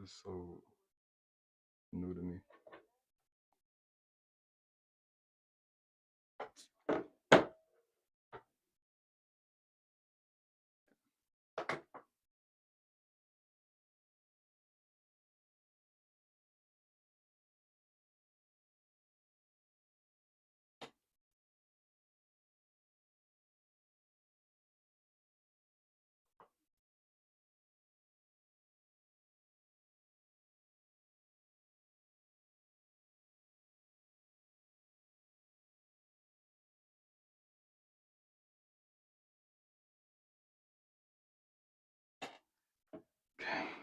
is so new to me. Okay.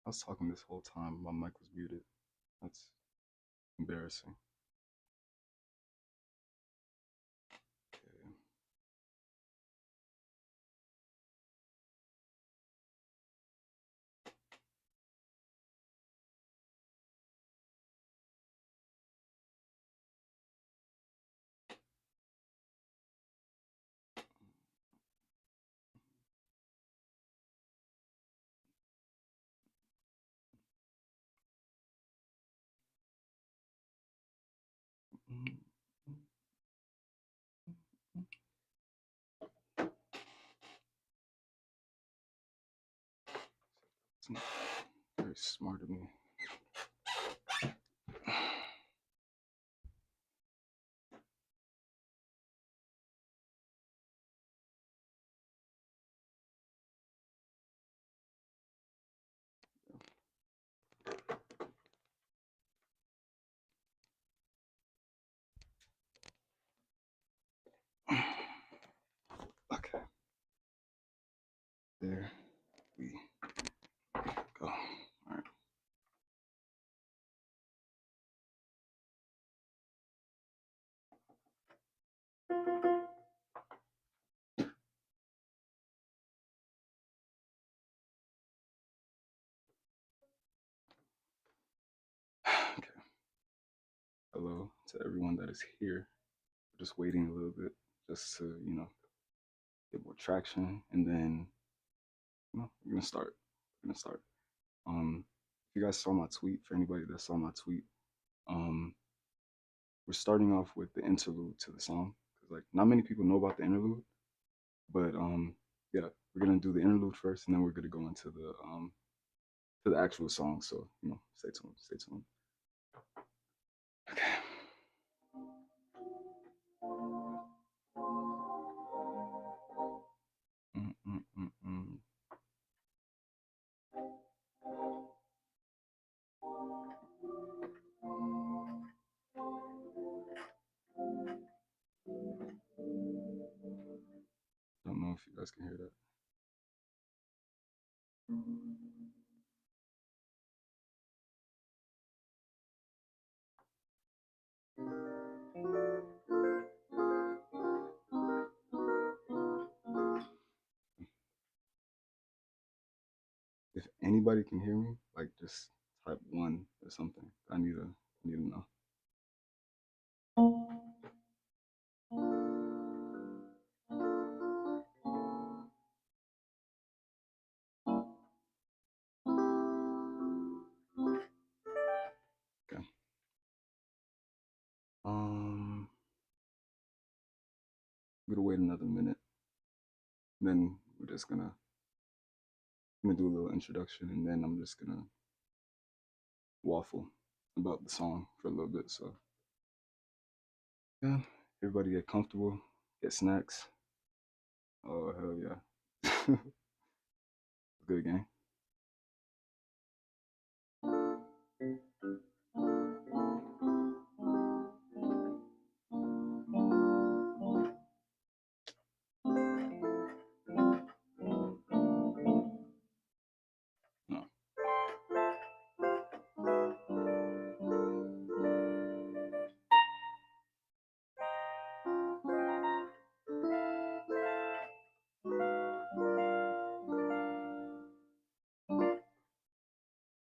I was talking this whole time. My mic was muted. That's embarrassing. Okay. It's not very smart of me. Okay. There we go. Okay. Hello to everyone that is here. We're just waiting a little bit just to, get more traction. And then, we're gonna start. We're gonna start. If you guys saw my tweet, for anybody that saw my tweet, um, we're starting off with the interlude to the song. Cause like not many people know about the interlude, but yeah, we're gonna do the interlude first, and then we're gonna go into the actual song. So stay tuned. Stay tuned. Okay. Mm, mm, mm, mm. Don't know if you guys can hear that. If anybody can hear me, like just type one or something. I need to know. Okay. Um, I'm gonna wait another minute. Then we're just gonna do a little introduction, and then I'm just gonna waffle about the song for a little bit. So yeah, everybody get comfortable, get snacks. Oh hell yeah, good gang. No,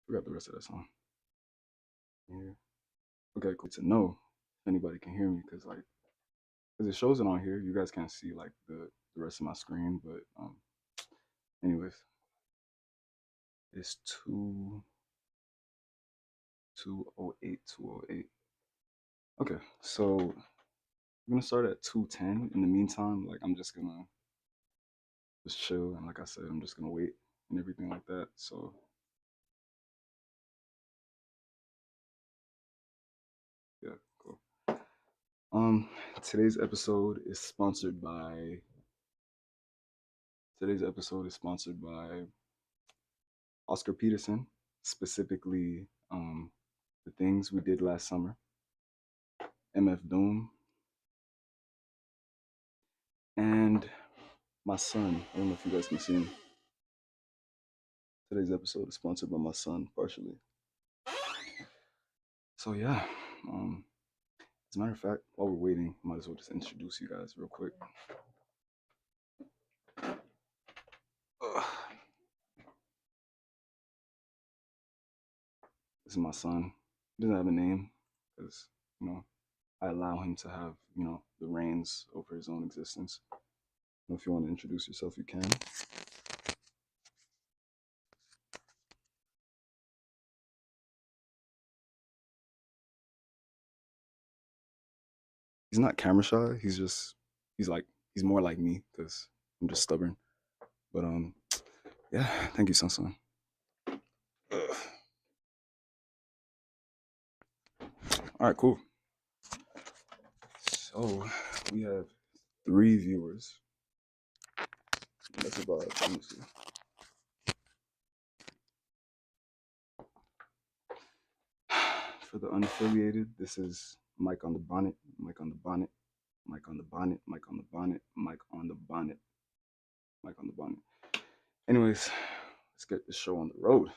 forgot the rest of that song. Yeah. Okay, cool to know if anybody can hear me because it shows it on here. You guys can't see like the rest of my screen, but anyways, it's 2:08. Okay, so I'm gonna start at 2:10. In the meantime, like I'm just gonna just chill, and like I said, I'm just gonna wait and everything like that. So yeah, cool. Um, today's episode is sponsored by today's episode is sponsored by Oscar Peterson, specifically the things we did last summer, MF Doom, and my son. I don't know if you guys can see him. Today's episode is sponsored by my son, partially. So yeah, as a matter of fact, while we're waiting, I might as well just introduce you guys real quick. Ugh. This is my son. He doesn't have a name because you know I allow him to have the reins over his own existence. If you want to introduce yourself, you can. He's not camera shy. He's like he's more like me because I'm just stubborn. But yeah. Thank you, son. Ugh. All right, cool. So we have 3 viewers. That's about. Let me see. For the unaffiliated, this is Mike on the bonnet, Mike on the bonnet, Mike on the bonnet, Mike on the bonnet, Mike on the bonnet, Mike on the bonnet. Anyways, let's get the show on the road.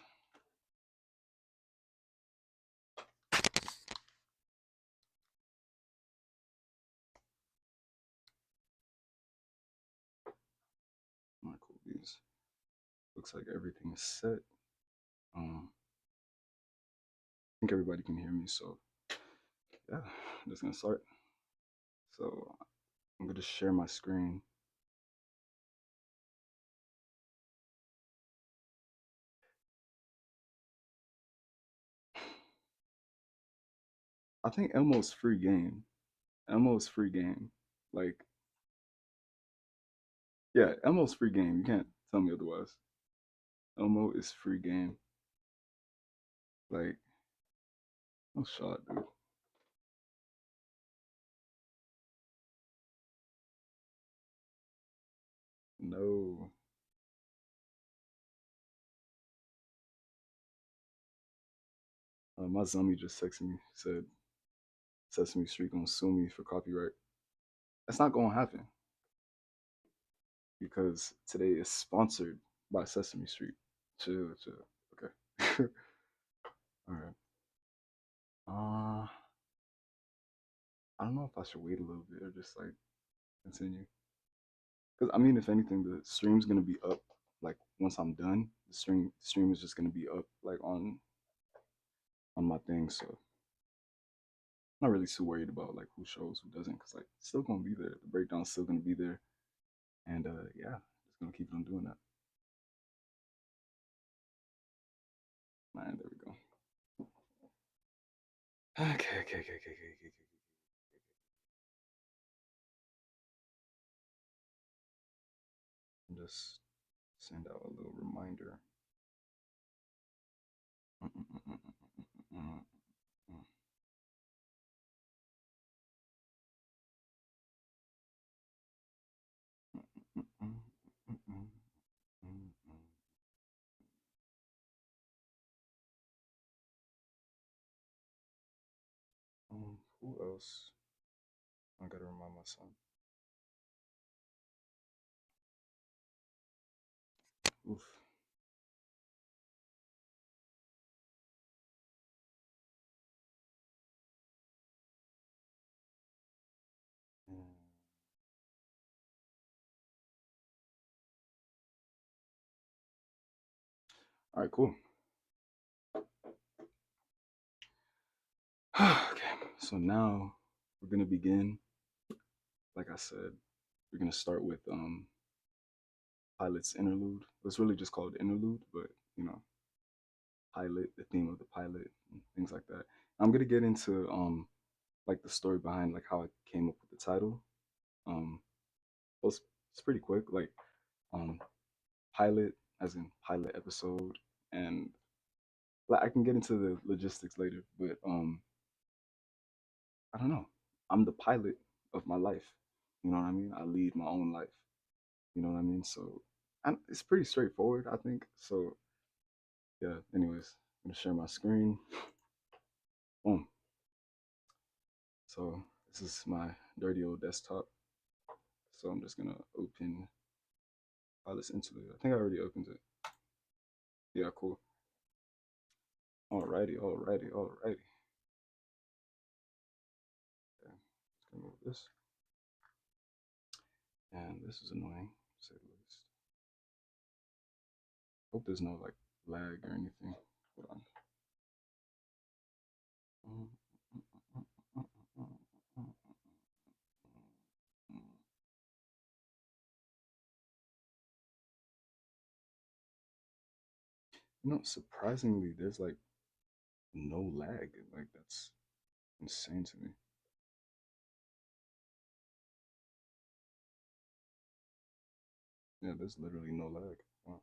looks like everything is set. I think everybody can hear me, so yeah, I'm just gonna start. So I'm gonna share my screen. I think Elmo's free game. Elmo's free game. Like, yeah, Elmo's free game. You can't tell me otherwise. Elmo is free game. Like, no shot, dude. No. My zombie just texted me, said Sesame Street gonna sue me for copyright. That's not gonna happen because today is sponsored by Sesame Street. Chill, chill. Okay. All right. I don't know if I should wait a little bit or just like continue. Because I mean, if anything, the stream's gonna be up. Like once I'm done, the stream is just gonna be up like on my thing. So I'm not really too worried about like who shows, who doesn't, because like it's still gonna be there. The breakdown's still gonna be there, and yeah, just gonna keep on doing that. Man, there we go. Okay. Just send out a little reminder. Who else? I gotta remind my son. Oof. Mm. All right, cool. Okay, so now we're gonna begin. Like I said, we're gonna start with pilot's interlude. It's really just called interlude, but you know, pilot, the theme of the pilot, and things like that. I'm gonna get into like the story behind like how I came up with the title. Um, well, it's pretty quick. Like um, pilot, as in pilot episode, and like I can get into the logistics later. But I don't know. I'm the pilot of my life. You know what I mean? I lead my own life. You know what I mean? So it's pretty straightforward, I think. So yeah. Anyways, I'm gonna share my screen. Boom. So this is my dirty old desktop. So I'm just gonna open Pilot's Interlude. I think I already opened it. Yeah, cool. Alrighty. Okay, let's remove this. And this is annoying, to say the least. Hope there's no like lag or anything. Hold on. You know, surprisingly, there's like no lag. Like that's insane to me. Yeah, there's literally no lag. Wow,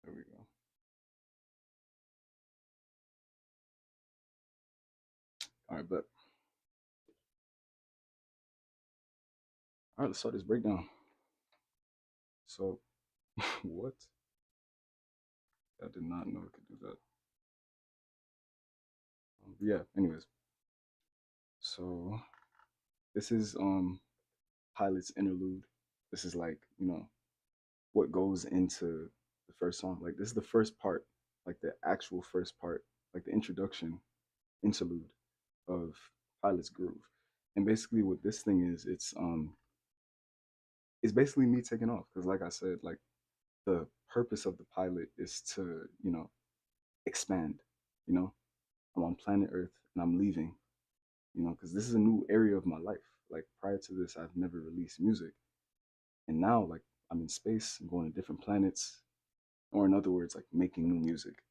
there we go. All right, but all right, let's start this breakdown. So, what? I did not know it could do that. Yeah. Anyways, so this is Pilot's Interlude. This is like what goes into the first song. Like this is the first part, like the actual first part, like the introduction interlude of Pilot's Groove. And basically, what this thing is, it's basically me taking off because, like I said, like the purpose of the pilot is to, expand. You know, I'm on planet Earth and I'm leaving. Because this is a new area of my life. Like prior to this, I've never released music, and now like I'm in space, I'm going to different planets, or in other words, like making new music.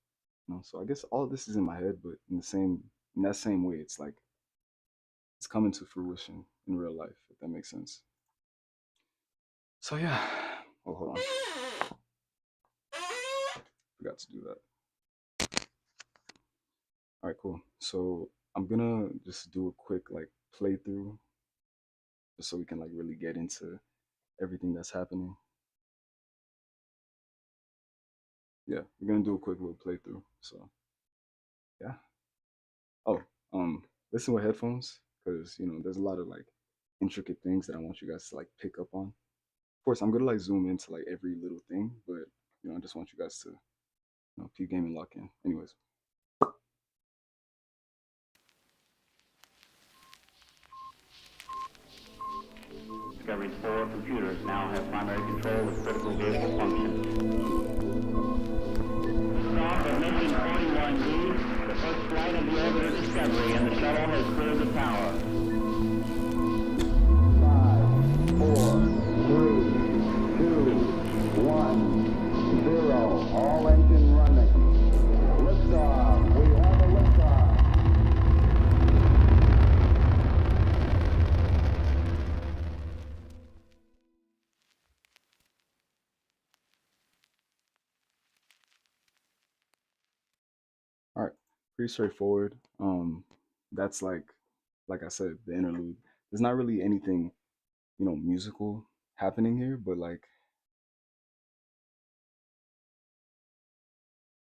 So I guess all of this is in my head, but in that same way, it's like it's coming to fruition in real life, if that makes sense. So yeah. Oh, hold on. Forgot to do that. All right, cool. So I'm gonna just do a quick like playthrough, just so we can like really get into everything that's happening. Yeah, we're gonna do a quick little playthrough. So yeah. Oh, listen with headphones, because there's a lot of like intricate things that I want you guys to like pick up on. Of course, I'm gonna like zoom into like every little thing, but I just want you guys to peep game and lock in. Anyways. Discovery's 4 computers now have primary control of critical vehicle functions. Off of mission 41B, the first flight of the orbiter Discovery, and the shuttle has cleared the tower. 5, 4, 3, 2, 1, 0. All engine running. Liftoff. We have a liftoff. All right, pretty straightforward. That's like I said, the interlude. There's not really anything, musical happening here, but like,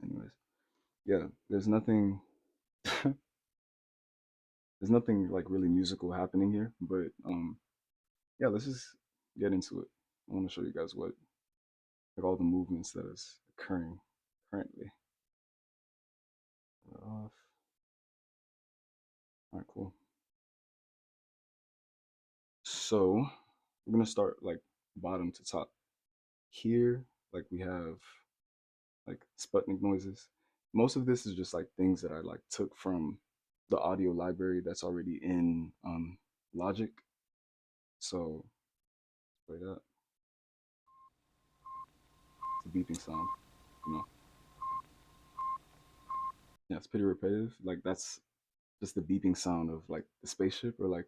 anyways, yeah, there's nothing like really musical happening here, but yeah, let's just get into it. I want to show you guys what like all the movements that is occurring currently. Off. All right, cool. So we're gonna start like bottom to top. Here, like we have like Sputnik noises. Most of this is just like things that I like took from the audio library that's already in Logic. So play that. It's a beeping sound, you know. Yeah, it's pretty repetitive. Like that's just the beeping sound of like the spaceship or like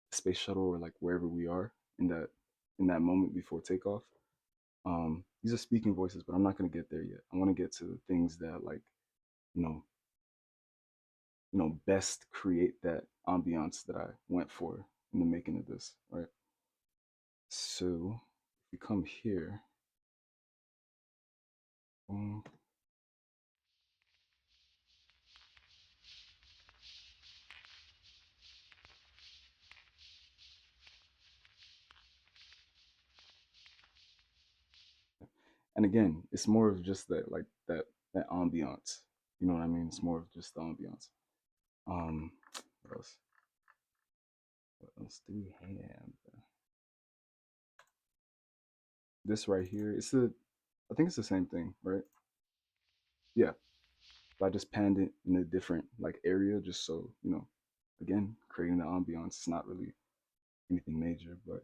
the space shuttle or like wherever we are in that moment before takeoff. These are speaking voices, but I'm not gonna get there yet. I want to get to the things that like you know best create that ambiance that I went for in the making of this, right? So if we come here, boom, and again, it's more of just that like that ambiance. You know what I mean? It's more of just the ambiance. Um, what else? What else do we have? This right here, I think it's the same thing, right? Yeah, but I just panned it in a different like area, just so again, creating the ambiance. It's not really anything major, but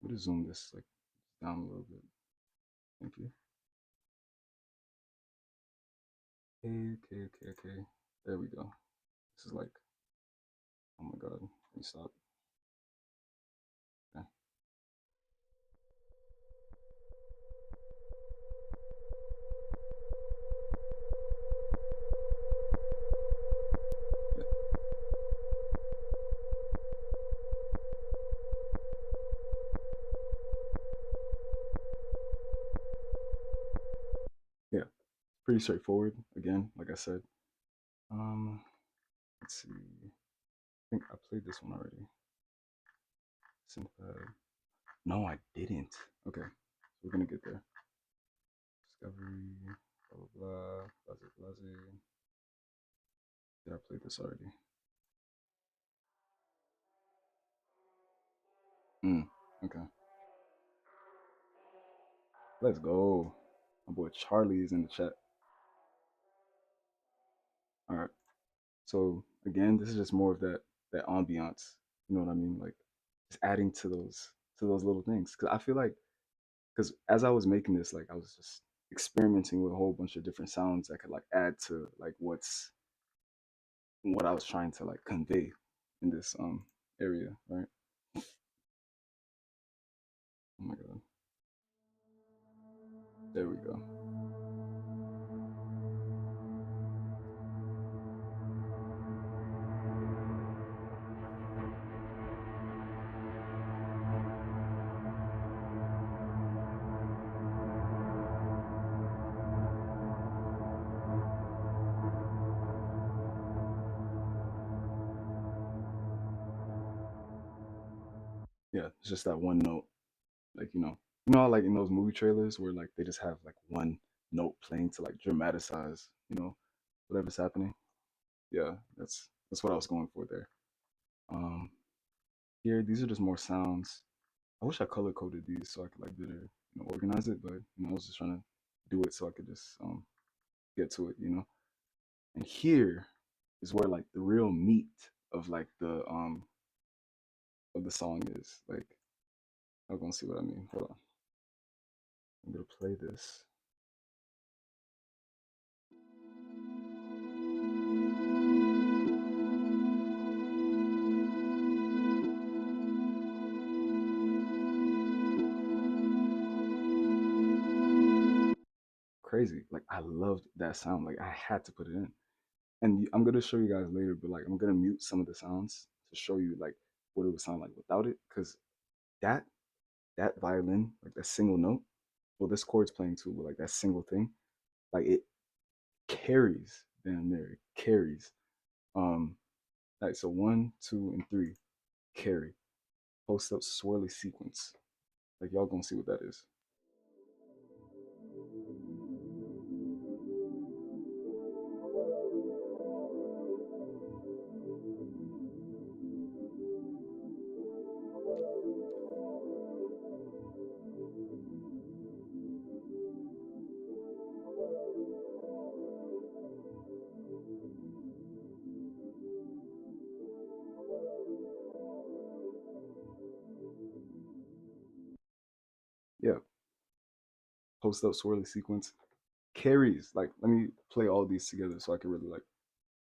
we'll just zoom this like down a little bit. Thank you. Okay. There we go. This is like, oh my god, let me stop. Okay. Yeah. Yeah, pretty straightforward. Again, like I said. Um, let's see. I think I played this one already. Synthpad. No, I didn't. Okay, so we're gonna get there. Discovery, blah blah blah, Did I play this already? Mm, okay, let's go. My boy Charlie is in the chat. All right. So again, this is just more of that ambiance. You know what I mean? Like just adding to those little things. Because I feel like because as I was making this, like I was just experimenting with a whole bunch of different sounds that could like add to like what I was trying to like convey in this area, right? Oh my god, there we go. Yeah, it's just that one note, like how, like in those movie trailers where like they just have like one note playing to like dramatize, whatever's happening. Yeah, that's what I was going for there. Um, Here, these are just more sounds. I wish I color coded these so I could like better, organize it. But I was just trying to do it so I could just get to it. And here is where like the real meat of like the song is. Like, I'm gonna see what I mean. Hold on, I'm gonna play this. Crazy. Like I loved that sound. Like I had to put it in. And I'm gonna show you guys later, but like I'm gonna mute some of the sounds to show you like what it would sound like without it, because that that violin, like that single note, well, this chord's playing too, but like that single thing, like it carries down there. It carries. Um, like so 1, 2, and 3 carry. Post up swirly sequence. Like y'all gonna see what that is. Yeah, post up swirly sequence carries. Like let me play all these together so I can really like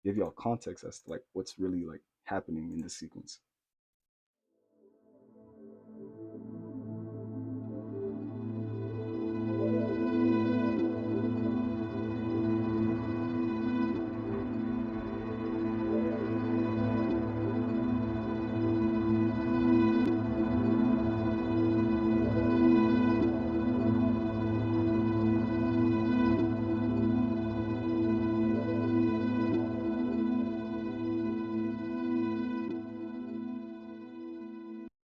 give y'all context as to like what's really like happening in this sequence.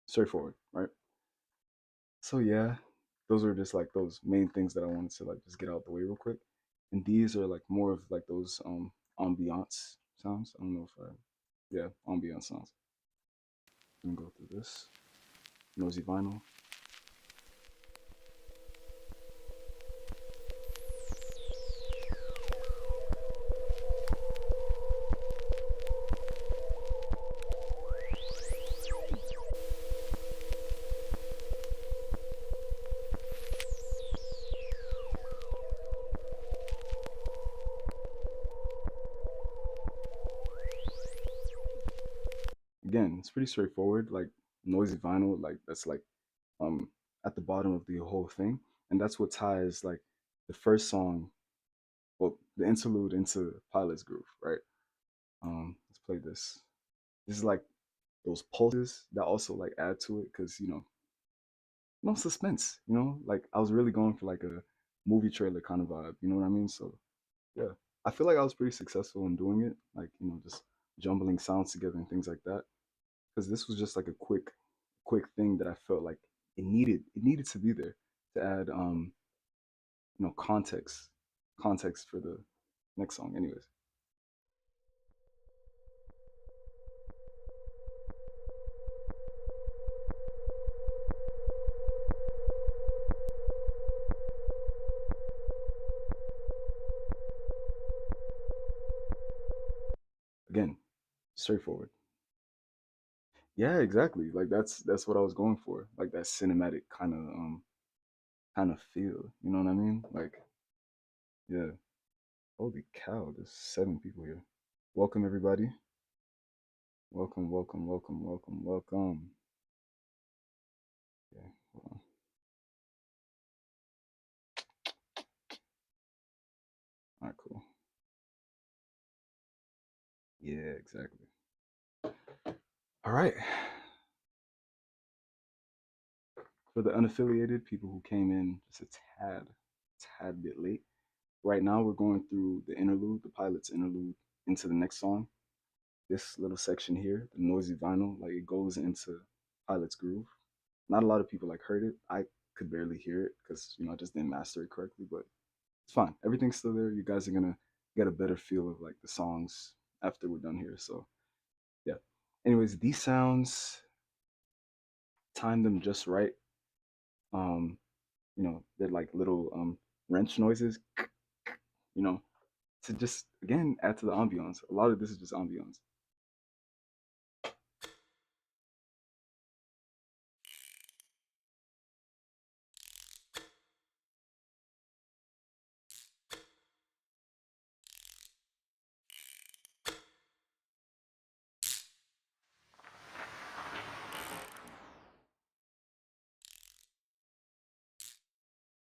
Straightforward, right? So yeah, those are just like those main things that I wanted to like just get out the way real quick. And these are like more of like those ambiance sounds. I don't know if I yeah, ambiance sounds. I'm gonna go through this. Noisy vinyl. Again, it's pretty straightforward. Like noisy vinyl, like that's like um at the bottom of the whole thing. And that's what ties like the first song, well, the interlude into Pilot's groove, right? Let's play this. This is like those pulses that also like add to it because no suspense, like I was really going for like a movie trailer kind of vibe, you know what I mean? So yeah, I feel like I was pretty successful in doing it, like just jumbling sounds together and things like that, because this was just like a quick thing that I felt like it needed to be there to add context for the next song. Anyways, straightforward. Yeah, exactly. Like that's what I was going for. Like that cinematic kind of feel. You know what I mean? Like yeah. Holy cow, there's 7 people here. Welcome everybody. Welcome, welcome, welcome, welcome, welcome. Okay, hold on. All right, cool. Yeah, exactly. All right. For the unaffiliated people who came in just a tad bit late. Right now we're going through the interlude, the pilot's interlude, into the next song. This little section here, the noisy vinyl, like it goes into pilot's groove. Not a lot of people like heard it. I could barely hear it because I just didn't master it correctly, but it's fine. Everything's still there. You guys are gonna get a better feel of like the songs after we're done here. So yeah. Anyways, these sounds time them just right. Um, they're like little wrench noises, you know, to just again add to the ambiance. A lot of this is just ambiance.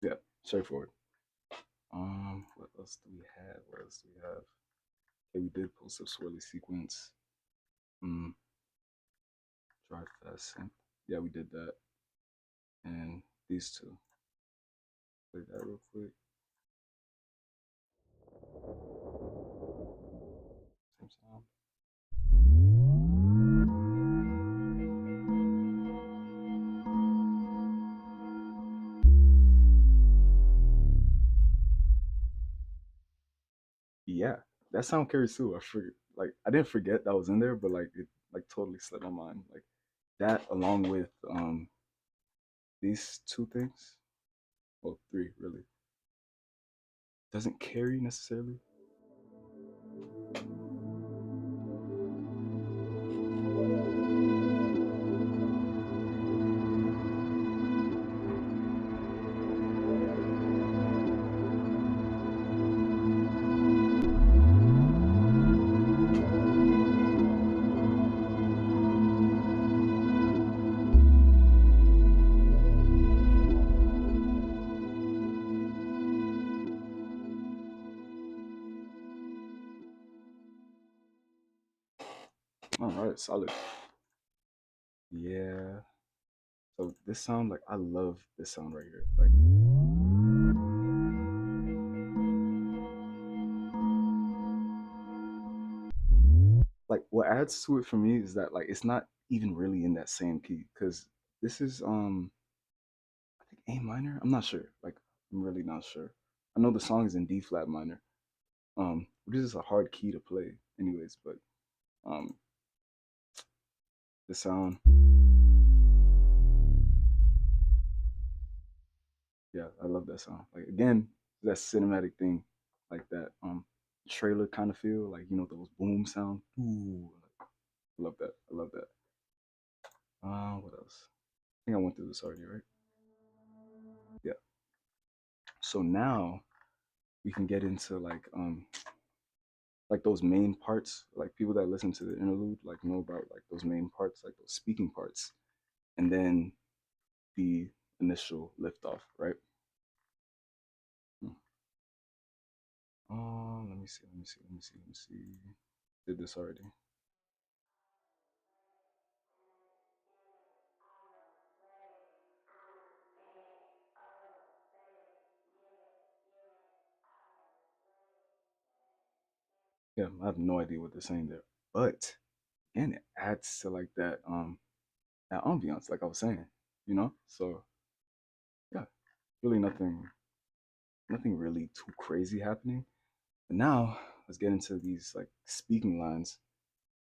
Yeah, straightforward. What else do we have? What else do we have? Okay, we did post up swirly sequence. Mm, drive fast synth. Yeah, we did that. And these two. Play that real quick. Same sound. Yeah, that sound carries too. I forget. Like I didn't forget that was in there, but like it like totally slipped my mind. Like that along with these two things. Well, three really. Doesn't carry necessarily. All right, solid. Yeah. So this sound, like I love this sound right here. Like what adds to it for me is that like it's not even really in that same key because this is I think A minor. I'm not sure. Like I'm really not sure. I know the song is in D flat minor. Which is a hard key to play, anyways. But um, the sound, yeah, I love that sound. Like again, that cinematic thing, like that trailer kind of feel, like those boom sound. Ooh, I love that. I love that. What else? I think I went through this already, right? Yeah. So now we can get into like those main parts. Like people that listen to the interlude like know about like those main parts, like those speaking parts, and then the initial liftoff, right? Hmm. Let me see, let me see, let me see, let me see. Did this already. Yeah, I have no idea what they're saying there. But again, it adds to like that ambiance, like I was saying, So yeah, really nothing really too crazy happening. But now let's get into these like speaking lines.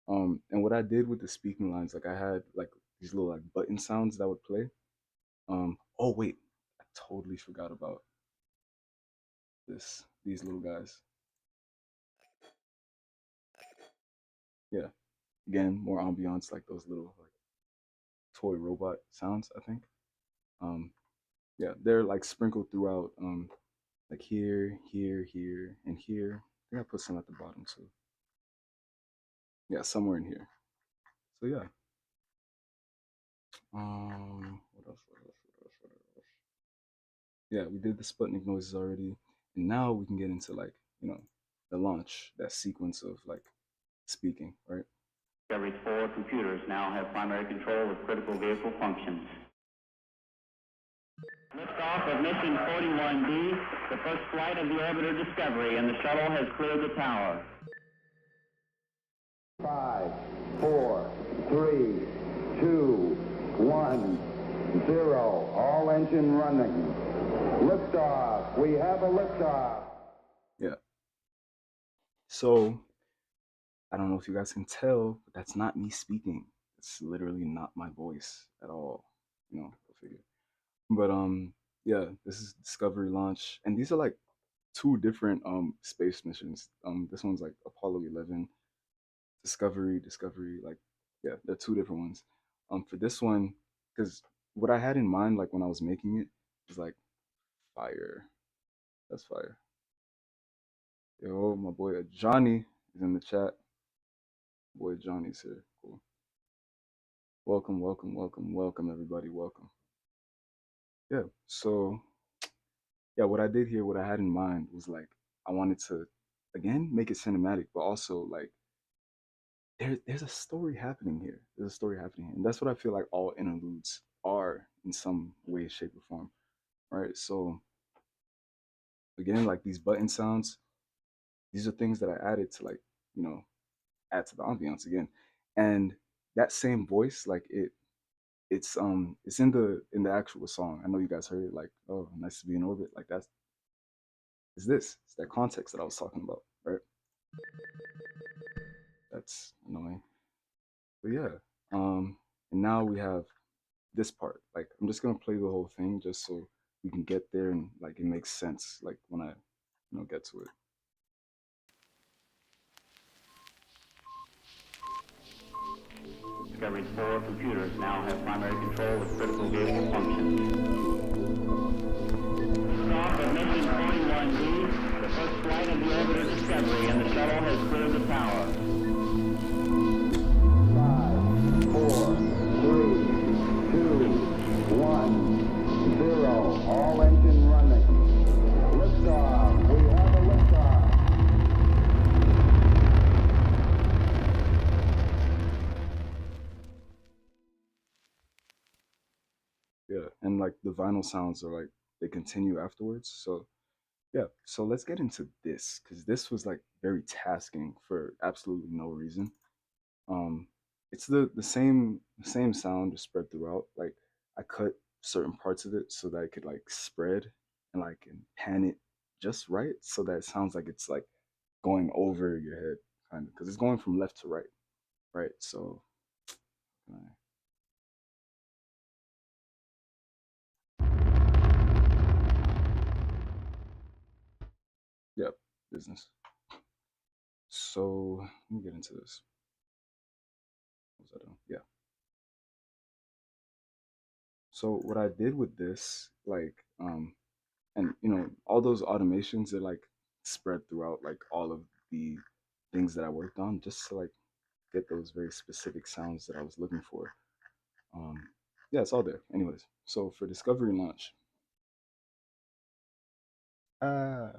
And what I did with the speaking lines, like I had like these little like button sounds that would play. Oh wait, I totally forgot about these little guys. Yeah. Again, more ambiance, like those little like toy robot sounds, I think. Um, yeah, they're like sprinkled throughout, like here, here, here, and here. I think I put some at the bottom too. Yeah, somewhere in here. So yeah. What else? What else? What else? What else? Yeah, we did the Sputnik noises already, and now we can get into like the launch, that sequence of like speaking, right? Discovery's 4 computers now have primary control of critical vehicle functions. Liftoff of mission 41D, the first flight of the orbiter Discovery, and the shuttle has cleared the tower. 5, 4, 3, 2, 1, 0. All engine running. Liftoff. We have a liftoff. Yeah. So I don't know if you guys can tell, but that's not me speaking. It's literally not my voice at all. Go figure. But yeah, this is Discovery launch, and these are like two different space missions. This one's like Apollo 11, Discovery. Like, yeah, they're two different ones. For this one, because what I had in mind, like when I was making it, was like fire. That's fire. Yo, my boy Johnny is in the chat. Boy Johnny's here. Cool. Welcome, welcome, welcome, welcome, everybody. Welcome. Yeah. So yeah, what I did here, what I had in mind was like I wanted to again make it cinematic, but also like there's a story happening here. There's a story happening here. And that's what I feel like all interludes are in some way, shape, or form. Right. So again, like these button sounds, these are things that I added to like, you know, add to the ambiance again. And that same voice, like it's in the actual song. I know you guys heard it like, oh, nice to be in orbit. Like that's is this. It's that context that I was talking about, right? That's annoying. But yeah. And now we have this part. Like I'm just gonna play the whole thing just so we can get there and like it makes sense like when I get to it. Discovery's 4 computers now have primary control of critical vehicle functions. Liftoff of mission 41D, the first flight of the orbiter Discovery, and the shuttle has cleared the tower. 5, 4, 3, 2, 1, 0. All engine running. Liftoff. We have a liftoff. Yeah, and like the vinyl sounds are like they continue afterwards. So yeah, so let's get into this because this was like very tasking for absolutely no reason. Um, it's the same sound just spread throughout. Like I cut certain parts of it so that it could like spread and pan it just right so that it sounds like it's like going over your head kind of because it's going from left to right, right? So yep, business. So let me get into this. What was I doing? Yeah. So what I did with this, like, and all those automations are like spread throughout like all of the things that I worked on, just to like get those very specific sounds that I was looking for. Um, yeah, it's all there. Anyways, so for Discovery launch, ah,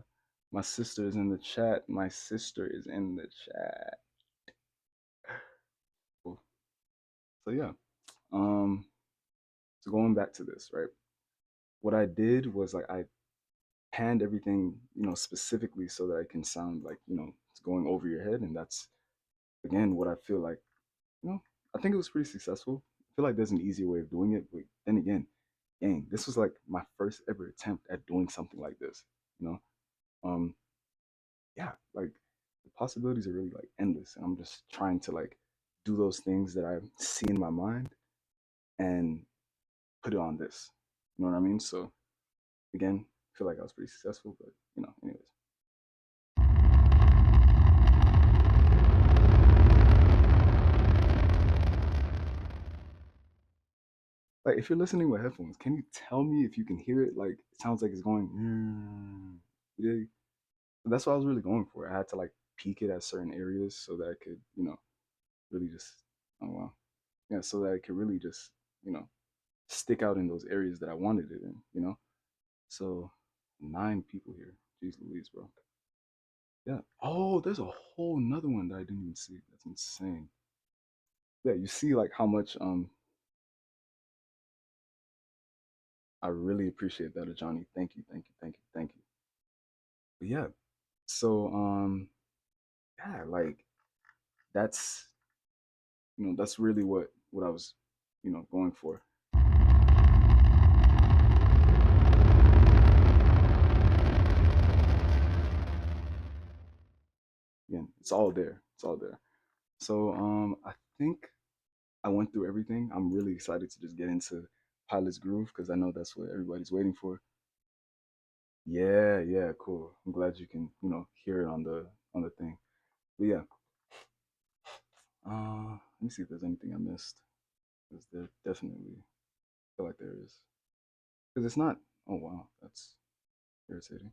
my sister is in the chat. My sister is in the chat. Cool. So yeah, um, so going back to this, right? What I did was like I panned everything, specifically so that it can sound like, it's going over your head. And that's, again, what I feel like, I think it was pretty successful. I feel like there's an easier way of doing it. But then again, dang, this was like my first ever attempt at doing something like this, you know? Um, yeah, like the possibilities are really like endless. And I'm just trying to like do those things that I see in my mind and put it on this. You know what I mean? So again, I feel like I was pretty successful, but anyways. Like if you're listening with headphones, can you tell me if you can hear it? Like it sounds like it's going. Yeah, that's what I was really going for. I had to like peak it at certain areas so that I could, really just, oh wow, yeah, so that it could really just, you know, stick out in those areas that I wanted it in. So 9 people here. Jeez Louise, bro. Yeah. Oh, there's a whole nother one that I didn't even see. That's insane. Yeah, you see like how much I really appreciate that, Johnny. Thank you, thank you, thank you, thank you. But yeah, so yeah, like that's that's really what I was, going for. Again, it's all there. It's all there. So I think I went through everything. I'm really excited to just get into Pilot's Groove because I know that's what everybody's waiting for. Yeah, yeah, cool. I'm glad you can, hear it on the thing. But yeah, let me see if there's anything I missed. Because there definitely feel like there is. Because it's not. Oh wow, that's irritating.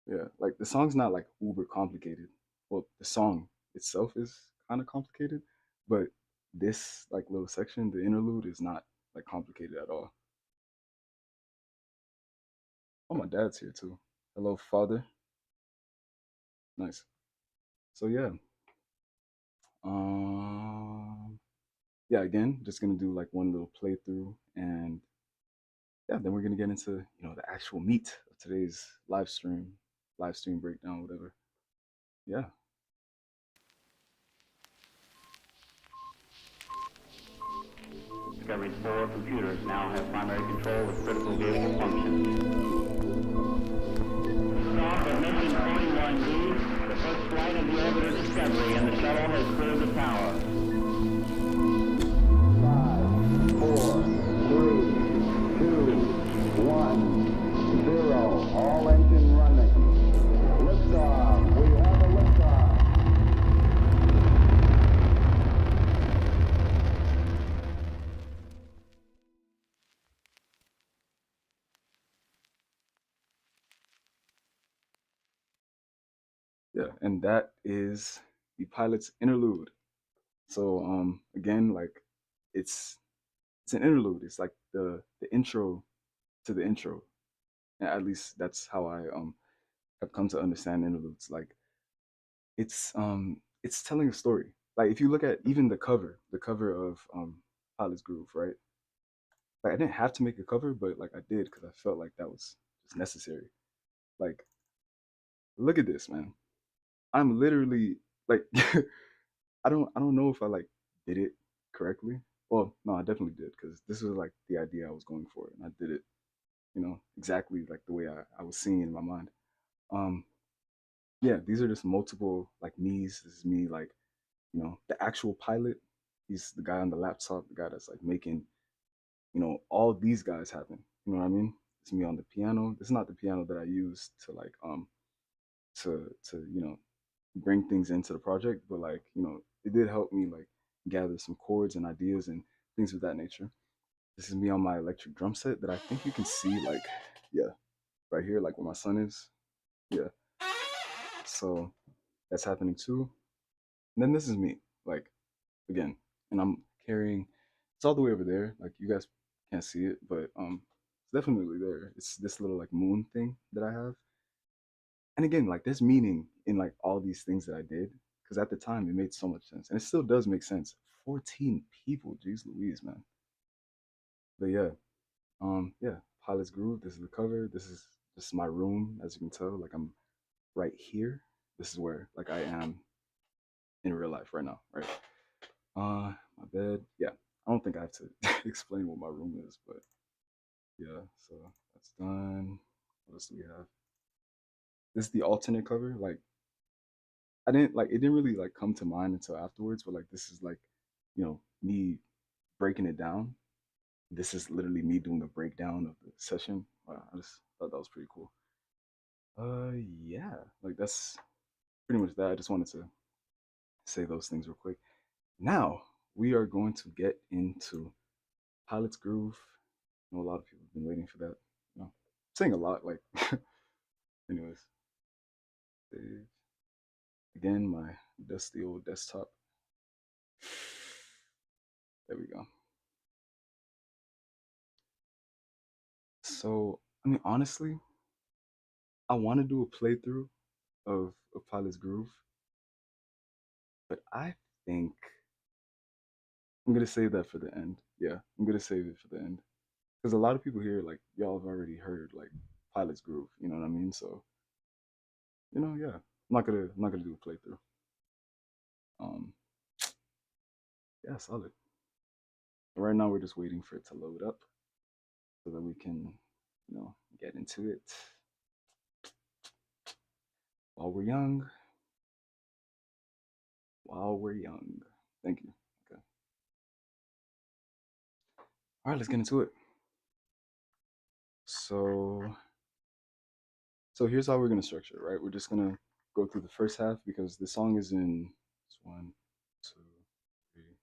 Yeah, like the song's not like uber complicated. Well, the song itself is kind of complicated, but this like little section, the interlude, is not like complicated at all. Oh, my dad's here too. Hello, father. Nice. So yeah, um, yeah. Again, just gonna do like one little playthrough, and yeah, then we're gonna get into the actual meat of today's live stream breakdown, whatever. Yeah. Discovery's 4 computers now have primary control of critical vehicle functions. Off of mission 41D, the first flight of the orbiter Discovery, and the shuttle has cleared the tower. 5, 4, 3, 2, 1, 0. All engine running. Liftoff. We have a liftoff. Yeah, and that is the pilot's interlude. So again, like it's it's an interlude. It's like the intro to the intro. And at least that's how I have come to understand interludes. Like it's telling a story. Like if you look at even the cover of Pilot's Groove, right? Like I didn't have to make a cover, but like I did because I felt like that was just necessary. Like look at this, man. I'm literally like I don't know if I like did it correctly. Well, no, I definitely did because this was like the idea I was going for, and I did it, exactly like the way I was seeing it in my mind. Um, yeah, these are just multiple like me's. This is me like the actual pilot. He's the guy on the laptop, the guy that's like making all these guys happen. You know what I mean? It's me on the piano. This is not the piano that I use to like to bring things into the project, but like it did help me like gather some chords and ideas and things of that nature. This is me on my electric drum set that I think you can see like yeah right here like where my son is. Yeah, so that's happening too. And then this is me like again, and I'm carrying. It's all the way over there. Like you guys can't see it, but it's definitely there. It's this little like moon thing that I have. And again, like there's meaning in like all these things that I did because at the time it made so much sense, and it still does make sense. 14 people, jeez Louise, man. But yeah, yeah, Pilot's Groove. This is the cover. This is my room, as you can tell. Like I'm right here. This is where like I am in real life right now, right? My bed. Yeah, I don't think I have to explain what my room is, but yeah. So that's done. What else do we have? This is the alternate cover. Like I didn't like it didn't really like come to mind until afterwards, but like this is like, me breaking it down. This is literally me doing a breakdown of the session. Wow, I just thought that was pretty cool. Yeah, like that's pretty much that. I just wanted to say those things real quick. Now we are going to get into Pilot's Groove. I know a lot of people have been waiting for that. Saying a lot, like, anyways. Again, my dusty old desktop. There we go. So, I mean, honestly, I want to do a playthrough of Pilot's Groove, but I think I'm gonna save that for the end. Yeah, I'm gonna save it for the end because a lot of people here, like y'all, have already heard like Pilot's Groove. You know what I mean? So, yeah, I'm not gonna do a playthrough. Um, yeah, solid. Right now, we're just waiting for it to load up so that we can, get into it while we're young. While we're young. Thank you. Okay. All right, let's get into it. So, so here's how we're gonna structure it, right? We're just gonna go through the first half because the song is in it's one, two, three,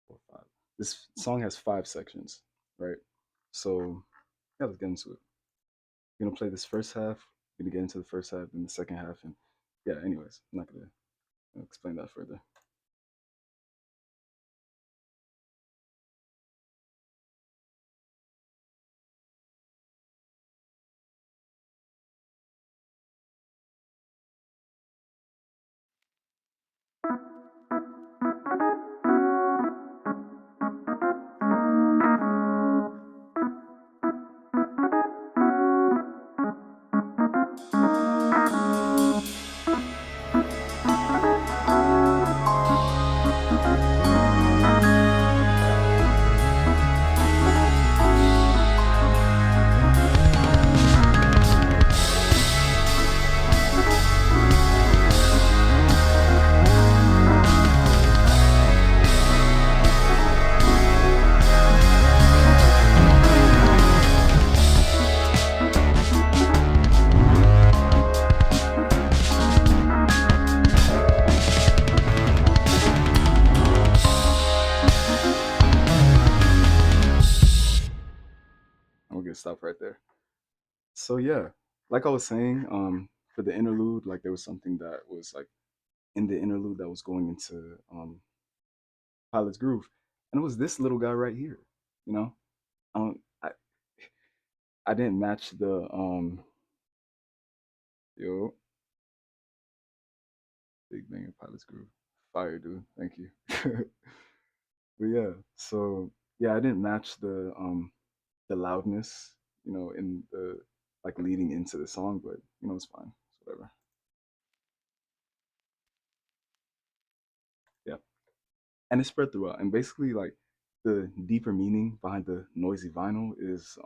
4, 5. This song has 5 sections, right? So yeah, let's get into it. We're gonna play this first half. We're gonna get into the first half and the second half, and yeah. Anyways, I'm not gonna explain that further. And we're gonna stop right there. So yeah, like I was saying, for the interlude, like there was something that was like in the interlude that was going into Pilot's Groove, and it was this little guy right here. You know, I I didn't match the yo Big Banger Pilot's Groove. Fire, dude. Thank you. But yeah, so yeah, I didn't match the loudness, in the like leading into the song, but it's fine. It's whatever. Yeah. And it's spread throughout. And basically like the deeper meaning behind the noisy vinyl is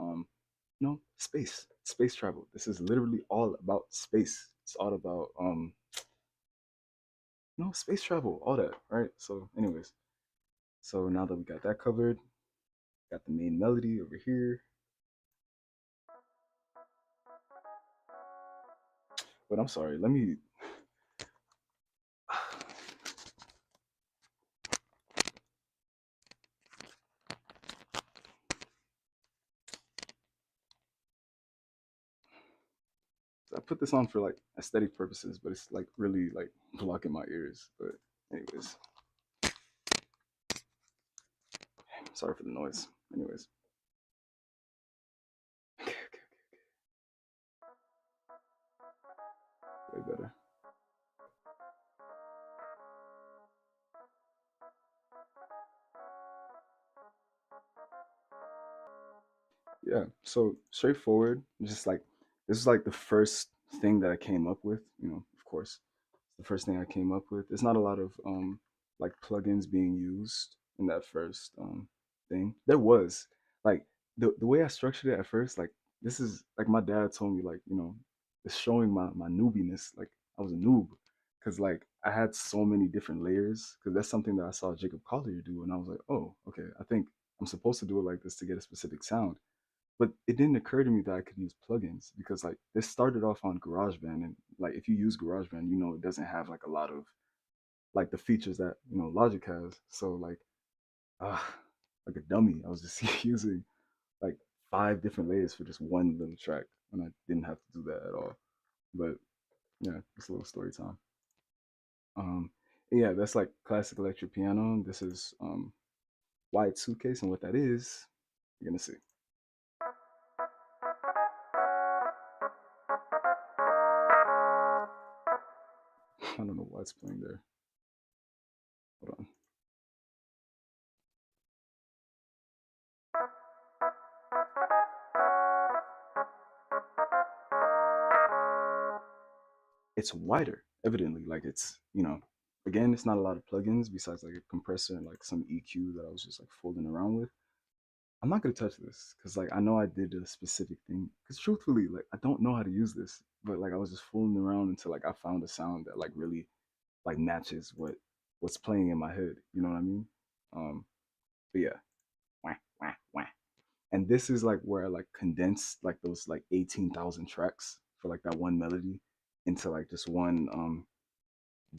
space travel. This is literally all about space. It's all about space travel, all that, right? So anyways, so now that we got that covered, got the main melody over here. But I'm sorry, let me I put this on for like aesthetic purposes, but it's like really like blocking my ears. But anyways, sorry for the noise. Anyways, okay, okay, way better. Yeah, so straightforward. Just like this is like the first thing that I came up with. Of course, the first thing I came up with. There's not a lot of like plugins being used in that first thing. There was like the way I structured it at first. Like this is like my dad told me like it's showing my newbiness. Like I was a noob because like I had so many different layers because that's something that I saw Jacob Collier do, and I was like, oh, okay, I think I'm supposed to do it like this to get a specific sound. But it didn't occur to me that I could use plugins because like this started off on GarageBand, and like if you use GarageBand, it doesn't have like a lot of like the features that Logic has. So like, ah, like a dummy. I was just using like 5 different layers for just one little track, and I didn't have to do that at all. But yeah, it's a little story time. Um, yeah, that's like classic electric piano. This is White Suitcase, and what that is, you're gonna see. I don't know why it's playing there. Hold on. It's wider, evidently. Like it's, again, it's not a lot of plugins besides like a compressor and like some EQ that I was just like fooling around with. I'm not gonna touch this because like I know I did a specific thing. Because truthfully, like I don't know how to use this, but like I was just fooling around until like I found a sound that like really like matches what's playing in my head. You know what I mean? Um, but yeah, wah, wah, wah. And this is like where I like condensed like those like 18,000 tracks for like that one melody into like just one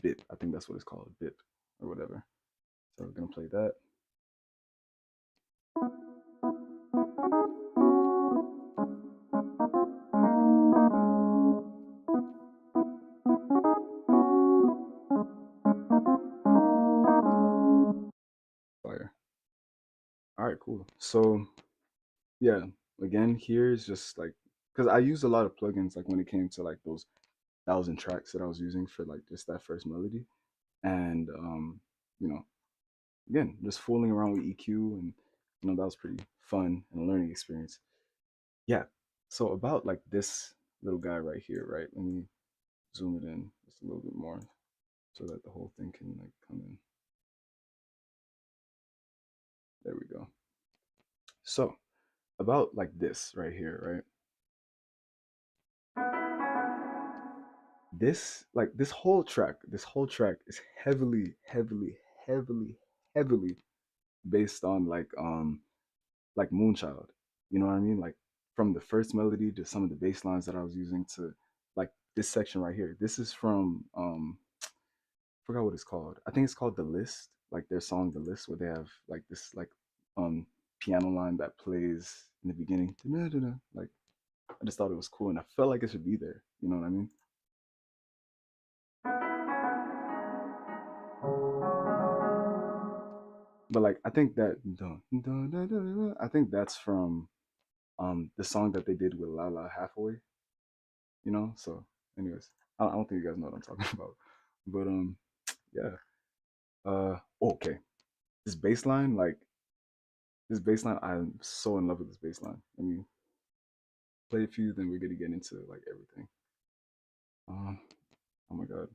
bit. I think that's what it's called, bit or whatever. So we're gonna play that. Fire. All right, cool. So yeah, again, here is just like because I used a lot of plugins like when it came to like those 1,000 tracks that I was using for like just that first melody, and you know, again, just fooling around with EQ, and that was pretty fun and a learning experience. Yeah. So about like this little guy right here, right? Let me zoom it in just a little bit more so that the whole thing can like come in. There we go. So about like this right here, right? This whole track is heavily based on like Moonchild. You know what I mean? Like from the first melody to some of the bass lines that I was using to like this section right here. This is from forgot what it's called. I think it's called The List, like their song The List, where they have like this like um piano line that plays in the beginning. Like I just thought it was cool and I felt like it should be there. You know what I mean? But like I think that I think that's from the song that they did with Lala Hathaway, So anyways, I don't think you guys know what I'm talking about. But yeah. Okay. This bass line, like this bass line, I'm so in love with this bass line. Let me play a few, then we're gonna get into like everything. Oh my god.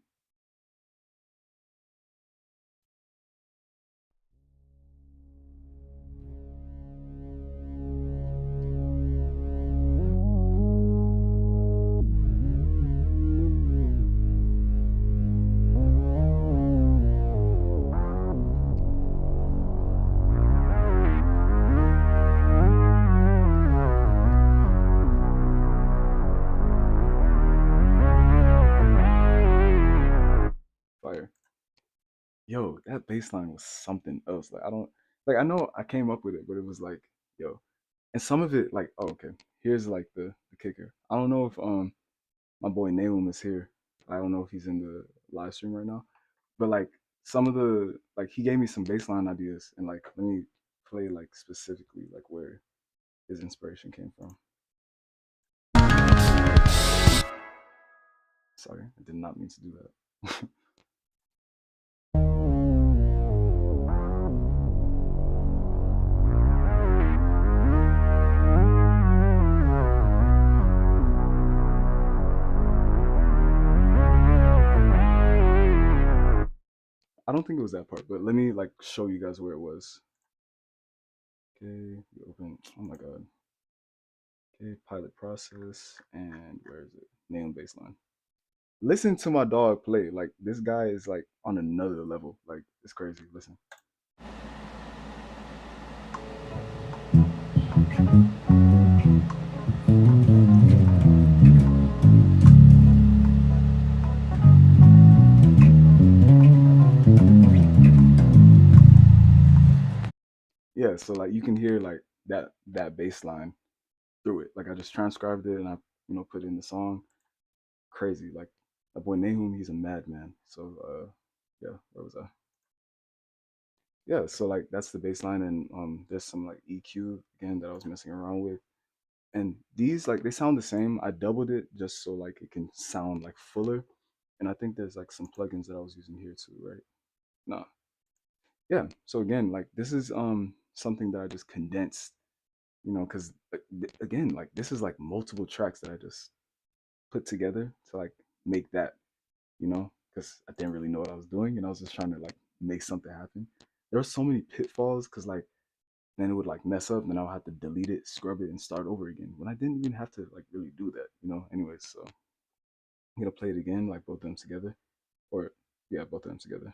Fire. Yo, that bass line was something else. Like I don't like I know I came up with it, but it was like, yo. And some of it, like, oh, okay. Here's like the kicker. I don't know if my boy Nahum is here. I don't know if he's in the live stream right now. But like some of the like he gave me some baseline ideas and like let me play like specifically like where his inspiration came from. Sorry, I did not mean to do that. I don't think it was that part, but let me like show you guys where it was. Okay, we open. Oh my god. Okay, pilot process, and where is it? Name baseline. Listen to my dog play. Like this guy is like on another level. Like it's crazy. Listen. Yeah, yeah, so like you can hear like that bass line through it. Like I just transcribed it and I put it in the song. Crazy. Like that boy Nahum, he's a madman. So yeah, where was I? Yeah, so like that's the bass line and there's some like EQ again that I was messing around with. And these like they sound the same. I doubled it just so like it can sound like fuller. And I think there's like some plugins that I was using here too, right? No. Yeah. So again, like this is something that I just condensed, because again, like this is like multiple tracks that I just put together to like make that, because I didn't really know what I was doing and I was just trying to like make something happen. There were so many pitfalls because like then it would like mess up and then I would have to delete it, scrub it, and start over again when I didn't even have to like really do that. Anyways, so I'm gonna play it again, like both of them together, or yeah, both of them together.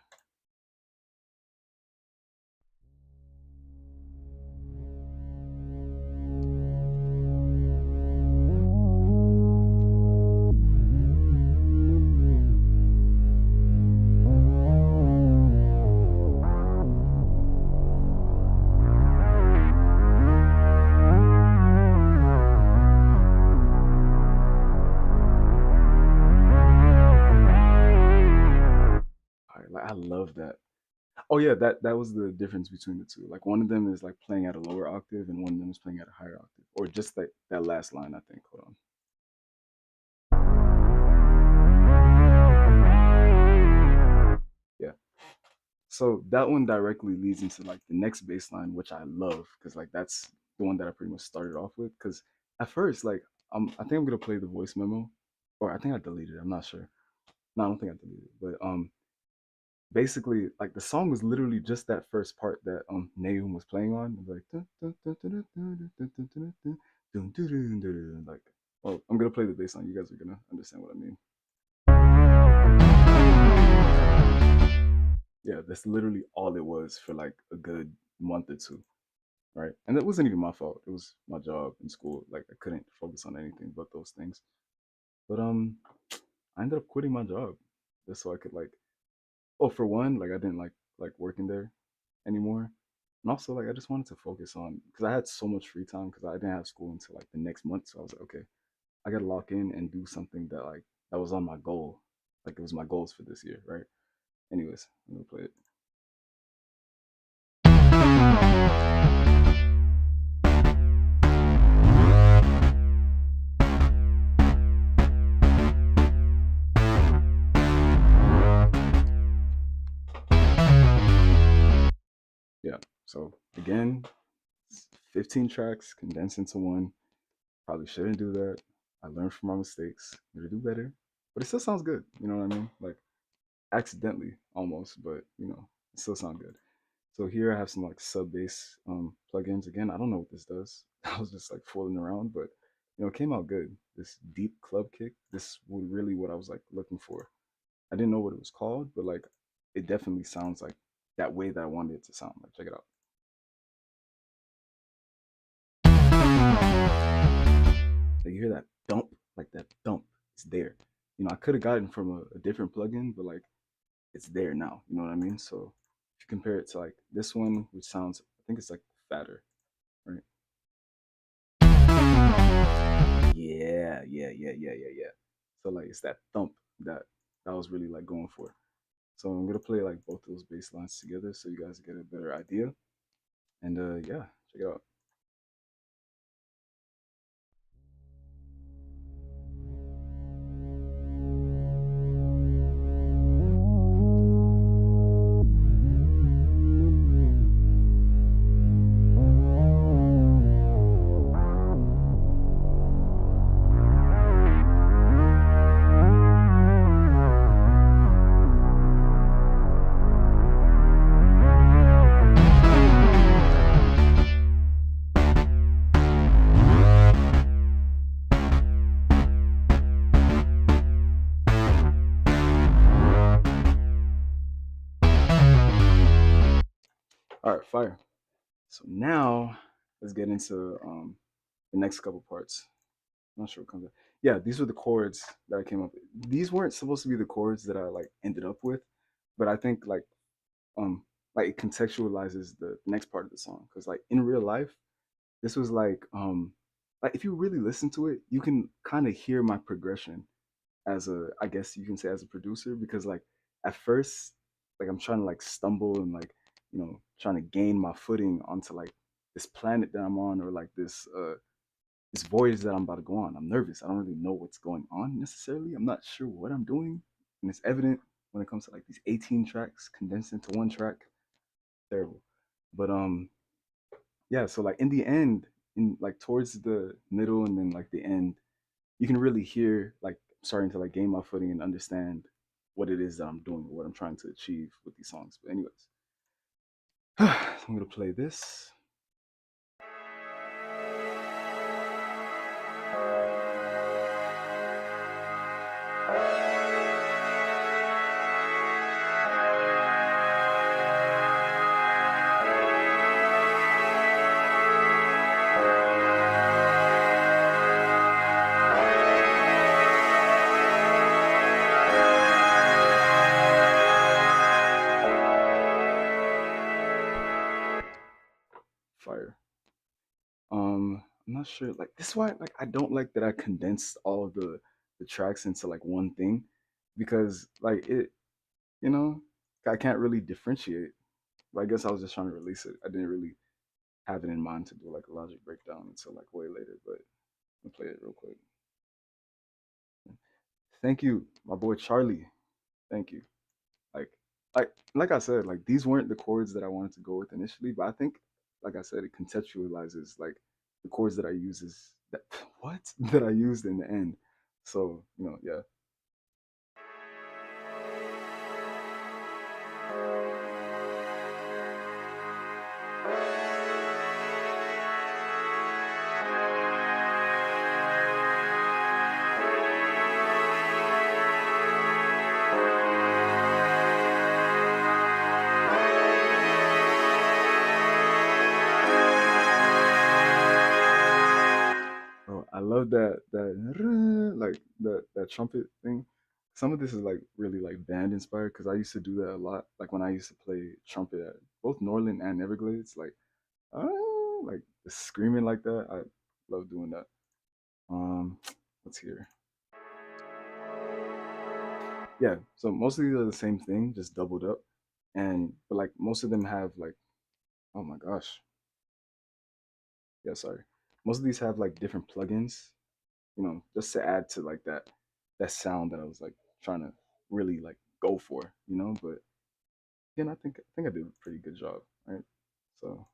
All right, like I love that. Oh yeah, that was the difference between the two. Like one of them is like playing at a lower octave, and one of them is playing at a higher octave, or just that last line. I think. Hold on. Yeah. So that one directly leads into like the next bass line, which I love because like that's the one that I pretty much started off with. Because at first, like I think I'm gonna play the voice memo, or I think I deleted it. I'm not sure. No, I don't think I deleted it. But basically like the song was literally just that first part that Nahum was playing on. It was like oh, I'm gonna play the bass line. You guys are gonna understand what I mean. Yeah, that's literally all it was for like a good month or two, right? And that wasn't even my fault. It was my job in school. Like I couldn't focus on anything but those things. But I ended up quitting my job just so I could like, oh, for one, like I didn't like working there anymore. And also like I just wanted to focus on because I had so much free time because I didn't have school until like the next month. So I was like, okay, I gotta lock in and do something that like that was on my goal. Like it was my goals for this year, right? Anyways, I'm gonna play it. Yeah. So again, 15 tracks condensed into one. Probably shouldn't do that. I learned from my mistakes. I'm gonna do better. But it still sounds good. You know what I mean? Like accidentally almost, but it still sounds good. So here I have some like sub bass plugins. Again, I don't know what this does. I was just like fooling around, but it came out good. This deep club kick, this was really what I was like looking for. I didn't know what it was called, but like it definitely sounds like that way that I wanted it to sound. Like check it out. Like you hear that thump, like that thump. It's there. I could have gotten from a different plugin, but like it's there now. You know what I mean? So if you compare it to like this one, which sounds, I think it's like fatter, right? Yeah. So like it's that thump that I was really like going for. So I'm gonna play like both those bass lines together so you guys get a better idea. And yeah, check it out. All right, fire. So now let's get into the next couple parts. I'm not sure what comes up. Yeah, these were the chords that I came up with. These weren't supposed to be the chords that I like ended up with, but I think like um like it contextualizes the next part of the song because like in real life this was like if you really listen to it you can kind of hear my progression as a, I guess you can say, as a producer, because like at first like I'm trying to like stumble and like trying to gain my footing onto like this planet that I'm on, or like this voyage that I'm about to go on. I'm nervous. I don't really know what's going on necessarily. I'm not sure what I'm doing, and it's evident when it comes to like these 18 tracks condensed into one track. Terrible. But yeah, so like in the end, in like towards the middle and then like the end, you can really hear like starting to like gain my footing and understand what it is that I'm doing, what I'm trying to achieve with these songs. But anyways, so I'm gonna play this. Fire. I'm not sure. Like this is why like I don't like that I condensed all of the tracks into like one thing, because like you know I can't really differentiate. But I guess I was just trying to release it. I didn't really have it in mind to do like a logic breakdown until like way later. But I'll play it real quick. Thank you, my boy Charlie. Thank you. Like like I said, like these weren't the chords that I wanted to go with initially, but I think, like I said, it conceptualizes like the chords that I use is that what that I used in the end. So yeah. Oh, I love that like that trumpet thing. Some of this is like really like band inspired because I used to do that a lot. Like when I used to play trumpet at both Norland and Everglades, like like screaming like that. I love doing that. Um, let's hear. Yeah, so most of these are the same thing, just doubled up, and but like most of them have like, oh my gosh, yeah, sorry. Most of these have like different plugins, just to add to like that sound that I was like trying to really like go for, But again, I think I did a pretty good job, right? So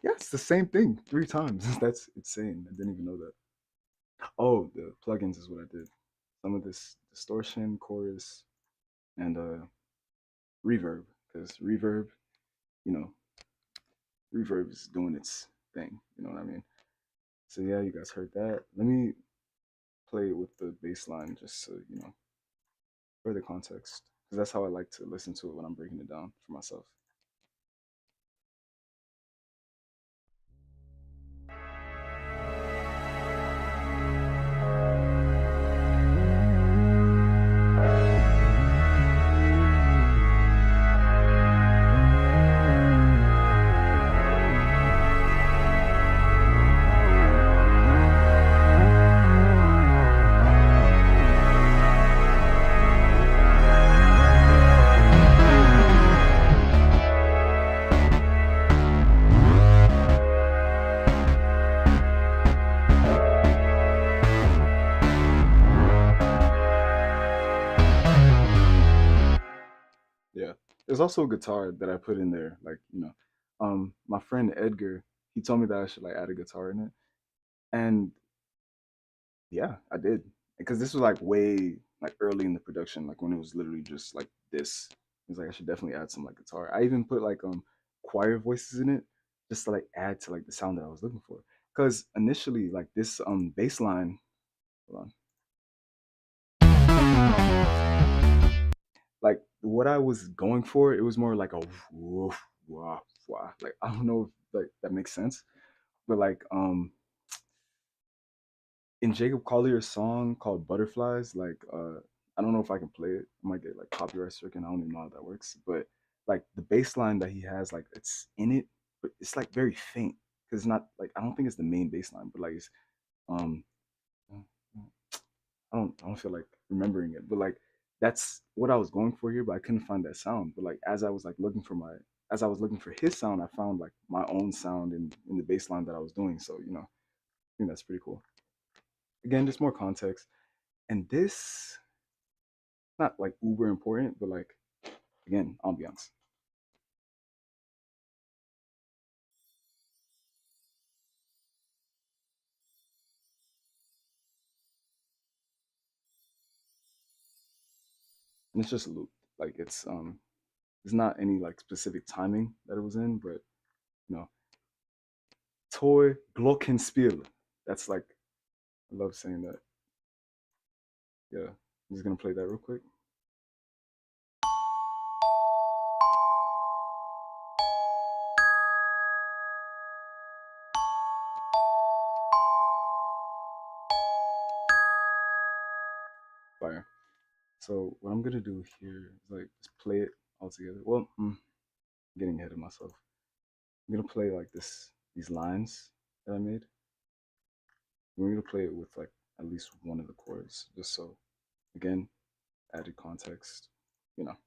yeah, it's the same thing 3 times. That's insane. I didn't even know that. Oh, the plugins is what I did. Some of this distortion, chorus, and reverb, because you know, reverb is doing its thing. You know what I mean? So yeah, you guys heard that. Let me play it with the bass line just so further context, because that's how I like to listen to it when I'm breaking it down for myself. Yeah. There's also a guitar that I put in there, like, my friend Edgar, he told me that I should like add a guitar in it. And yeah, I did. Because this was like way like early in the production, like when it was literally just like this. He's like, I should definitely add some like guitar. I even put like choir voices in it just to like add to like the sound that I was looking for. Because initially, like this bass line, hold on, like what I was going for, it was more like a woof, wah, wah. Like I don't know if like that makes sense, but like in Jacob Collier's song called Butterflies, like I don't know if I can play it. I might get like copyright stricken. I don't even know how that works, but like the bass line that he has, like it's in it, but it's like very faint because it's not like I don't think it's the main bass line, but like it's um I don't feel like remembering it, but like that's what I was going for here, but I couldn't find that sound. But like as I was looking for his sound, I found like my own sound in the bass line that I was doing. So I think that's pretty cool. Again, just more context, and this not like uber important, but like again, ambiance. And it's just looped. Like it's not any like specific timing that it was in, but you know, toy glockenspiel. That's like I love saying that. Yeah, I'm just gonna play that real quick. Fire. So what I'm gonna do here is like just play it all together. Well, I'm getting ahead of myself. I'm gonna play like these lines that I made. We're gonna play it with like at least one of the chords, just so again, added context. You know.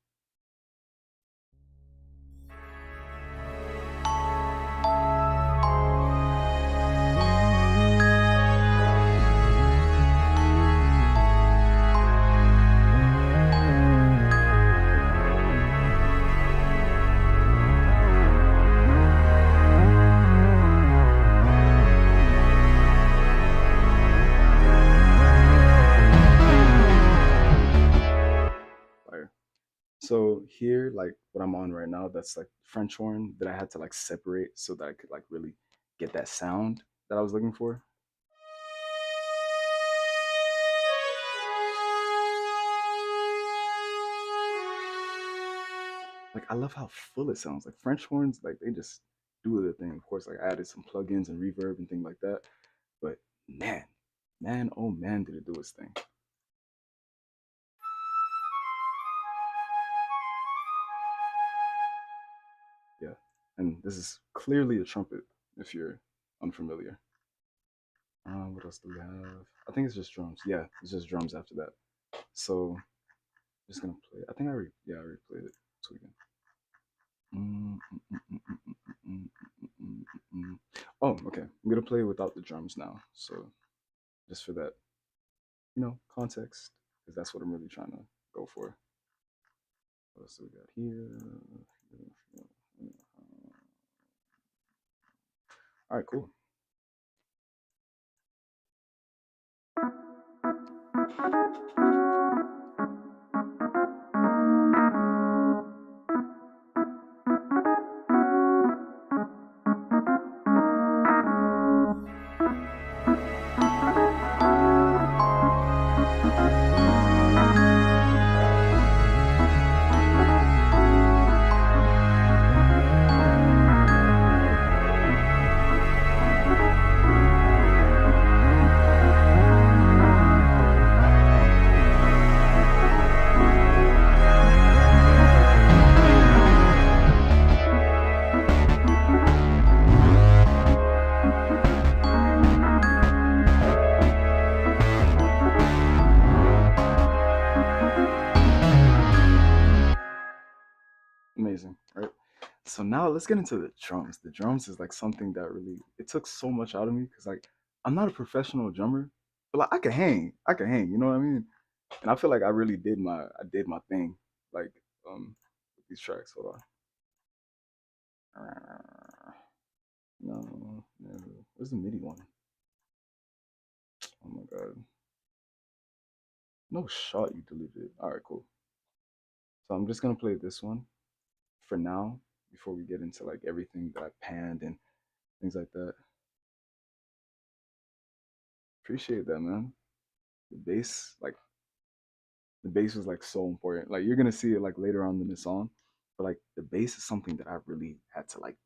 Fire. So here, like what I'm on right now, that's like French horn that I had to like separate so that I could like really get that sound that I was looking for. Like I love how full it sounds. Like French horns, like they just do their thing. Of course, like I added some plugins and reverb and things like that. But man, man, oh man, did it do its thing. Yeah. And this is clearly a trumpet if you're unfamiliar. What else do we have? I think it's just drums. Yeah, it's just drums after that. So I'm just gonna play. I think I already played it. So again. Oh, okay. I'm gonna play without the drums now. So just for that, context, because that's what I'm really trying to go for. What else do we got here? All right, cool. Amazing, right? So now let's get into the drums. The drums is like something that really it took so much out of me because like I'm not a professional drummer, but like I can hang. I can hang, you know what I mean? And I feel like I did my thing, like with these tracks. Hold on. No, no. Where's the MIDI one? Oh my god. No shot you deleted it. Alright, cool. So I'm just gonna play this one for now before we get into like everything that I panned and things like that. Appreciate that, man. The bass, like the bass was like so important. Like you're gonna see it like later on in the song, but like the bass is something that I really had to like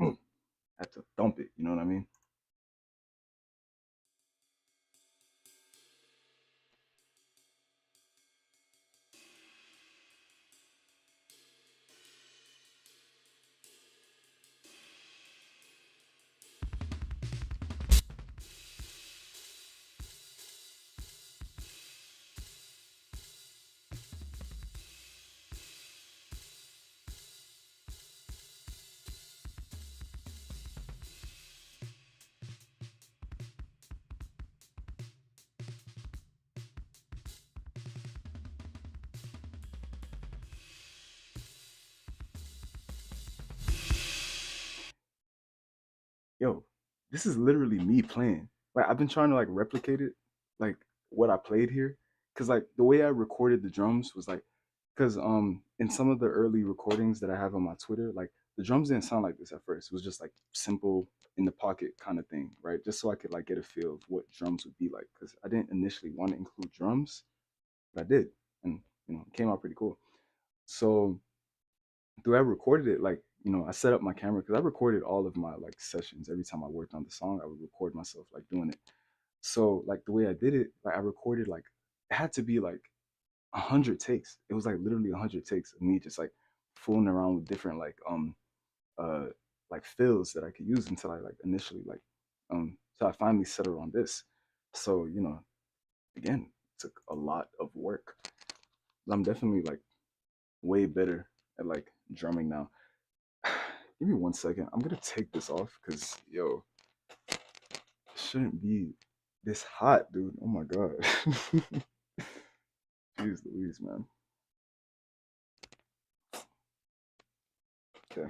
had to thump it. You know what I mean? yo, this is literally me playing. Like I've been trying to like replicate it, like what I played here, because like the way I recorded the drums was like, because in some of the early recordings that I have on my Twitter, like the drums didn't sound like this at first. It was just like simple in the pocket kind of thing, right? Just so I could like get a feel of what drums would be like, because I didn't initially want to include drums, but I did, and it came out pretty cool. So the I recorded it, like, I set up my camera because I recorded all of my like sessions. Every time I worked on the song, I would record myself like doing it. So like the way I did it, like I recorded like it had to be like 100 takes. It was like literally 100 takes of me just like fooling around with different uh like fills that I could use until I like initially like so I finally settled on this. So, again, it took a lot of work. I'm definitely like way better at like drumming now. Give me 1 second. I'm gonna take this off because yo, it shouldn't be this hot, dude. Oh my god. Jeez Louise, man. Okay.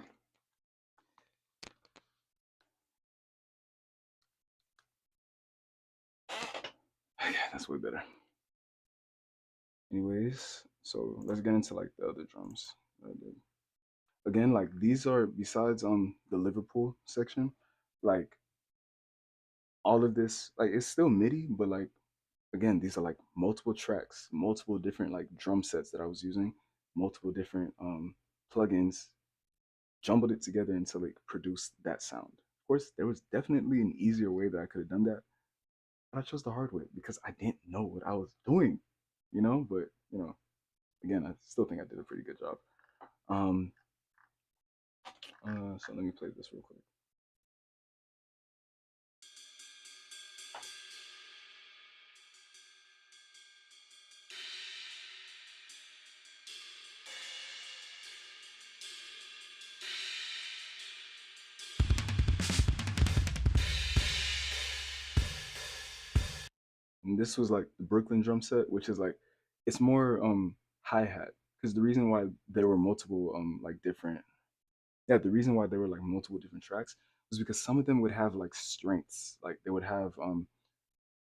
Yeah, that's way better. Anyways, so let's get into like the other drums that I did. Again, like these are besides the Liverpool section, like all of this, like it's still MIDI, but like again, these are like multiple tracks, multiple different like drum sets that I was using, multiple different plugins, jumbled it together until it produced that sound. Of course, there was definitely an easier way that I could have done that, but I chose the hard way because I didn't know what I was doing, But again, I still think I did a pretty good job. Um, so let me play this real quick. And this was like the Brooklyn drum set, which is like it's more hi hat because the reason why there were multiple like different the reason why there were like multiple different tracks was because some of them would have like strengths, like they would have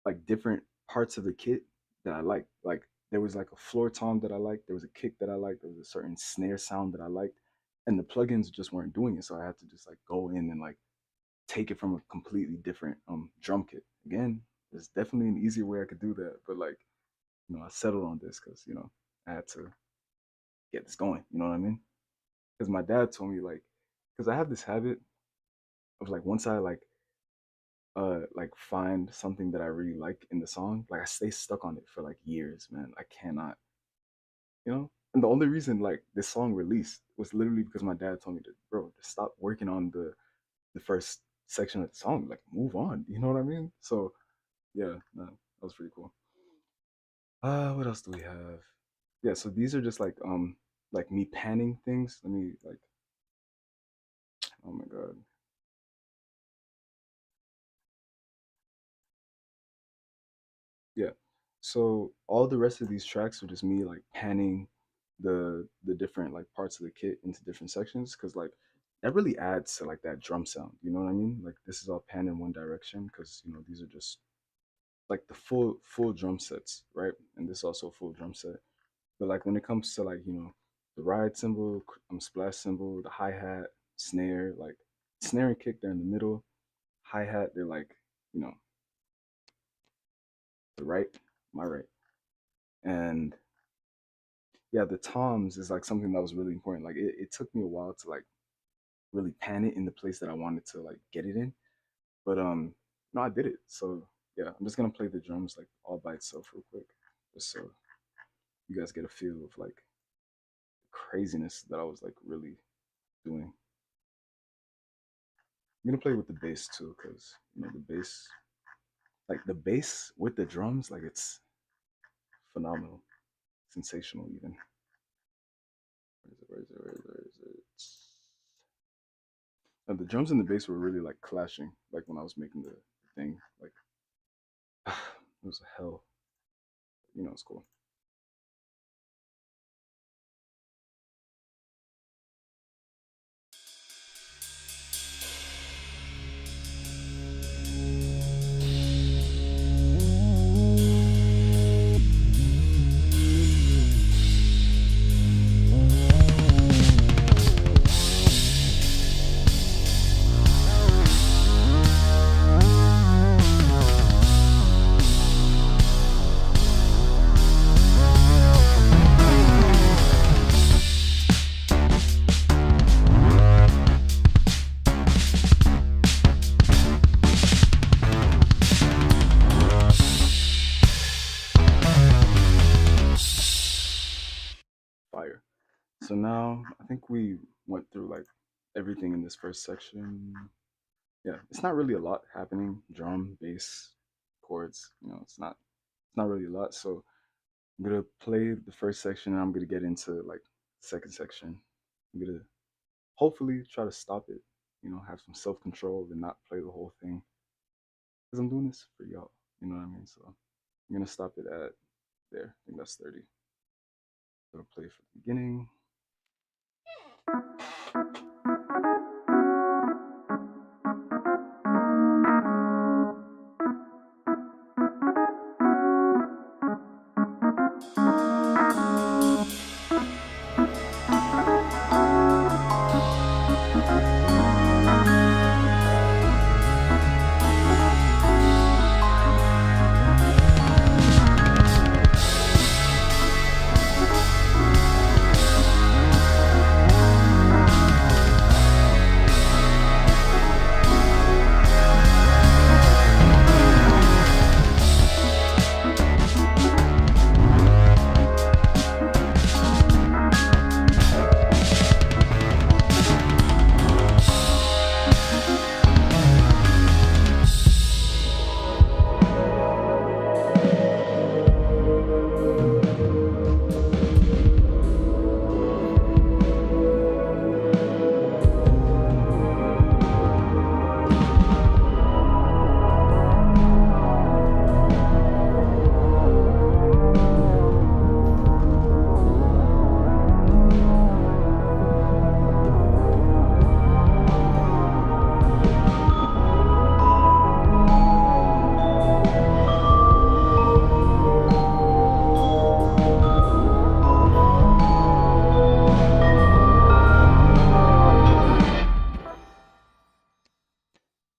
like different parts of the kit that I liked. Like there was like a floor tom that I liked, there was a kick that I liked, there was a certain snare sound that I liked, and the plugins just weren't doing it, so I had to just like go in and like take it from a completely different drum kit. Again, there's definitely an easier way I could do that, but like I settled on this because I had to get this going. You know what I mean? Because my dad told me because I have this habit of like once I like find something that I really like in the song, like I stay stuck on it for like years, man. I cannot, And the only reason like this song released was literally because my dad told me to, bro, just stop working on the first section of the song, like move on. You know what I mean? So yeah, no, that was pretty cool. What else do we have? Yeah, so these are just like me panning things. Let me like oh my god. Yeah. So all the rest of these tracks are just me like panning the different like parts of the kit into different sections because like that really adds to like that drum sound. You know what I mean? Like this is all panned in one direction because these are just like the full drum sets, right? And this is also a full drum set. But like when it comes to like the ride cymbal, splash cymbal, the hi hat, snare, like snare and kick they're in the middle, hi hat they're like you know the right, my right, and yeah, the toms is like something that was really important. Like it took me a while to like really pan it in the place that I wanted to like get it in, but no, I did it. So yeah, I'm just gonna play the drums like all by itself real quick, just so you guys get a feel of like the craziness that I was like really doing. I'm gonna play with the bass too, because the bass, like the bass with the drums, like it's phenomenal, sensational even. Where is it? Where is it? Where is it? Where is it? And the drums and the bass were really like clashing, like when I was making the thing. Like it was hell. It's cool. Fire. So now I think we went through like everything in this first section. Yeah, it's not really a lot happening. Drum, bass, chords. It's not really a lot. So I'm gonna play the first section, and I'm gonna get into like the second section. I'm gonna hopefully try to stop it. Have some self control and not play the whole thing because I'm doing this for y'all. You know what I mean? So I'm gonna stop it at there. I think that's 30. So I'll play for the beginning.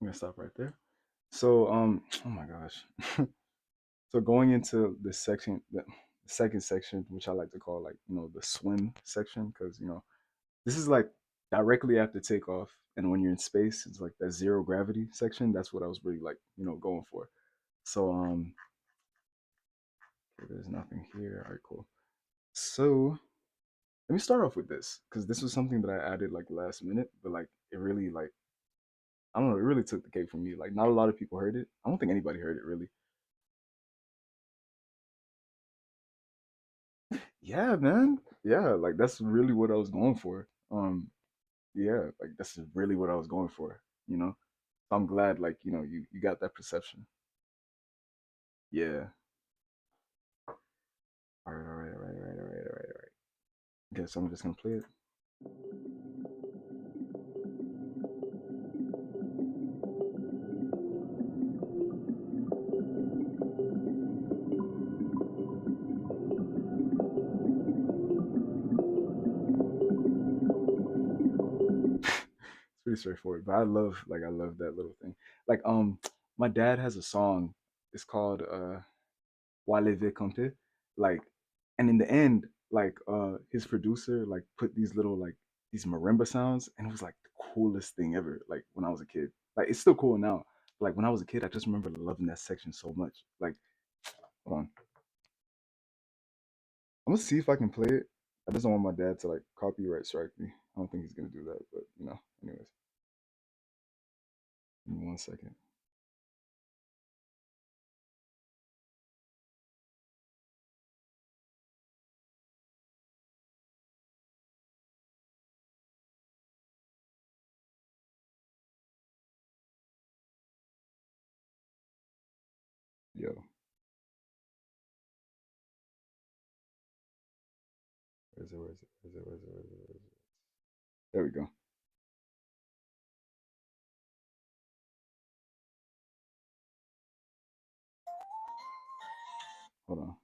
I'm gonna stop right there. So oh my gosh. So going into the second section, which I like to call like the swim section, because this is like directly after takeoff, and when you're in space, it's like that zero gravity section. That's what I was really like going for. So okay, there's nothing here. All right, cool. So let me start off with this because this was something that I added like last minute, but like it really like I don't know, it really took the cake for me. Like not a lot of people heard it. I don't think anybody heard it really. Yeah, man. Yeah, like that's really what I was going for. Yeah, like that's really what I was going for, you know. So I'm glad like, you got that perception. Yeah. All right, all right, all right, all right, all right, all right, all right. Okay, so I'm just gonna play it. It's pretty straightforward, but I love that little thing. Like my dad has a song. It's called Waleve Compte. Like, and in the end, like his producer like put these little like these marimba sounds, and it was like the coolest thing ever. Like when I was a kid, like it's still cool now. Like when I was a kid, I just remember loving that section so much. Like, hold on, I'm gonna see if I can play it. I just don't want my dad to like copyright strike me. I don't think he's gonna do that, but anyways, give me 1 second. Yo, where is it? Where is it? Where is it? Where is it? Where is it? Where is it? There we go. Hold on.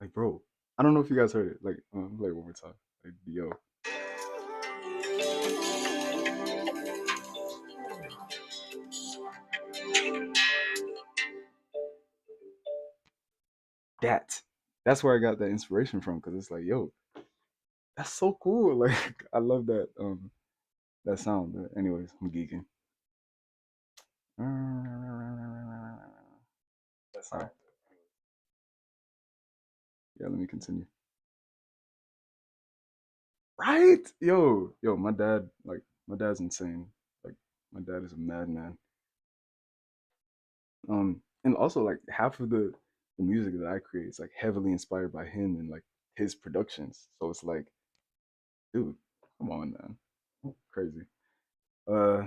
Like, bro, I don't know if you guys heard it. Like one more time. Like, yo, that. That's where I got that inspiration from because it's like, yo, that's so cool. Like I love that that sound. But anyways, I'm geeking. That sound. Yeah, let me continue. Right? Yo, my dad, like, my dad's insane. Like, my dad is a madman. And also like half of the music that I create is like heavily inspired by him and like his productions. So it's like, dude, come on, man, crazy. Uh,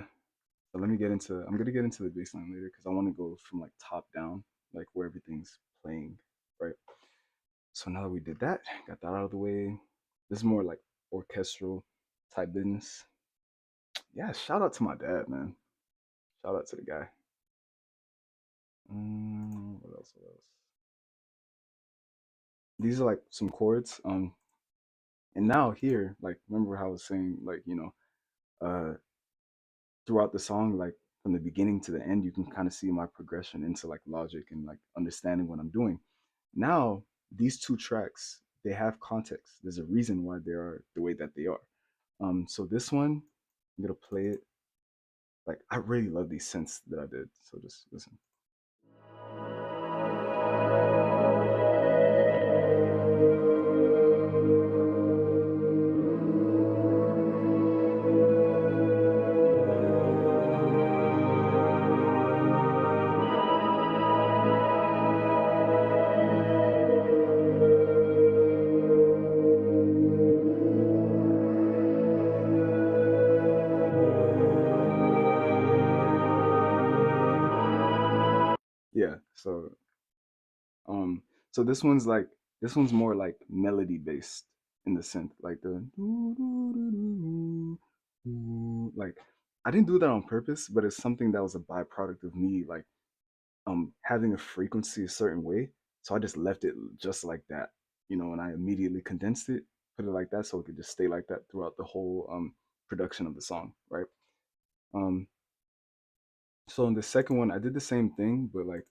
so let me get into. I'm gonna get into the bass line later because I want to go from like top down, like where everything's playing, right? So now that we did that, got that out of the way. This is more like orchestral type business. Yeah, shout out to my dad, man. Shout out to the guy. What else? What else? These are like some chords. And now here, like, remember how I was saying, like, uh, throughout the song, like from the beginning to the end, you can kind of see my progression into like logic and like understanding what I'm doing. Now, these two tracks, they have context. There's a reason why they are the way that they are. So this one, I'm gonna play it. Like, I really love these synths that I did. So just listen. Yeah. Um, so this one's more like melody based in the synth, like the like I didn't do that on purpose, but it's something that was a byproduct of me like having a frequency a certain way. So I just left it just like that, and I immediately condensed it, put it like that so it could just stay like that throughout the whole production of the song, right? Um so in the second one I did the same thing, but like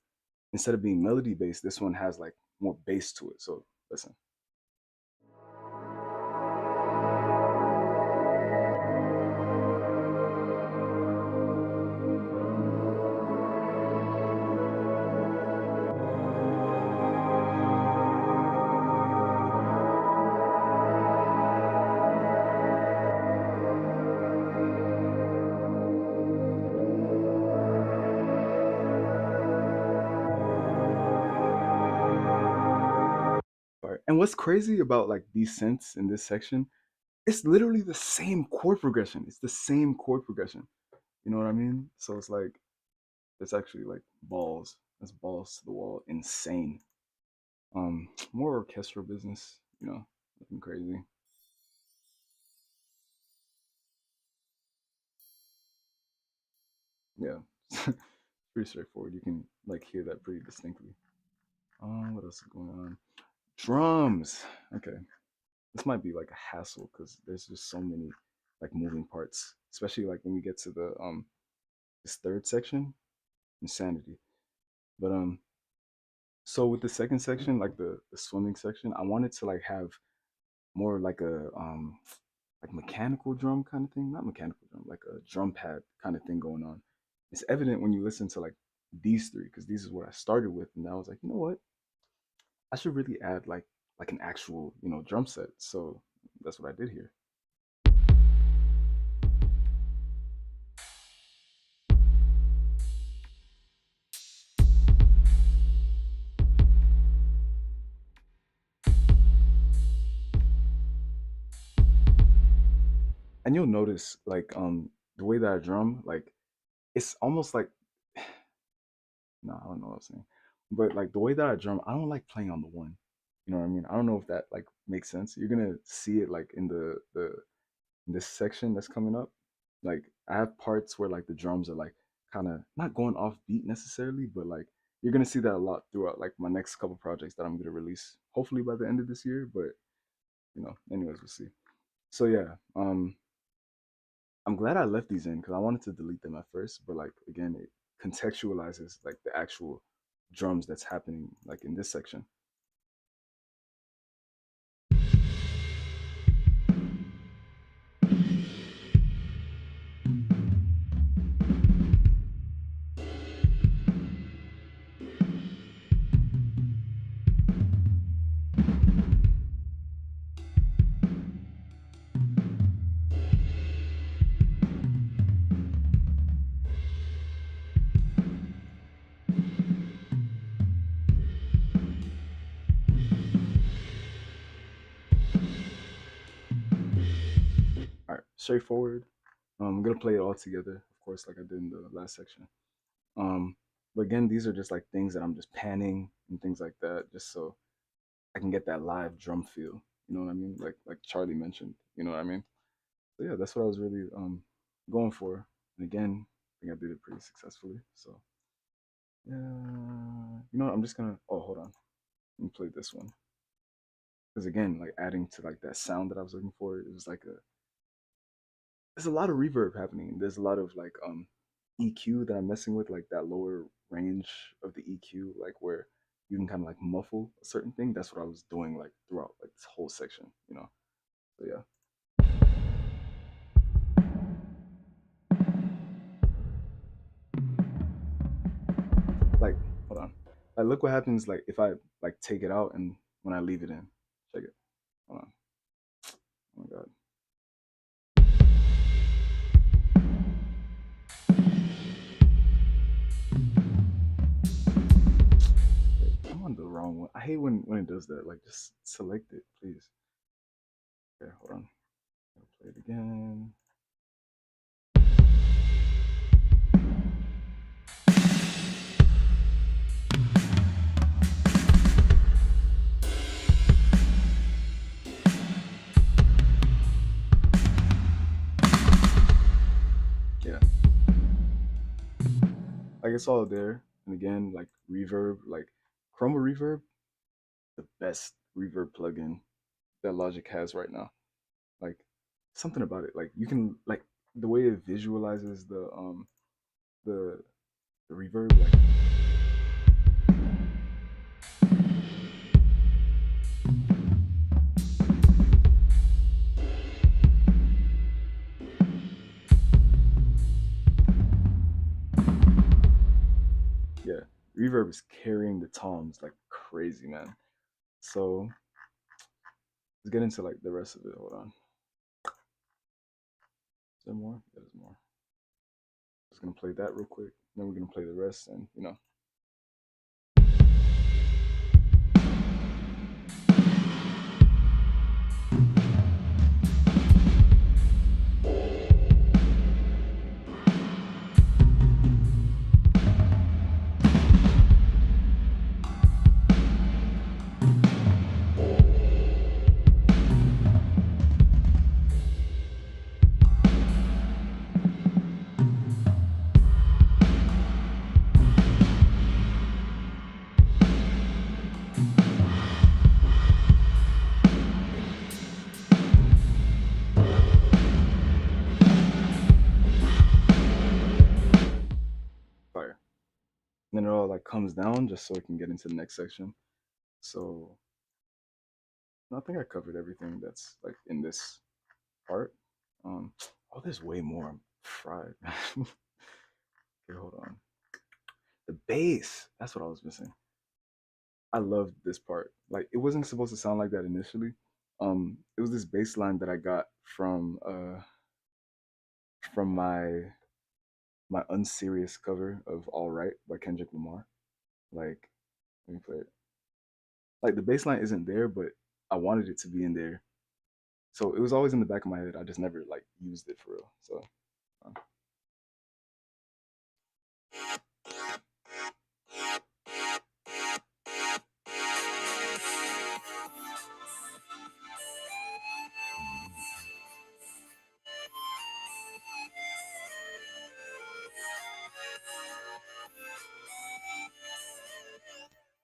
instead of being melody based, this one has like more bass to it. So listen. Right. And what's crazy about like these synths in this section, it's literally the same chord progression. It's the same chord progression. You know what I mean? So it's like it's actually like balls. That's balls to the wall. Insane. More orchestral business, nothing crazy. Yeah. Pretty straightforward. You can like hear that pretty distinctly. What else is going on? Drums. Okay. This might be like a hassle because there's just so many like moving parts, especially like when we get to the this third section, insanity. But so with the second section, like the swimming section, I wanted to like have more like a like mechanical drum kind of thing, not mechanical drum, like a drum pad kind of thing going on. It's evident when you listen to like these three because these is what I started with, and I was like, you know what, I should really add like an actual drum set. So that's what I did here. And you'll notice like the way that I drum, like it's almost like no, I don't know what I'm saying. But like the way that I drum, I don't like playing on the one. You know what I mean? I don't know if that like makes sense. You're gonna see it like in the in this section that's coming up. Like I have parts where like the drums are like kind of not going off beat necessarily, but like you're gonna see that a lot throughout like my next couple projects that I'm gonna release hopefully by the end of this year. But anyways, we'll see. So yeah, I'm glad I left these in because I wanted to delete them at first, but like again, it contextualizes like the actual drums that's happening like in this section. straightforward. I'm gonna play it all together, of course, like I did in the last section. Um, but again, these are just like things that I'm just panning and things like that, just so I can get that live drum feel. You know what I mean? Like Charlie mentioned. You know what I mean? So yeah, that's what I was really going for. And again, I think I did it pretty successfully. So yeah, you know what? I'm just gonna. Oh, hold on. Let me play this one because again, like adding to like that sound that I was looking for, it was like a. There's a lot of reverb happening. There's a lot of like EQ that I'm messing with, like that lower range of the EQ, like where you can kind of like muffle a certain thing. That's what I was doing like throughout like this whole section, you know. So yeah. Like, hold on. Like, look what happens like if I like take it out and when I leave it in. Check it. Hold on. Oh my god. Wait, I'm on the wrong one. I hate when it does that. Like, just select it, please. Okay, hold on. I'll play it again. Yeah, like it's all there. And again, like reverb, like Chroma Reverb, the best reverb plugin that Logic has right now. Like something about it. Like you can like the way it visualizes the the reverb, like yeah, reverb is carrying the toms like crazy, man. So let's get into like the rest of it. Hold on. Is there more? Yeah, there's more. Just gonna play that real quick. Then we're gonna play the rest, and you know. Fire. And then it all like comes down just so I can get into the next section. So I think I covered everything that's like in this part. Oh, there's way more. I'm fried. Okay, hold on. The bass. That's what I was missing. I loved this part. Like it wasn't supposed to sound like that initially. It was this bass line that I got from my unserious cover of All Right by Kendrick Lamar. Like, let me play it. Like the bass line isn't there, but I wanted it to be in there. So it was always in the back of my head. I just never like used it for real. So um,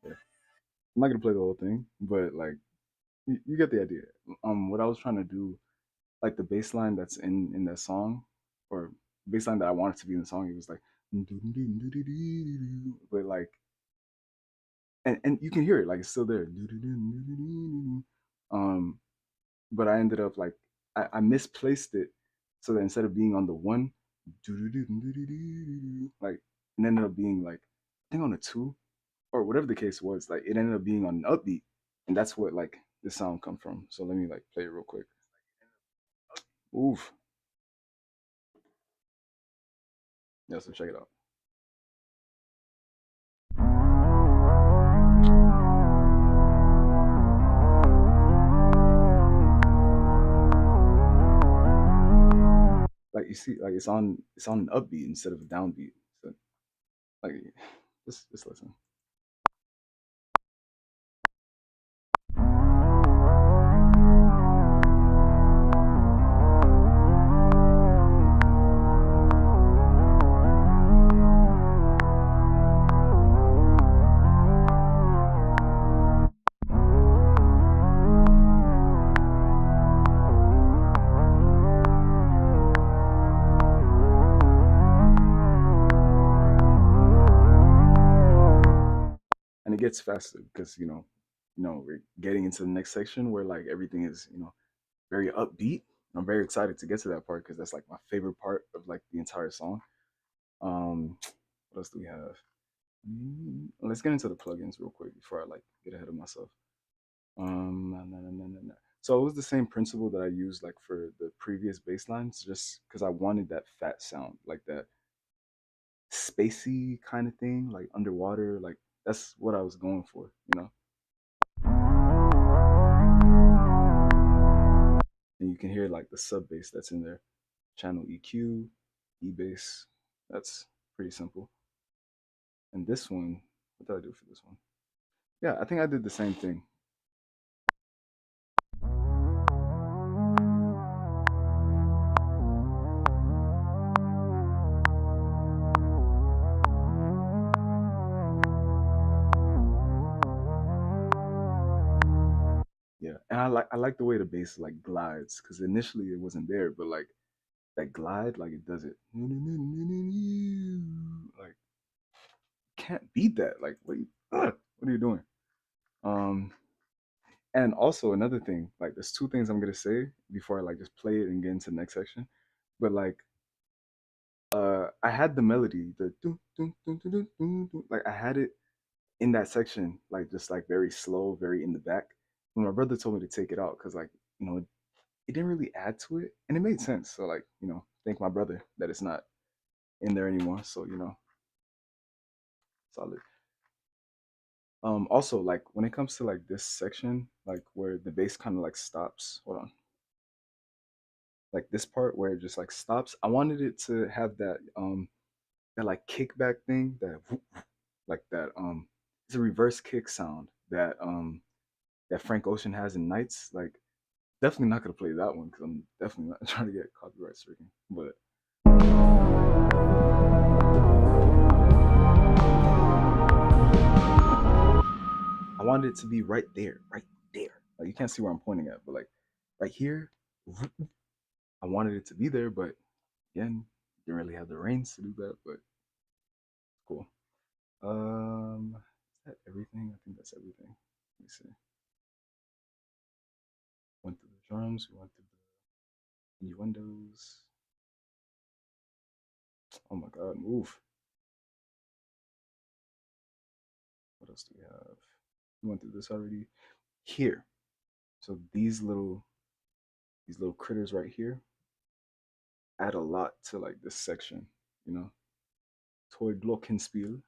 yeah. I'm not gonna play the whole thing, but like you get the idea. What I was trying to do, like the bass line that's in that song, or bass line that I wanted to be in the song, it was like, but like, and you can hear it, like it's still there. Um, but I ended up like I misplaced it, so that instead of being on the one, like it ended up being like I think on a two or whatever the case was. Like it ended up being on an upbeat, and that's what like the sound come from. So let me like play it real quick. Oof. Yeah, so check it out. you see, like it's on an upbeat instead of a downbeat. So like, just listen. And it gets faster because we're getting into the next section where like everything is very upbeat. I'm very excited to get to that part because that's like my favorite part of like the entire song. um what else do we have? Let's get into the plugins real quick before I like get ahead of myself. So it was the same principle that I used like for the previous bass lines, just because I wanted that fat sound, like that spacey kind of thing, like underwater. Like that's what I was going for. And you can hear like the sub bass that's in there. Channel EQ, E bass. That's pretty simple. And this one, what did I do for this one? Yeah, I think I did the same thing. Yeah, and I like the way the bass like glides because initially it wasn't there, but like that glide, like it does it. Like can't beat that. Like what are you doing? Um, and also another thing, like there's two things I'm gonna say before I like just play it and get into the next section. But like I had the melody, the dun, dun, dun, dun, dun, dun, dun, like I had it in that section, like just like very slow, very in the back. When my brother told me to take it out, because like it didn't really add to it, and it made sense. So like thank my brother that it's not in there anymore. So solid. Also like when it comes to like this section, like where the bass kind of like stops. Hold on. Like this part where it just like stops. I wanted it to have that like kickback thing, that whoop, like that it's a reverse kick sound that Frank Ocean has in Nights. Like definitely not gonna play that one because I'm definitely not trying to get copyright stricken. But I wanted it to be right there, right there. Like you can't see where I'm pointing at, but like right here, I wanted it to be there, but again, didn't really have the reins to do that. But cool. Is that everything? I think that's everything. Let me see. Went through the drums. We went through the innuendos. Oh my god, move. What else do we have? We went through this already. Here. So these little critters right here add a lot to like this section, you know. Toy Glockenspiel.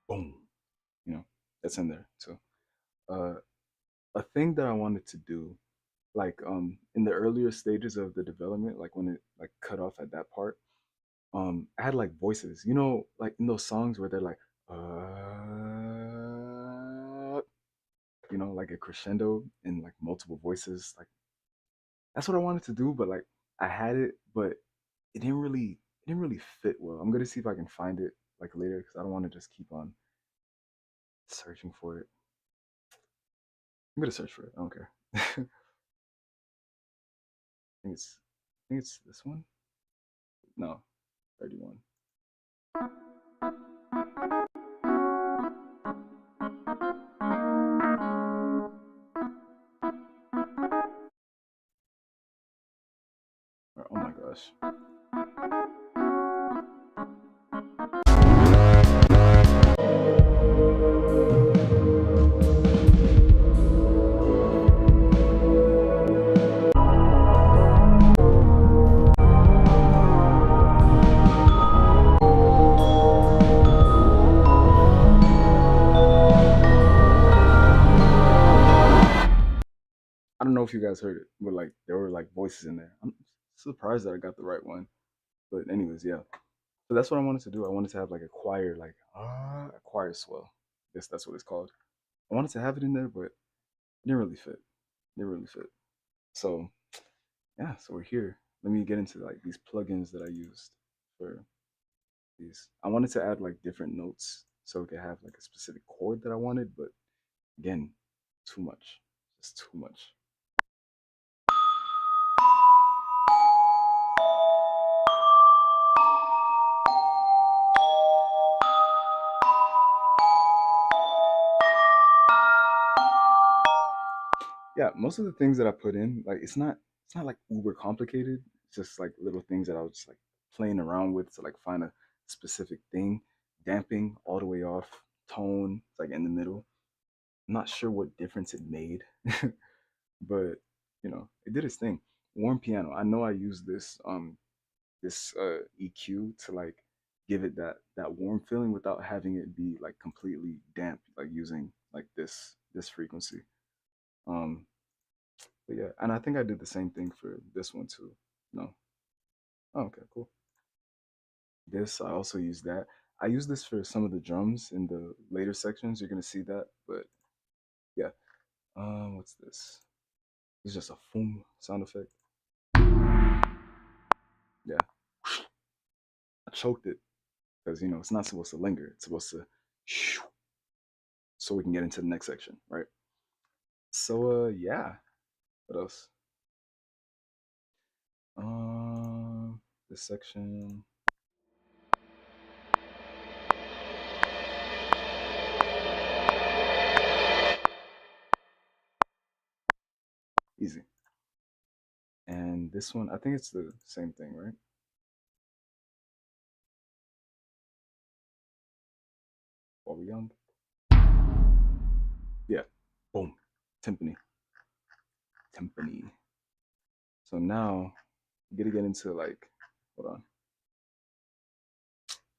Boom. That's in there. So uh a thing that I wanted to do, like in the earlier stages of the development, like when it like cut off at that part, I had like voices, like in those songs where they're like like a crescendo and like multiple voices. Like that's what I wanted to do, but like I had it, but it didn't really fit well. I'm gonna see if I can find it like later because I don't want to just keep on searching for it. I'm gonna search for it. I don't care. I think it's this one. No, 31. Oh my gosh. know if you guys heard it, but like there were like voices in there. I'm surprised that I got the right one. But anyways, yeah. So that's what I wanted to do. I wanted to have like a choir, like a choir swell. I guess that's what it's called. I wanted to have it in there, but it didn't really fit. It didn't really fit. So yeah, so we're here. Let me get into like these plugins that I used for these. I wanted to add like different notes so we could have like a specific chord that I wanted, but again, too much. Just too much. Yeah, most of the things that I put in, like it's not like uber complicated. It's just like little things that I was just like playing around with to like find a specific thing. Damping all the way off, tone, it's like in the middle. I'm not sure what difference it made, but it did its thing. Warm piano. I know I used this EQ to like give it that warm feeling without having it be like completely damp, like using like this frequency. Um, but yeah, and I think I did the same thing for this one too. No. Oh, okay, cool. This I also use that. I use this for some of the drums in the later sections. You're gonna see that, but yeah. What's this? It's just a boom sound effect. Yeah, I choked it because it's not supposed to linger. It's supposed to, so we can get into the next section, right? So yeah. What else? This section easy, and this one I think it's the same thing, right? While we're young, yeah. Boom, timpani, timpani. So now we gotta get into like, hold on,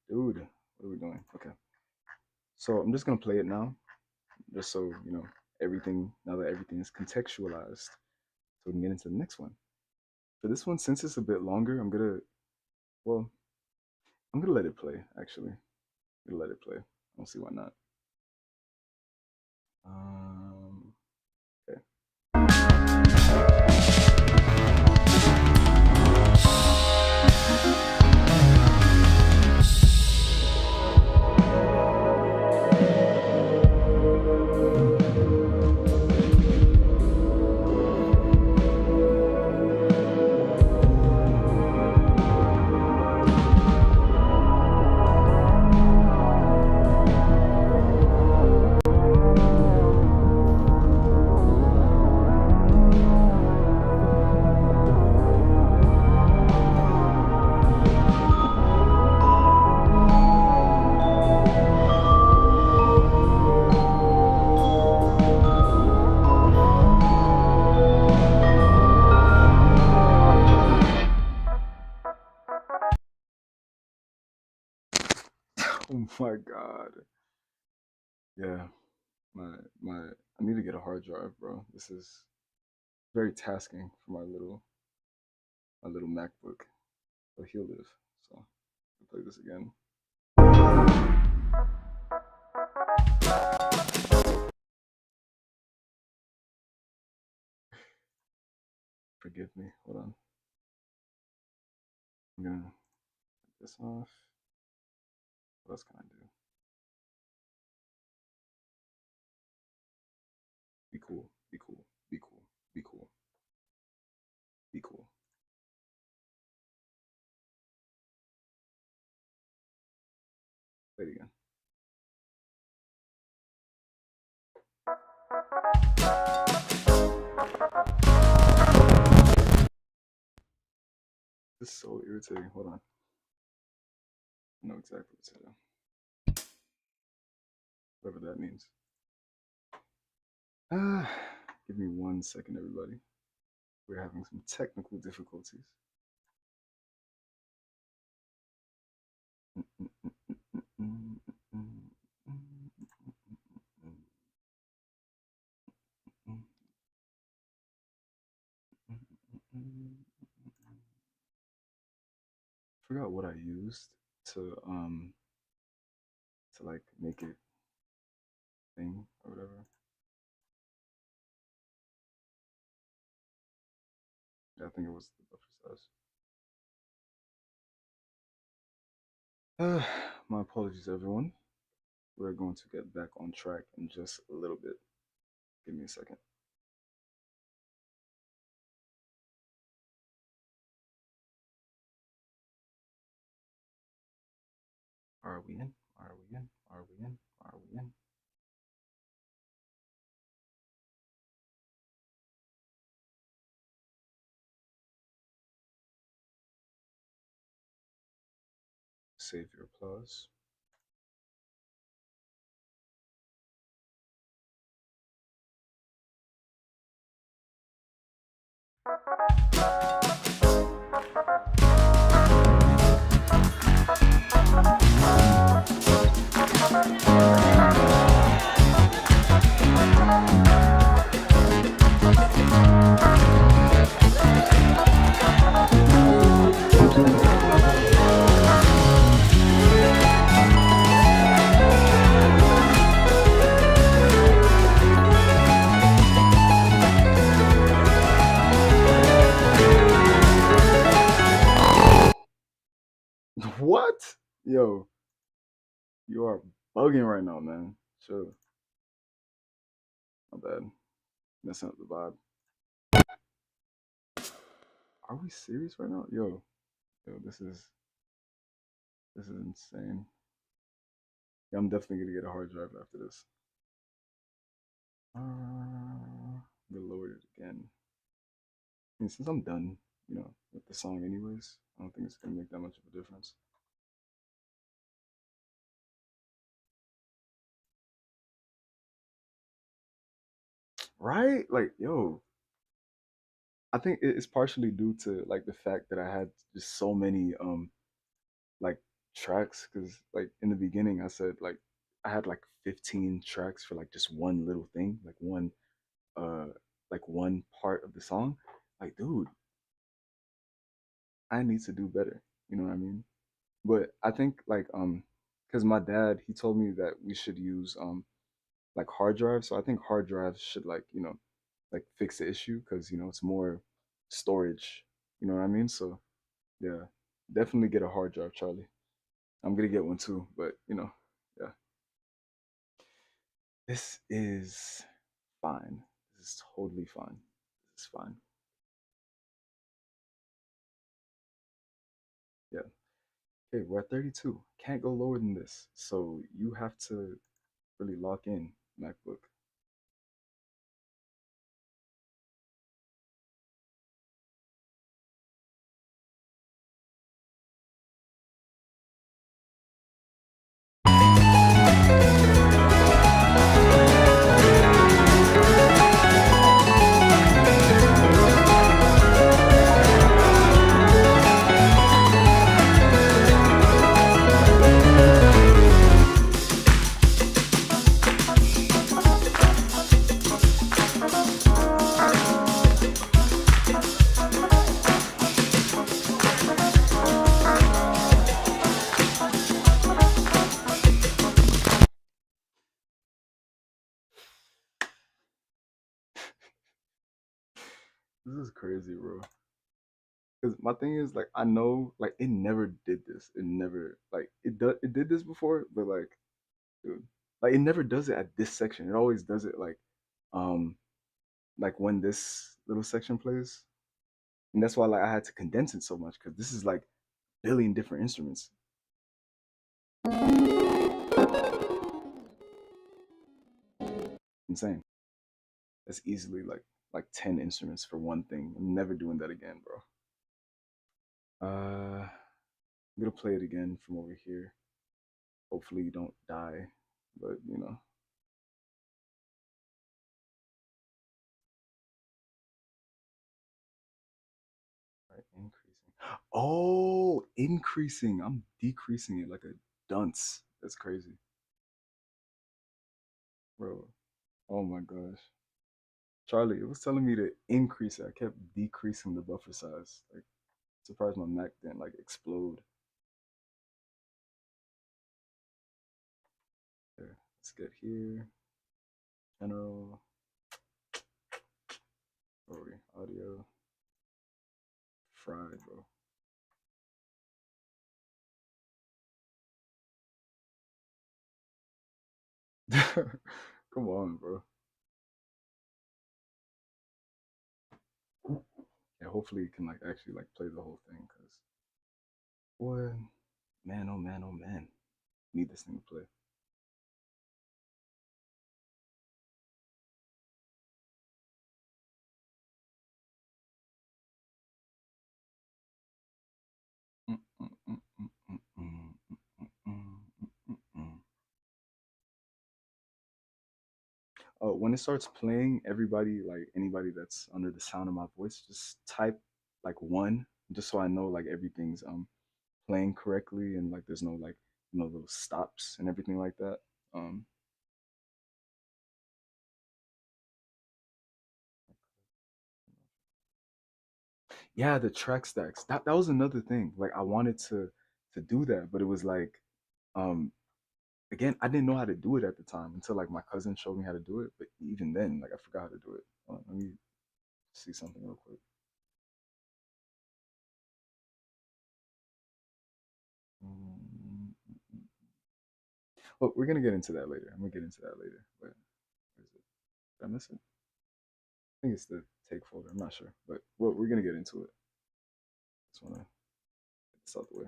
dude. What are we doing? Okay, so I'm just gonna play it now, just so everything. Now that everything is contextualized, so we can get into the next one. For this one, since it's a bit longer, well, I'm gonna let it play. Actually, I'm gonna let it play. I don't see why not. Okay. Oh my god. Yeah, my I need to get a hard drive, bro. This is very tasking for my little MacBook, but he'll live. So I'll play this again. Forgive me. Hold on. I'm gonna take this off. What else can I do? Be cool. Be cool. Be cool. Be cool. Be cool. Play it again. This is so irritating. Hold on. I know exactly what to do. Whatever that means. Ah, give me 1 second, everybody. We're having some technical difficulties. forgot what I used to like make it thing or whatever. Yeah, I think it was the buffer size. My apologies, everyone. We're going to get back on track in just a little bit. Give me a second. Are we in? Are we in? Are we in? Are we in? Save your applause. What? Yo, you are bugging right now, man. Sure. My bad. Messing up the vibe. Are we serious right now? Yo, this is insane. Yeah, I'm definitely gonna get a hard drive after this. I'm gonna lower it again. I mean, since I'm done, with the song anyways, I don't think it's gonna make that much of a difference. Right? Like, yo, I think it's partially due to like the fact that I had just so many like tracks because like in the beginning I said like I had like 15 tracks for like just one little thing, uh like one part of the song. Like, dude, I need to do better. You know what I mean? But I think like because my dad he told me that we should use like hard drives. So I think hard drives should like like fix the issue because it's more storage. You know what I mean? So yeah, definitely get a hard drive, Charlie. I'm gonna get one too, but yeah, this is fine. This is totally fine. This is fine. Yeah. Okay, we're at 32. Can't go lower than this. So you have to really lock in, MacBook. This is crazy, bro. Because my thing is like I know like it never did this. It never like it did this before, but like dude, like it never does it at this section. It always does it um like when this little section plays. And that's why like I had to condense it so much because this is like a billion different instruments. Insane. That's easily like 10 instruments for one thing. I'm never doing that again, bro. I'm gonna play it again from over here. Hopefully you don't die, but right, increasing. Oh, increasing. I'm decreasing it like a dunce. That's crazy, bro. Oh my gosh. Charlie, it was telling me to increase it. I kept decreasing the buffer size. Like, surprised my Mac didn't like explode. Let's get here. General. Where are we? Audio. Fried, bro. Come on, bro. Yeah, hopefully you can like actually like play the whole thing, cause boy, man, oh man, oh man, need this thing to play. Mm, mm, mm, mm, mm, mm, mm, mm, mm, mm. When it starts playing, everybody, like anybody that's under the sound of my voice, just type like one, just so I know like everything's playing correctly and like there's no like little stops and everything like that. Um, yeah, the track stacks. That was another thing. Like I wanted to do that, but it was like um again, I didn't know how to do it at the time until like my cousin showed me how to do it. But even then, like I forgot how to do it. Let me see something real quick. Mm, well, we're gonna get into that later. I'm gonna get into that later. But where is it? Did I miss it? I think it's the take folder. I'm not sure, but we're gonna get into it. Just wanna get this out the way.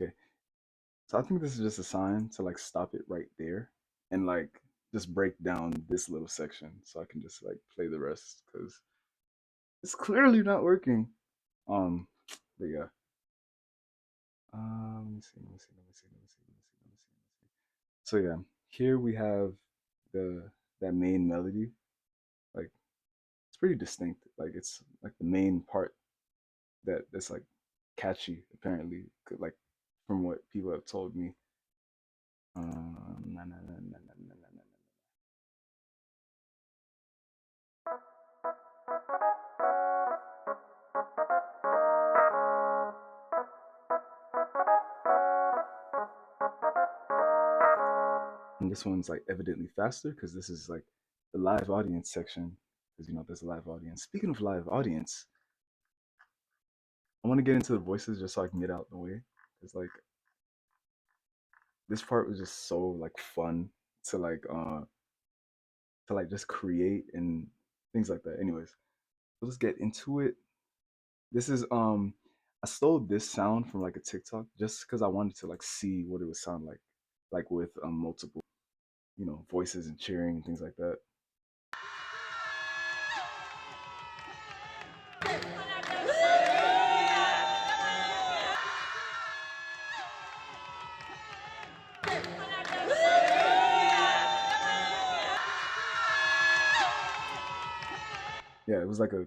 Okay, so I think this is just a sign to like stop it right there and like just break down this little section so I can just like play the rest because it's clearly not working. But yeah. Let me see. Let me see. Let me see. Let me see. Let me see. Let me see. Let me see. So yeah, here we have the that main melody. Like it's pretty distinct. Like it's like the main part that's like catchy. Apparently, like from what people have told me. Na, na, na, na, na, na, na, na. And this one's like evidently faster because this is like the live audience section. Because there's a live audience. Speaking of live audience, I want to get into the voices just so I can get out the way. Because like this part was just so like fun to like just create and things like that. Anyways, so let's get into it. This is I stole this sound from like a TikTok just because I wanted to like see what it would sound like with multiple voices and cheering and things like that. Yeah, it was like a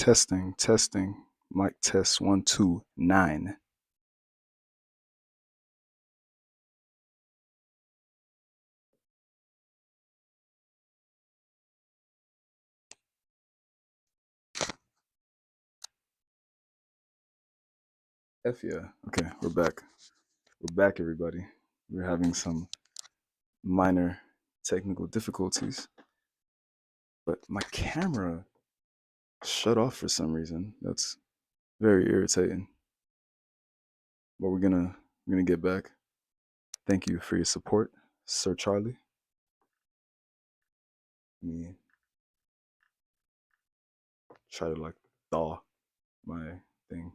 Testing, testing. Mic test 129. F yeah. Okay, we're back. We're back, everybody. We're having some minor technical difficulties, but my camera shut off for some reason. That's very irritating. But we're gonna get back. Thank you for your support, Sir Charlie. Let me try to like thaw my thing.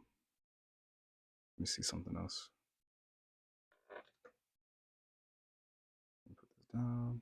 Let me see something else. Put this down.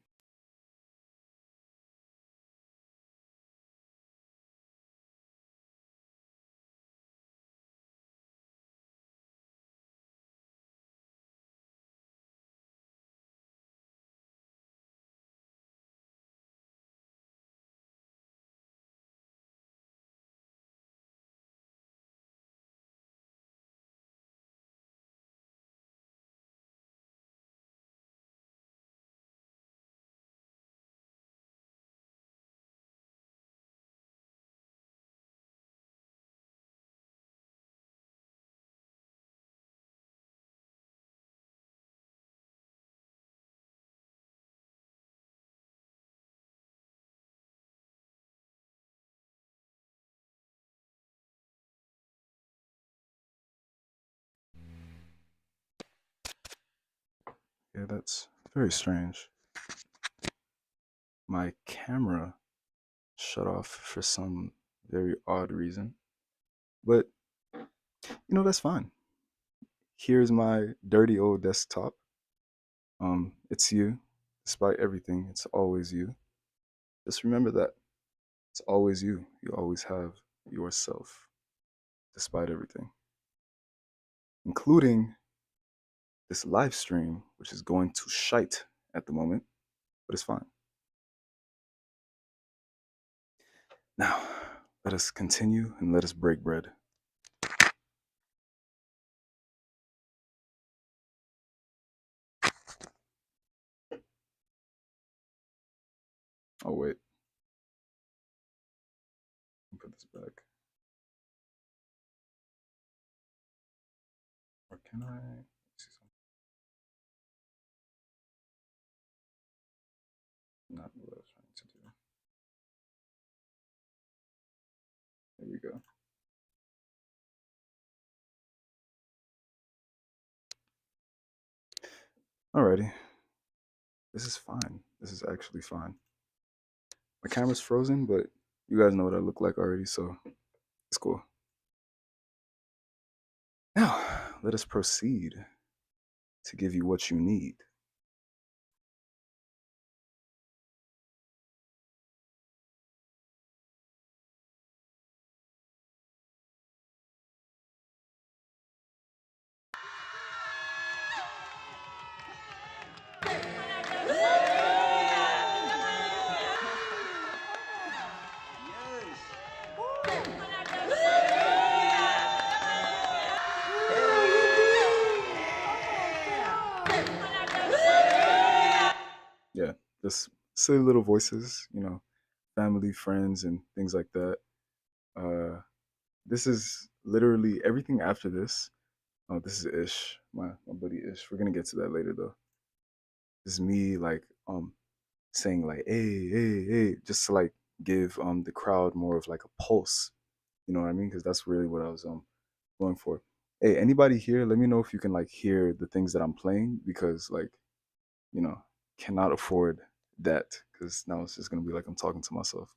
Yeah, that's very strange. My camera shut off for some very odd reason. But that's fine. Here's my dirty old desktop. It's you. Despite everything, it's always you. Just remember that. It's always you. You always have yourself, despite everything. Including this live stream, which is going to shite at the moment, but it's fine. Now, let us continue and let us break bread. Oh, wait. Put this back. Or can I see something? Not what I was trying to do. There we go. Alrighty. This is fine. This is actually fine. My camera's frozen, but you guys know what I look like already, so it's cool. Now, let us proceed to give you what you need. Yeah, just silly little voices, family, friends, and things like that. This is literally everything after this. Oh, this is Ish, my buddy Ish. We're gonna get to that later though. This is me like saying like hey, hey, hey, just to like give the crowd more of like a pulse. You know what I mean? Because that's really what I was going for. Hey, anybody here? Let me know if you can like hear the things that I'm playing because like you know cannot afford that because now it's just gonna be like I'm talking to myself.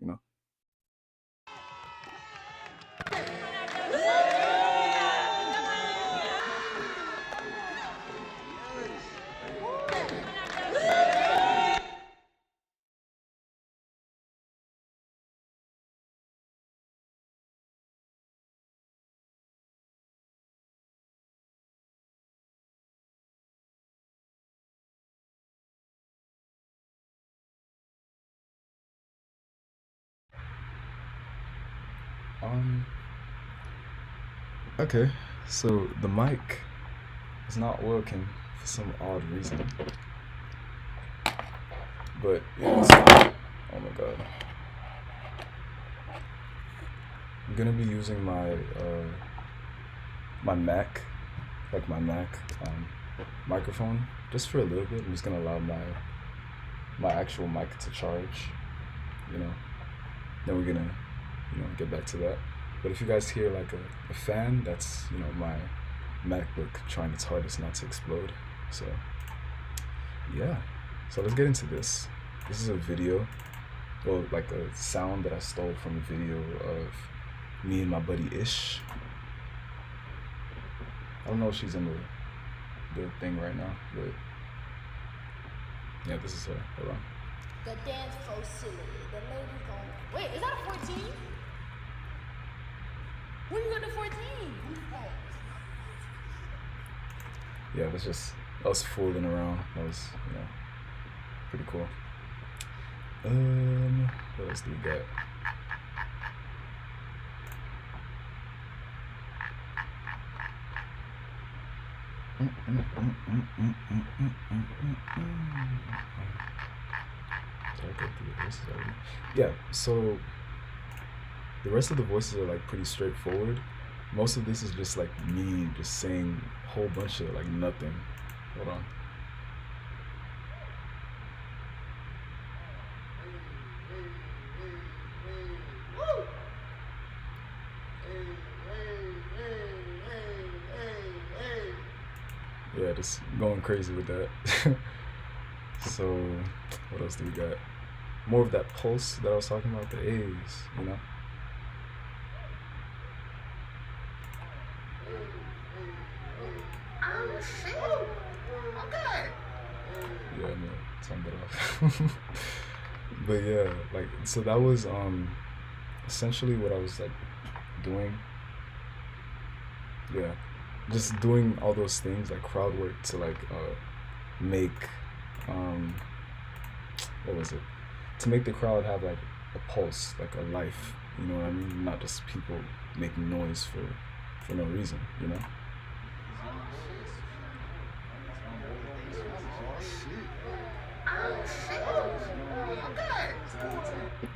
Okay, so the mic is not working for some odd reason, but yeah, it's fine. Oh my god. I'm gonna be using my Mac, like my Mac um, microphone, just for a little bit. I'm just gonna allow my actual mic to charge, you know. Then we're gonna, get back to that. But if you guys hear like a fan, that's my MacBook trying its hardest not to explode. So yeah, so let's get into this. This is a video, well, like a sound that I stole from a video of me and my buddy Ish. I don't know if she's in the thing right now, but yeah, this is her. Hold on. The dance facility. The ladies going. Wait, is that a 14? When you go to 14? Yeah, that's just us fooling around. That was, pretty cool. What else do we got? Did I go through the voices already? Yeah, so the rest of the voices are like pretty straightforward. Most of this is just like me just saying a whole bunch of like nothing. Hold on. Yeah, just going crazy with that. So, what else do we got? More of that pulse that I was talking about, the A's, you know? Oh, shit. Okay. Yeah, no, turn that off. But yeah, like, so that was essentially what I was like doing. Yeah, just doing all those things like crowd work to like make um what was it, to make the crowd have like a pulse, like a life, you know what I mean, not just people making noise for no reason, you know.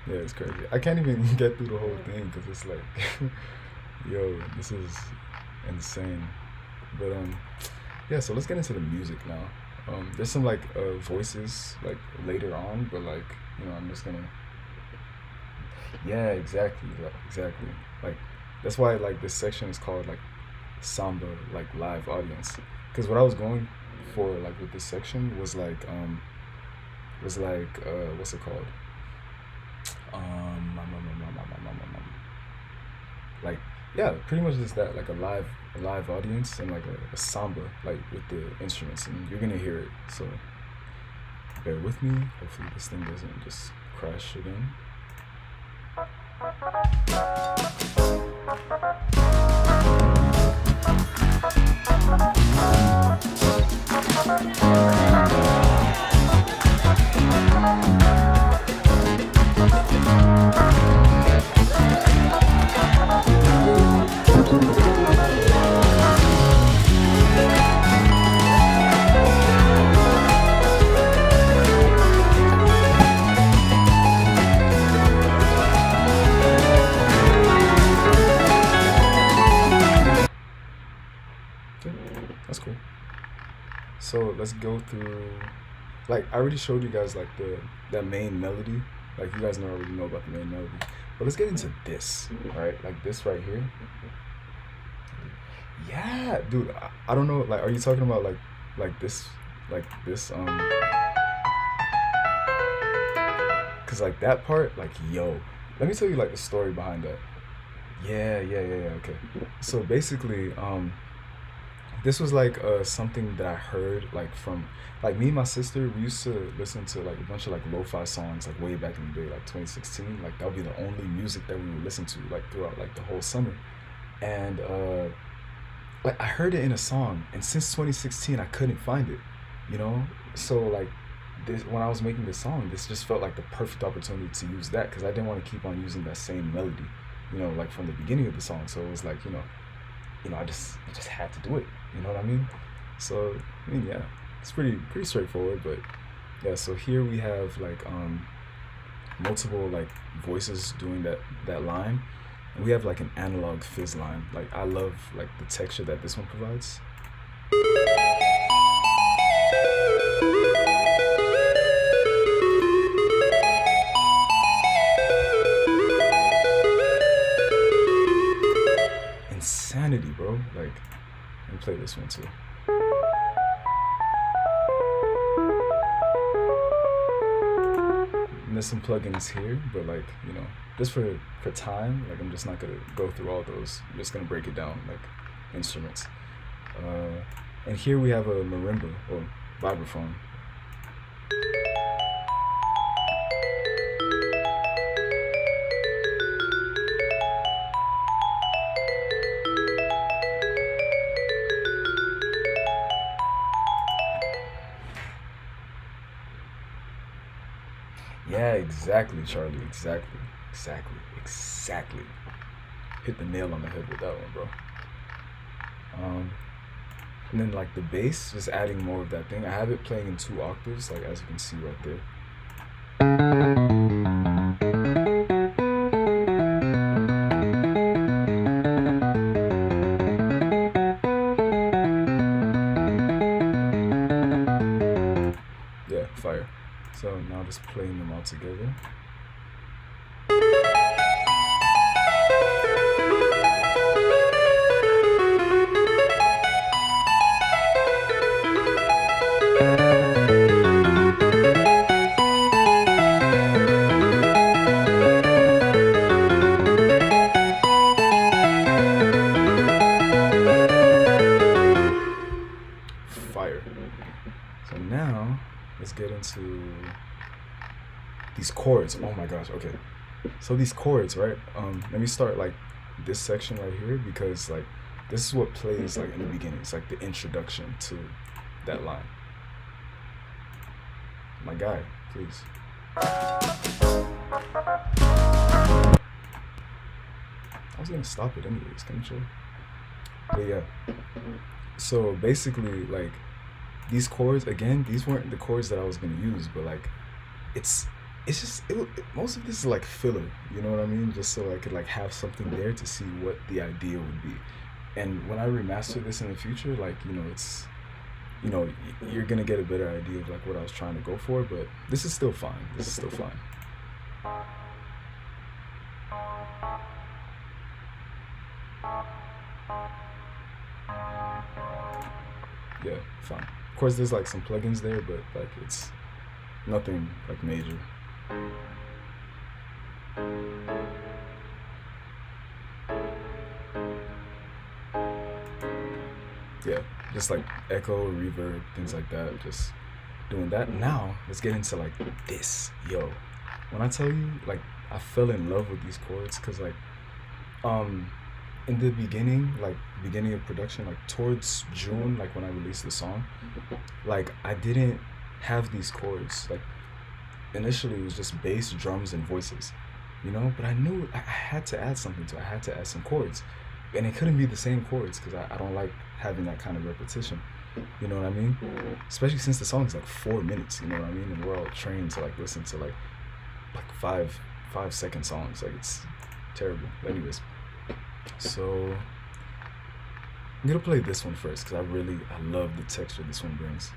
Yeah, it's crazy. I can't even get through the whole thing because it's like yo, this is insane. But yeah, so let's get into the music now. There's some like voices like later on, but like, I'm just gonna, yeah, exactly, exactly. Like that's why like this section is called like samba, like live audience. Because what I was going for like with this section was like what's it called? Like yeah, pretty much just that, like a live audience and like a samba, like with the instruments, and you're gonna hear it. So bear with me. Hopefully this thing doesn't just crash again. Okay, that's cool. So let's go through. Like I already showed you guys like that main melody. Like you guys already know about the main melody. But let's get into this. All right, like this right here. Yeah, dude. I don't know. Like, are you talking about like this, like this? Cause like that part, like yo. Let me tell you like the story behind that. Yeah. Okay. So basically, this was like something that I heard like from like me and my sister. We used to listen to like a bunch of like lo-fi songs like way back in the day, like 2016. Like that would be the only music that we would listen to like throughout like the whole summer. And like I heard it in a song, and since 2016 I couldn't find it, you know. So like this, when I was making this song, this just felt like the perfect opportunity to use that because I didn't want to keep on using that same melody, like from the beginning of the song. So it was like, I just had to do it. You know what I mean? So I mean, yeah, it's pretty straightforward. But yeah, so here we have like multiple like voices doing that line, and we have like an analog fizz line. Like I love like the texture that this one provides. Insanity, bro. Like, let me play this one too. And there's some plugins here, but like, just for time, like I'm just not gonna go through all those. I'm just gonna break it down like instruments. And here we have a marimba or vibraphone. Yeah, exactly, Charlie. Exactly. Hit the nail on the head with that one, bro. And then like the bass, just adding more of that thing. I have it playing in 2 octaves, like as you can see right there. Yeah, fire. So now just playing them all together. Fire. So now let's get into these chords. Oh my gosh. Okay. So these chords, right? Let me start like this section right here because like this is what plays like in the beginning. It's like the introduction to that line. My guy, please. I was gonna stop it anyways, couldn't you? But yeah. So basically, like these chords again, these weren't the chords that I was gonna use, but like it's most of this is like filler, you know what I mean? Just so I could like have something there to see what the idea would be. And when I remaster this in the future, like it's you're gonna get a better idea of like what I was trying to go for. But this is still fine. Yeah, fine. Of course, there's like some plugins there, but like it's nothing like major. Yeah, just like echo, reverb, things like that. Just doing that. Now let's get into like this, yo. When I tell you, like, I fell in love with these chords, cause like, um, in the beginning, like beginning of production, like towards June, like when I released the song, like I didn't have these chords. Like initially, it was just bass, drums, and voices, But I knew I had to add something to it. I had to add some chords, and it couldn't be the same chords because I don't like having that kind of repetition. You know what I mean? Especially since the song is like 4 minutes. You know what I mean? And we're all trained to like listen to like 5 second songs. Like it's terrible. But anyways, so I'm gonna play this one first because I love the texture this one brings.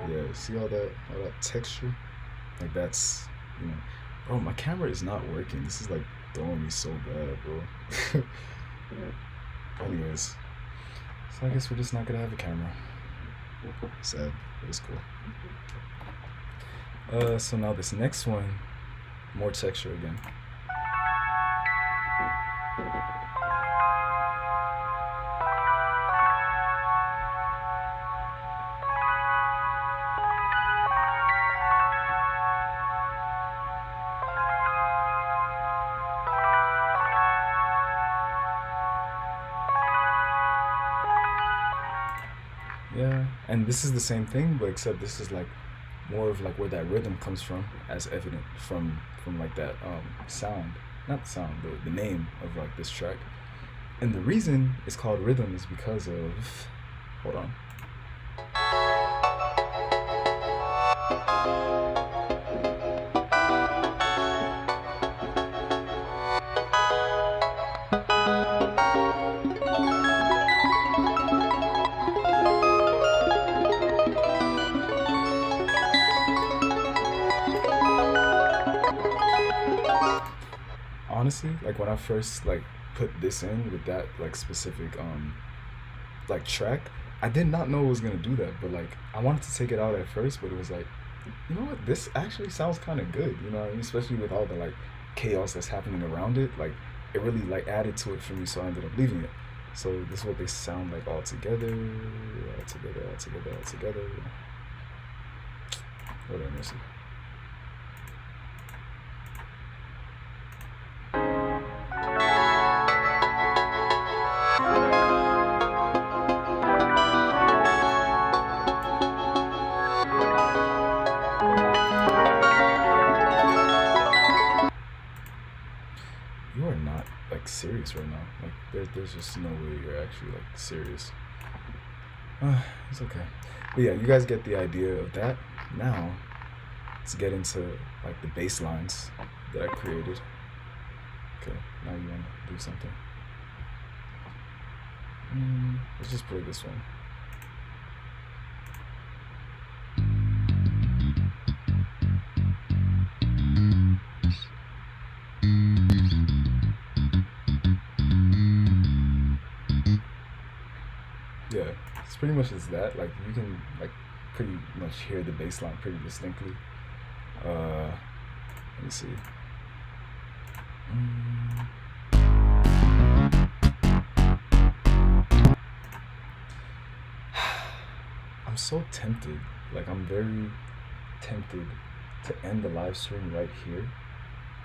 Yeah, see all that texture? Like that's, bro, my camera is not working. This is like throwing me so bad, bro. Anyways, so I guess we're just not gonna have a camera. Sad, but it's cool. So now this next one, more texture again. And this is the same thing, but except this is like more of like where that rhythm comes from, as evident from like that sound, not the sound, the name of like this track. And the reason it's called rhythm is because of, hold on. Honestly, like when I first like put this in with that like specific like track, I did not know it was gonna do that. But like I wanted to take it out at first, but it was like, you know what, this actually sounds kind of good. You know what I mean? Especially with all the like chaos that's happening around it, like it really like added to it for me. So I ended up leaving it. So this is what they sound like all together, all together, all together, all together. Hold on, let's see. You are not like serious right now. Like there's just no way you're actually like serious. It's okay. But yeah, you guys get the idea of that. Now let's get into like the bass lines that I created. Okay, now you want to do something. Let's just play this one. Yeah, it's pretty much just that. Like you can like pretty much hear the bass line pretty distinctly. Let me see. I'm so tempted. Like I'm very tempted to end the live stream right here,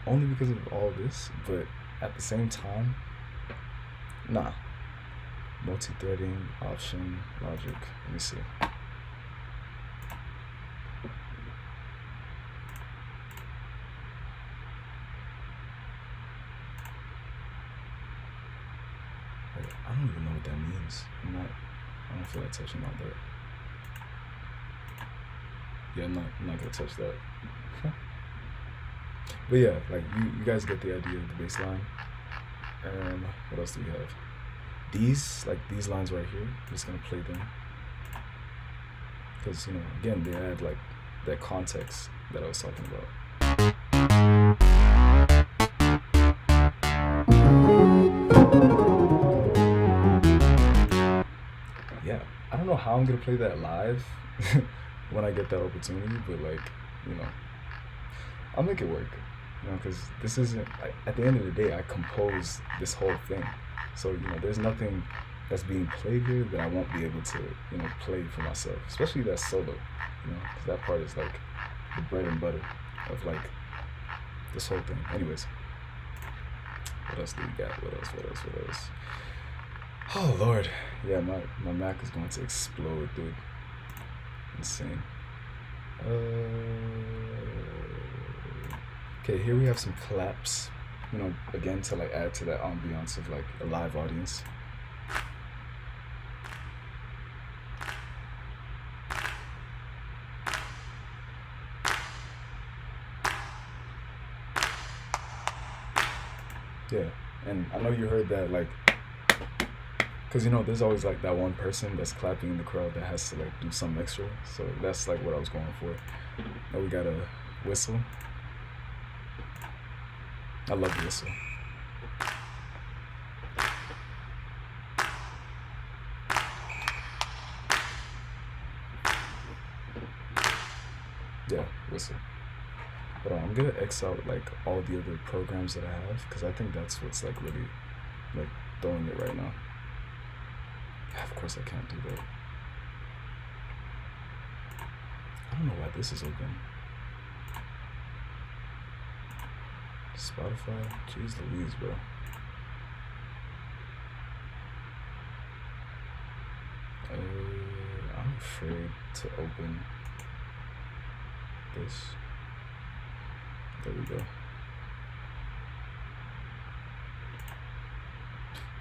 only because of all this. But at the same time, nah. Multi-threading, option, logic. Let me see. I don't even know what that means. I don't feel like touching all that. Yeah, I'm not gonna touch that. But yeah, like you guys get the idea of the bass line. What else do we have? These lines right here, I'm just gonna play them. Because, you know, again, they add like that context that I was talking about. Yeah, I don't know how I'm gonna play that live when I get that opportunity, but like, you know, I'll make it work. You know, because this isn't like, at the end of the day, I composed this whole thing, so you know, there's nothing that's being played here that I won't be able to, you know, play for myself, especially that solo. You know, because that part is like the bread and butter of like this whole thing. Anyways, what else do we got? What else? What else? What else? Oh Lord, yeah, my Mac is going to explode, dude. Insane. Okay, here we have some claps. You know, again to like add to that ambiance of like a live audience. Yeah, and I know you heard that like, because you know there's always like that one person that's clapping in the crowd that has to like do something extra. So that's like what I was going for. Now we got a whistle. I love the whistle. Yeah, whistle. But I'm gonna X out like all the other programs that I have because I think that's what's like really like throwing it right now. Yeah, of course I can't do that. I don't know why this is open. Spotify? Jeez Louise, bro. I'm afraid to open this. There we go.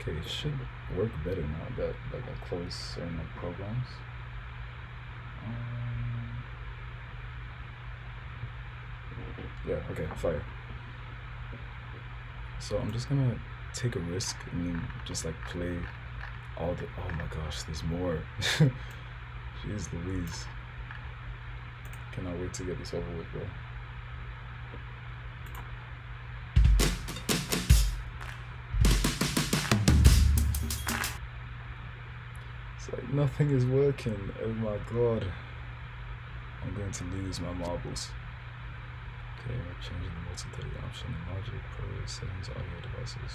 Okay, it should work better now that like I close certain like, programs. Yeah, okay, fire. So I'm just gonna take a risk and then just like play all the, oh my gosh, there's more. Jeez Louise. Cannot wait to get this over with, bro. It's like nothing is working. Oh my god. I'm going to lose my marbles. Okay, we're changing the multi-threading option in Logic Pro settings audio devices.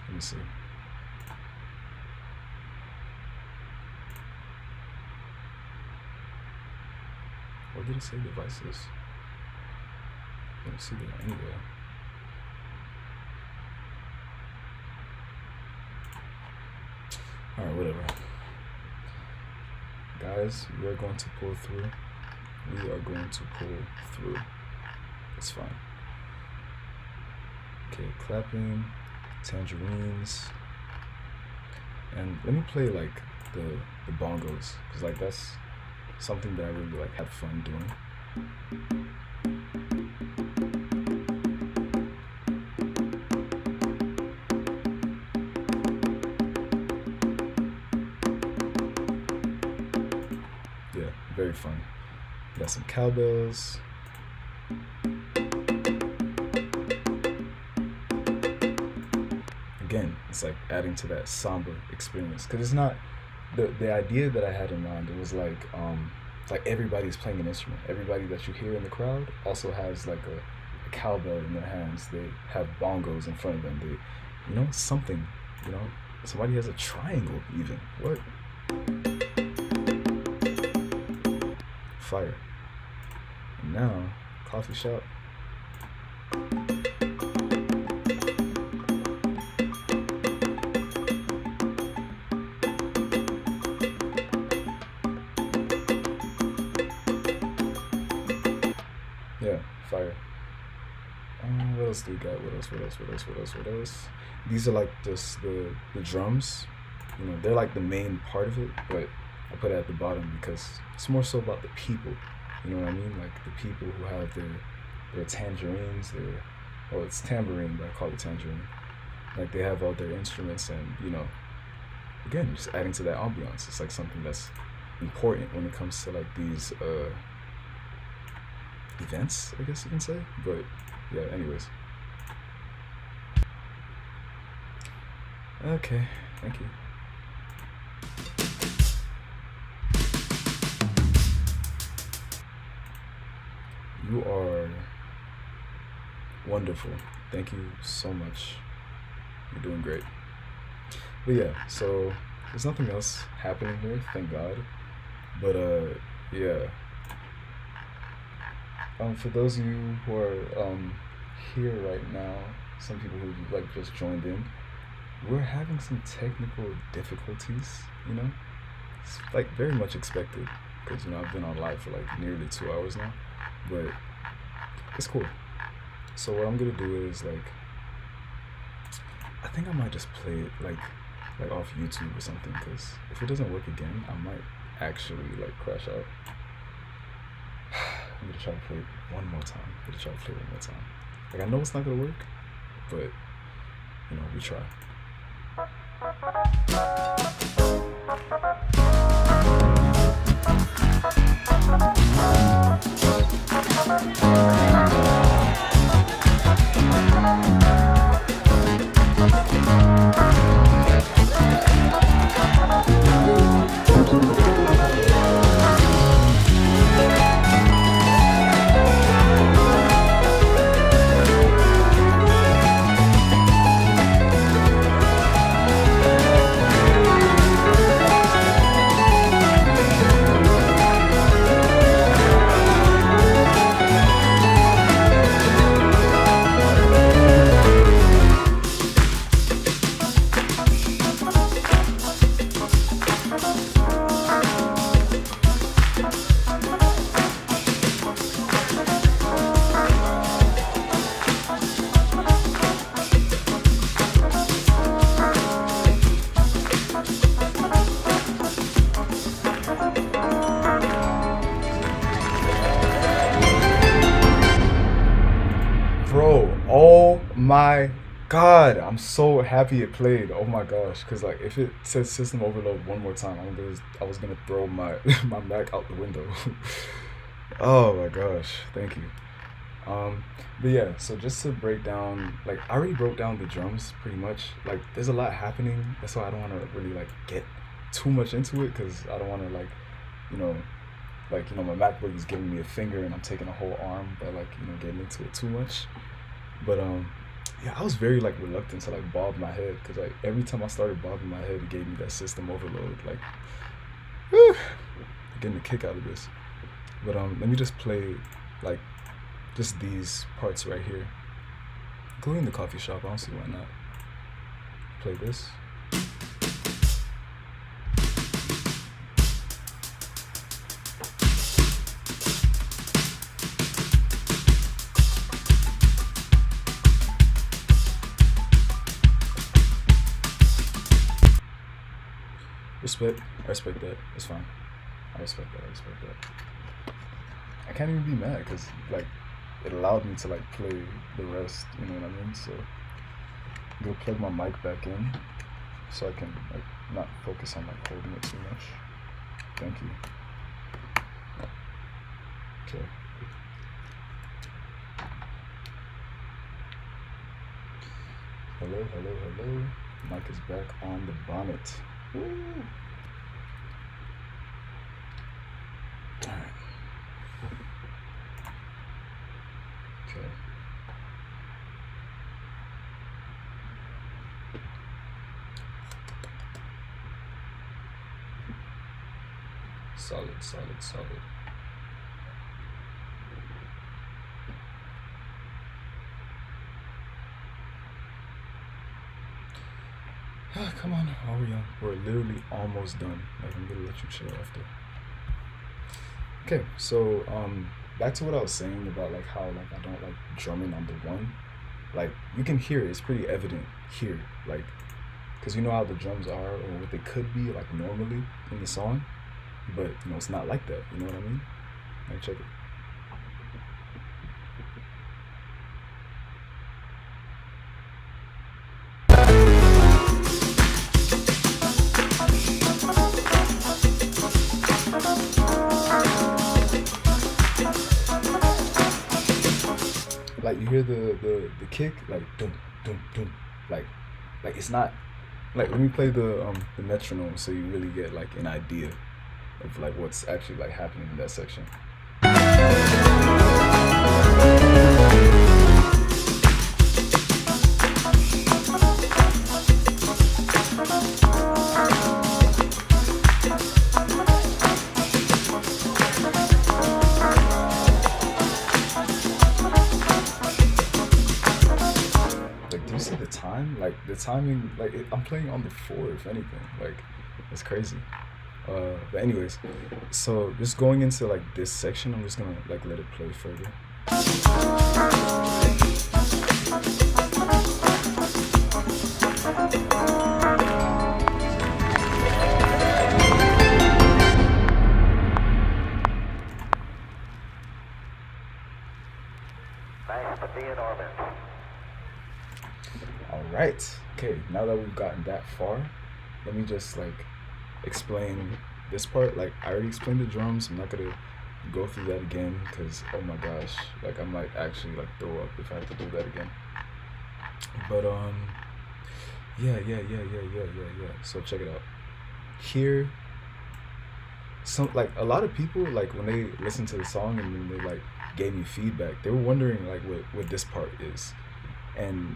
Let me see. What did it say devices? I don't see that anywhere. Alright, whatever. Guys, we are going to pull through. We are going to pull through. It's fine. Okay, clapping, tangerines. And let me play like the bongos, because like that's something that I really like have fun doing. Yeah, very fun. Got some cowbells. Again, it's like adding to that somber experience, because it's not the idea that I had in mind. It was like everybody's playing an instrument. Everybody that you hear in the crowd also has like a cowbell in their hands. They have bongos in front of them. They, you know, something. You know, somebody has a triangle even. What? Fire. And now, coffee shop. Yeah, fire. What else do we got? What else? These are like just the drums. You know, they're like the main part of it, but I put it at the bottom because it's more so about the people. You know what I mean? Like the people who have their tangerines, well, it's tambourine, but I call it tangerine. Like they have all their instruments, and you know, again, just adding to that ambiance. It's like something that's important when it comes to like these events, I guess you can say. But yeah, anyways. Okay, thank you. You are wonderful. Thank you so much. You're doing great. But yeah, so there's nothing else happening here, thank God. But yeah. For those of you who are here right now, some people who like just joined in, we're having some technical difficulties, you know? It's like very much expected, because you know I've been on live for like nearly 2 hours now, but it's cool. So what I'm gonna do is like, I think I might just play it like off YouTube or something, because if it doesn't work again, I might actually like crash out. I'm gonna try to play it one more time. Like I know it's not gonna work, but you know, we try. my God, I'm so happy it played. Oh my gosh, because like if it says system overload one more time, I was gonna throw my my Mac out the window. Oh my gosh, thank you. Um, but yeah, so just to break down, like I already broke down the drums pretty much. Like there's a lot happening. That's why I don't want to really like get too much into it because I don't want to you know, my MacBook is giving me a finger and I'm taking a whole arm by getting into it too much. But yeah, I was very like reluctant to like bob my head because like every time I started bobbing my head, it gave me that system overload. Like, whew, getting a kick out of this. But let me just play like just these parts right here, including the coffee shop. I don't see why not. Play this. Respect. I respect that. It's fine. I respect that. I respect that. I can't even be mad because like it allowed me to like play the rest. You know what I mean? So I'm gonna plug my mic back in so I can like not focus on like holding it too much. Thank you. Okay. Hello, hello, hello. Mic is back on the bonnet. Woo. All right. Okay. Solid, solid, solid. Ah, come on, are we on? We're literally almost done. Like I'm gonna let you chill after. Okay, so back to what I was saying about like how like I don't like drumming on the one. Like you can hear it, it's pretty evident here. Like because you know how the drums are or what they could be like normally in the song, but it's not like that. You know what I mean? Like check it. Like you hear the kick like dum dum dum like it's not like let me play the metronome so you really get like an idea of like what's actually like happening in that section. Like, do you see the time? Like the timing, like I'm playing on the four, if anything. Like it's crazy. But anyways, so just going into like this section, I'm just gonna like let it play further. Nice to be in orbit. All right. Okay. Now that we've gotten that far, let me just like explain this part. Like I already explained the drums. I'm not gonna go through that again because oh my gosh, like I might actually like throw up if I have to do that again. But yeah. So check it out. Here, some like a lot of people like when they listen to the song and then they like gave me feedback, they were wondering like what this part is, and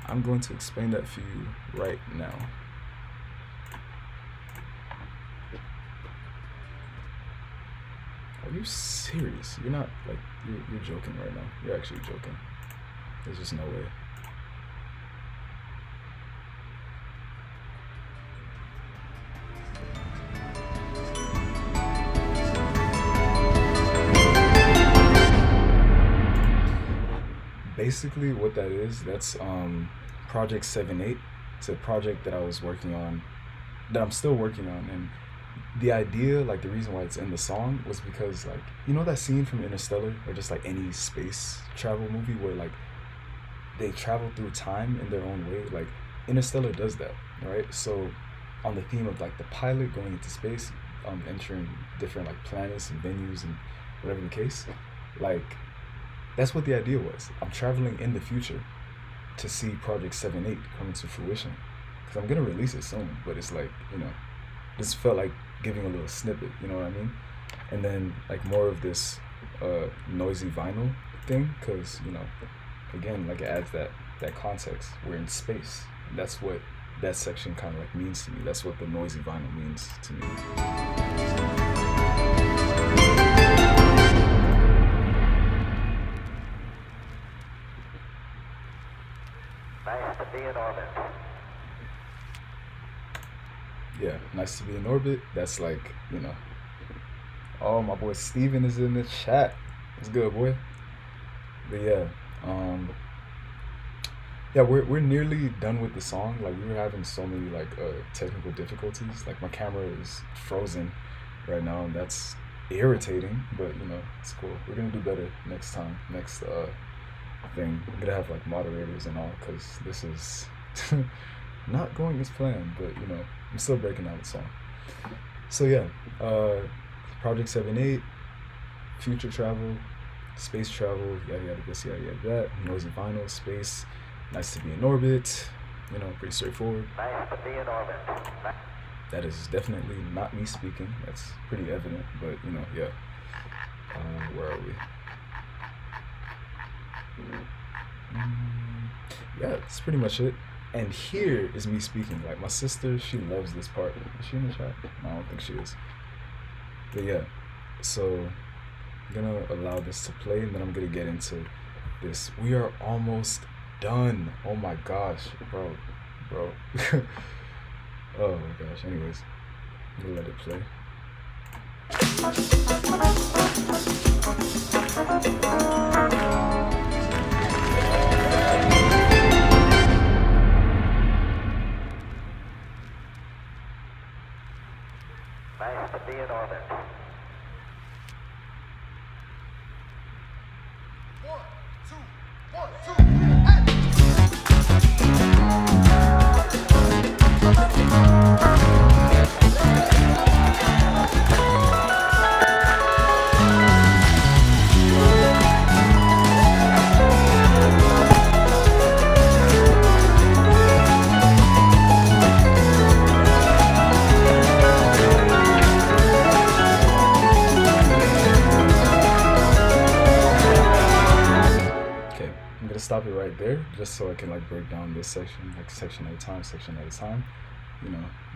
I'm going to explain that for you right now. Are you serious? You're not like you're joking right now. You're actually joking. There's just no way. Basically what that is, that's Project 7-8. It's a project that I was working on, that I'm still working on, and the idea, like the reason why it's in the song was because like that scene from Interstellar or just like any space travel movie where like they travel through time in their own way. Like Interstellar does that, right? So on the theme of like the pilot going into space, entering different like planets and venues and whatever the case, like that's what the idea was. I'm traveling in the future to see Project 7-8 come into fruition. Because I'm gonna release it soon, but it's like, this felt like giving a little snippet, you know what I mean? And then like more of this noisy vinyl thing, because again, like it adds that context. We're in space. And that's what that section kind of like means to me. That's what the noisy vinyl means to me. Nice to be in orbit. Yeah, nice to be in orbit. That's like, oh, my boy Steven is in the chat. What's good, boy? But yeah, we're nearly done with the song. Like we were having so many like technical difficulties. Like my camera is frozen right now, and that's irritating. But it's cool. We're gonna do better next time. Next thing, I'm gonna have like moderators and all, because this is not going as planned. But I'm still breaking out the song. So yeah, Project 7-8, future travel, space travel, yada yada this, yada yada that, noisy vinyl, space, nice to be in orbit, pretty straightforward. Nice to be in orbit. That is definitely not me speaking. That's pretty evident, but yeah. Where are we? Yeah, that's pretty much it. And here is me speaking. Like my sister, she loves this part. Is she in the chat? No, I don't think she is. But yeah, so I'm gonna allow this to play, and then I'm gonna get into this. We are almost done. Oh my gosh, bro. Oh my gosh. Anyways, I'm gonna let it play. Nice to be in orbit. Stop it right there, just so I can like break down this section, like section at a time,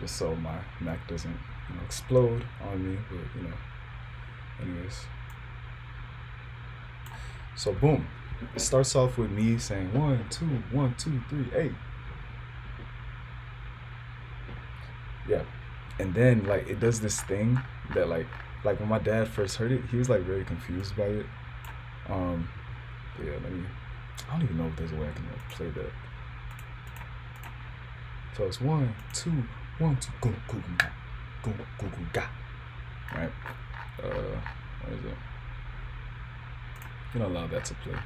just so my Mac doesn't explode on me. But anyways, so boom, it starts off with me saying 1 2 1 2 3 8. Yeah, and then like it does this thing that like when my dad first heard it, he was like very confused by it. But yeah, I don't even know if there's a way I can like play that. So it's 1 2 1 2 go go go go go go ga. Right? What is it? I'm gonna allow that to play.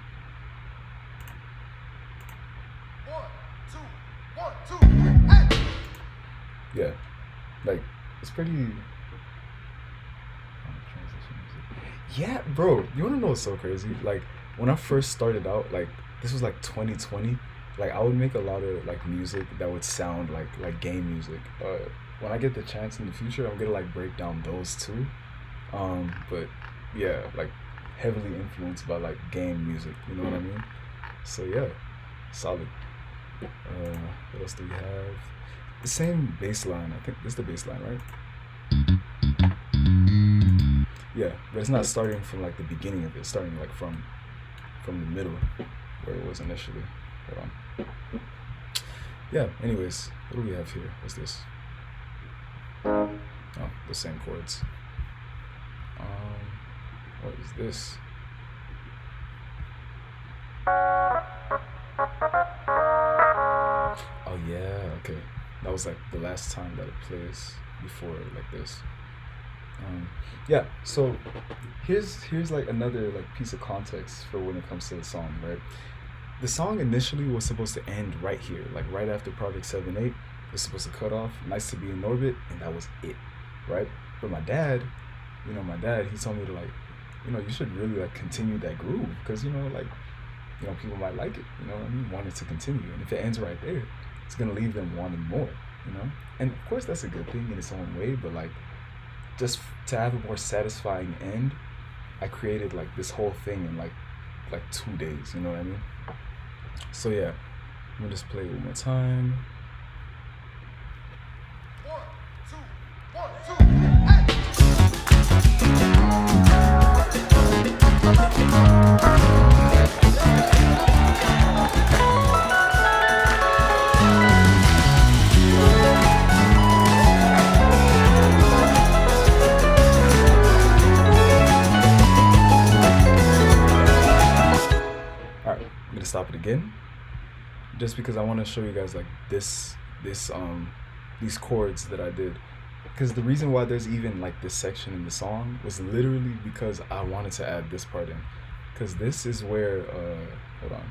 1 2 1 2 8. Yeah, like it's pretty. Yeah, bro. You wanna know what's so crazy? Like when I first started out, like this was like 2020. Like I would make a lot of like music that would sound like game music. When I get the chance in the future, I'm gonna like break down those too. But yeah, like heavily influenced by like game music. You know what I mean? So yeah, solid. What else do we have? The same bass line. I think this is the bass line, right? Yeah, but it's not starting from like the beginning of it. It's starting like from the middle where it was initially. Hold on. Yeah, anyways, what do we have here? What's this? Oh, the same chords. What is this? Oh yeah, okay. That was like the last time that it plays before like this. Yeah, so here's like another like piece of context for when it comes to the song, right? the song initially was supposed to end right here, like right after Project 7-8. It was supposed to cut off. Nice to be in orbit, and that was it, right? But my dad, my dad, he told me to like, you should really like continue that groove because like, people might like it. You know what I mean? Want it to continue, and if it ends right there, it's gonna leave them wanting more. And of course that's a good thing in its own way. But like, just to have a more satisfying end, I created like this whole thing in like 2 days. You know what I mean? So yeah, I'm gonna just play it one more time. 1, 2, 1, 2, hey! Alright, I'm gonna stop it again. Just because I want to show you guys like these chords that I did. Because the reason why there's even like this section in the song was literally because I wanted to add this part in. Because this is where hold on.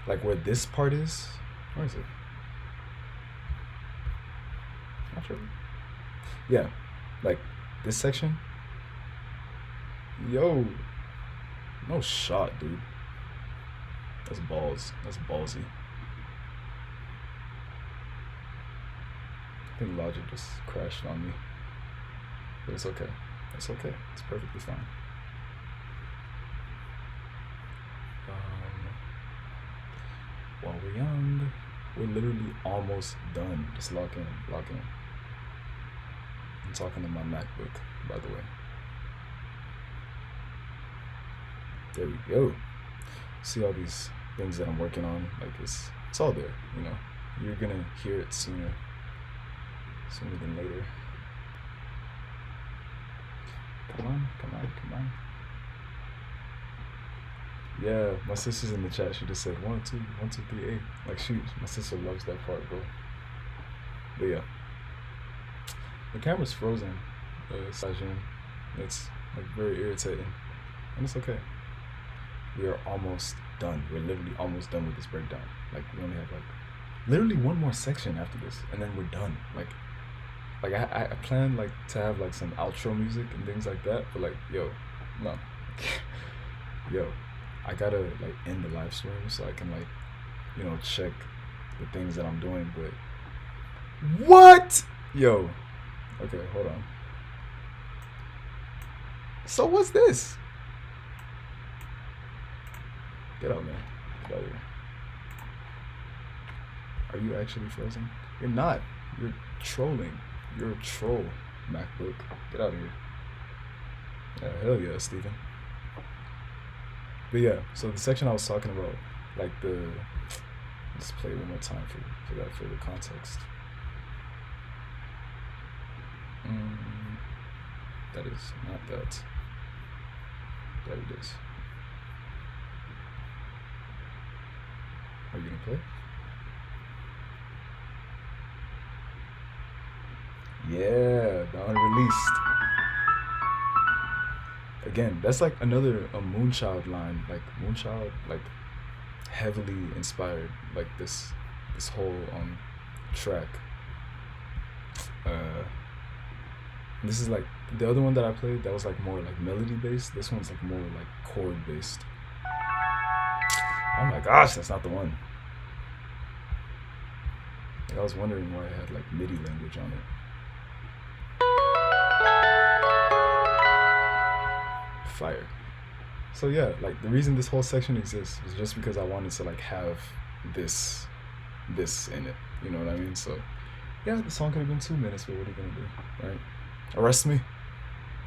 Like where this part is. Where is it? Not sure. Yeah. Like this section. Yo. No shot, dude. That's balls. That's ballsy. I think Logic just crashed on me. But it's okay. It's okay. It's perfectly fine. While we're young, we're literally almost done. Just lock in. Lock in. I'm talking to my MacBook, by the way. There we go. See all these things that I'm working on, like it's all there, You're gonna hear it sooner than later. Come on. Yeah, my sister's in the chat. She just said 1, 2, 1, 2, 3, 8. Like my sister loves that part, bro. But yeah, the camera's frozen. Sajin, it's like very irritating, and it's okay. We are almost done. We're literally almost done with this breakdown. Like we only have like literally one more section after this, and then we're done. Like I plan like to have like some outro music and things like that, but like no, I gotta like end the live stream so I can like check the things that I'm doing. But what? Okay, hold on. So what's this? Get out, man. Get out of here. Are you actually frozen? You're not. You're trolling. You're a troll, MacBook. Get out of here. Yeah, hell yeah, Steven. But yeah, so the section I was talking about, like let's play it one more time for that further context. That is not that. There it is. Are you gonna play? Yeah, the unreleased. Again, that's like another Moonchild line. Like Moonchild, like heavily inspired. Like this whole track. This is like the other one that I played. That was like more like melody based. This one's like more like chord based. Oh my gosh, that's not the one. Like, I was wondering why I had like MIDI language on it. Fire. So yeah, like the reason this whole section exists is just because I wanted to like have this in it. You know what I mean? So yeah, the song could have been 2 minutes, but what are you gonna do, right? Arrest me?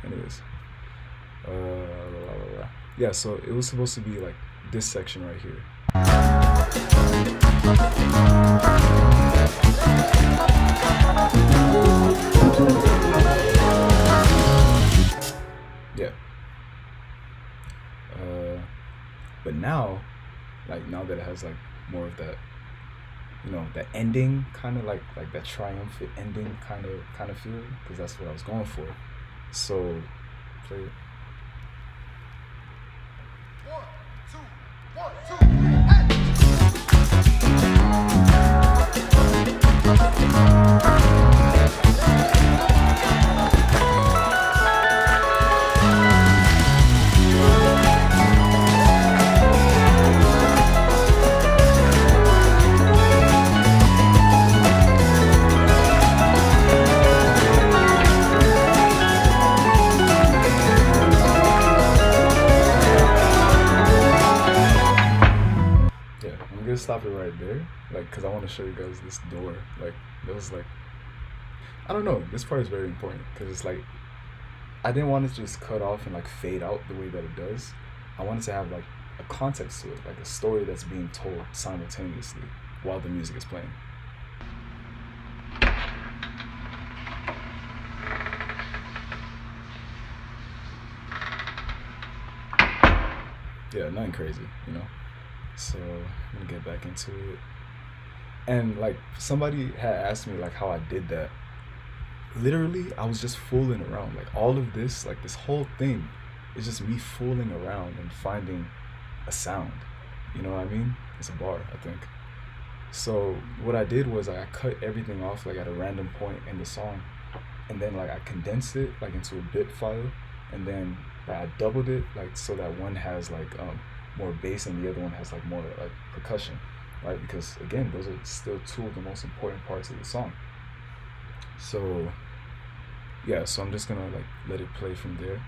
Anyways. Yeah, so it was supposed to be like this section right here. Yeah. But now, like now that it has like more of that, that ending kind of like that triumphant ending kind of feel, because that's what I was going for. So play it. 1, 2, Yeah, I'm gonna stop it right there, like, cause I want to show you guys this door. Like, it was like, I don't know. This part is very important because it's like I didn't want it to just cut off and like fade out the way that it does. I wanted to have like a context to it, like a story that's being told simultaneously while the music is playing. Yeah, nothing crazy, you know. So I'm gonna get back into it. And like somebody had asked me like how I did that. Literally, I was just fooling around. Like all of this, like this whole thing, is just me fooling around and finding a sound. You know what I mean? It's a bar, I think. So what I did was I cut everything off like at a random point in the song, and then like I condensed it like into a bit file, and then like, I doubled it like so that one has like more bass and the other one has like more like percussion, right? Because again, those are still two of the most important parts of the song. So yeah, so I'm just gonna like let it play from there,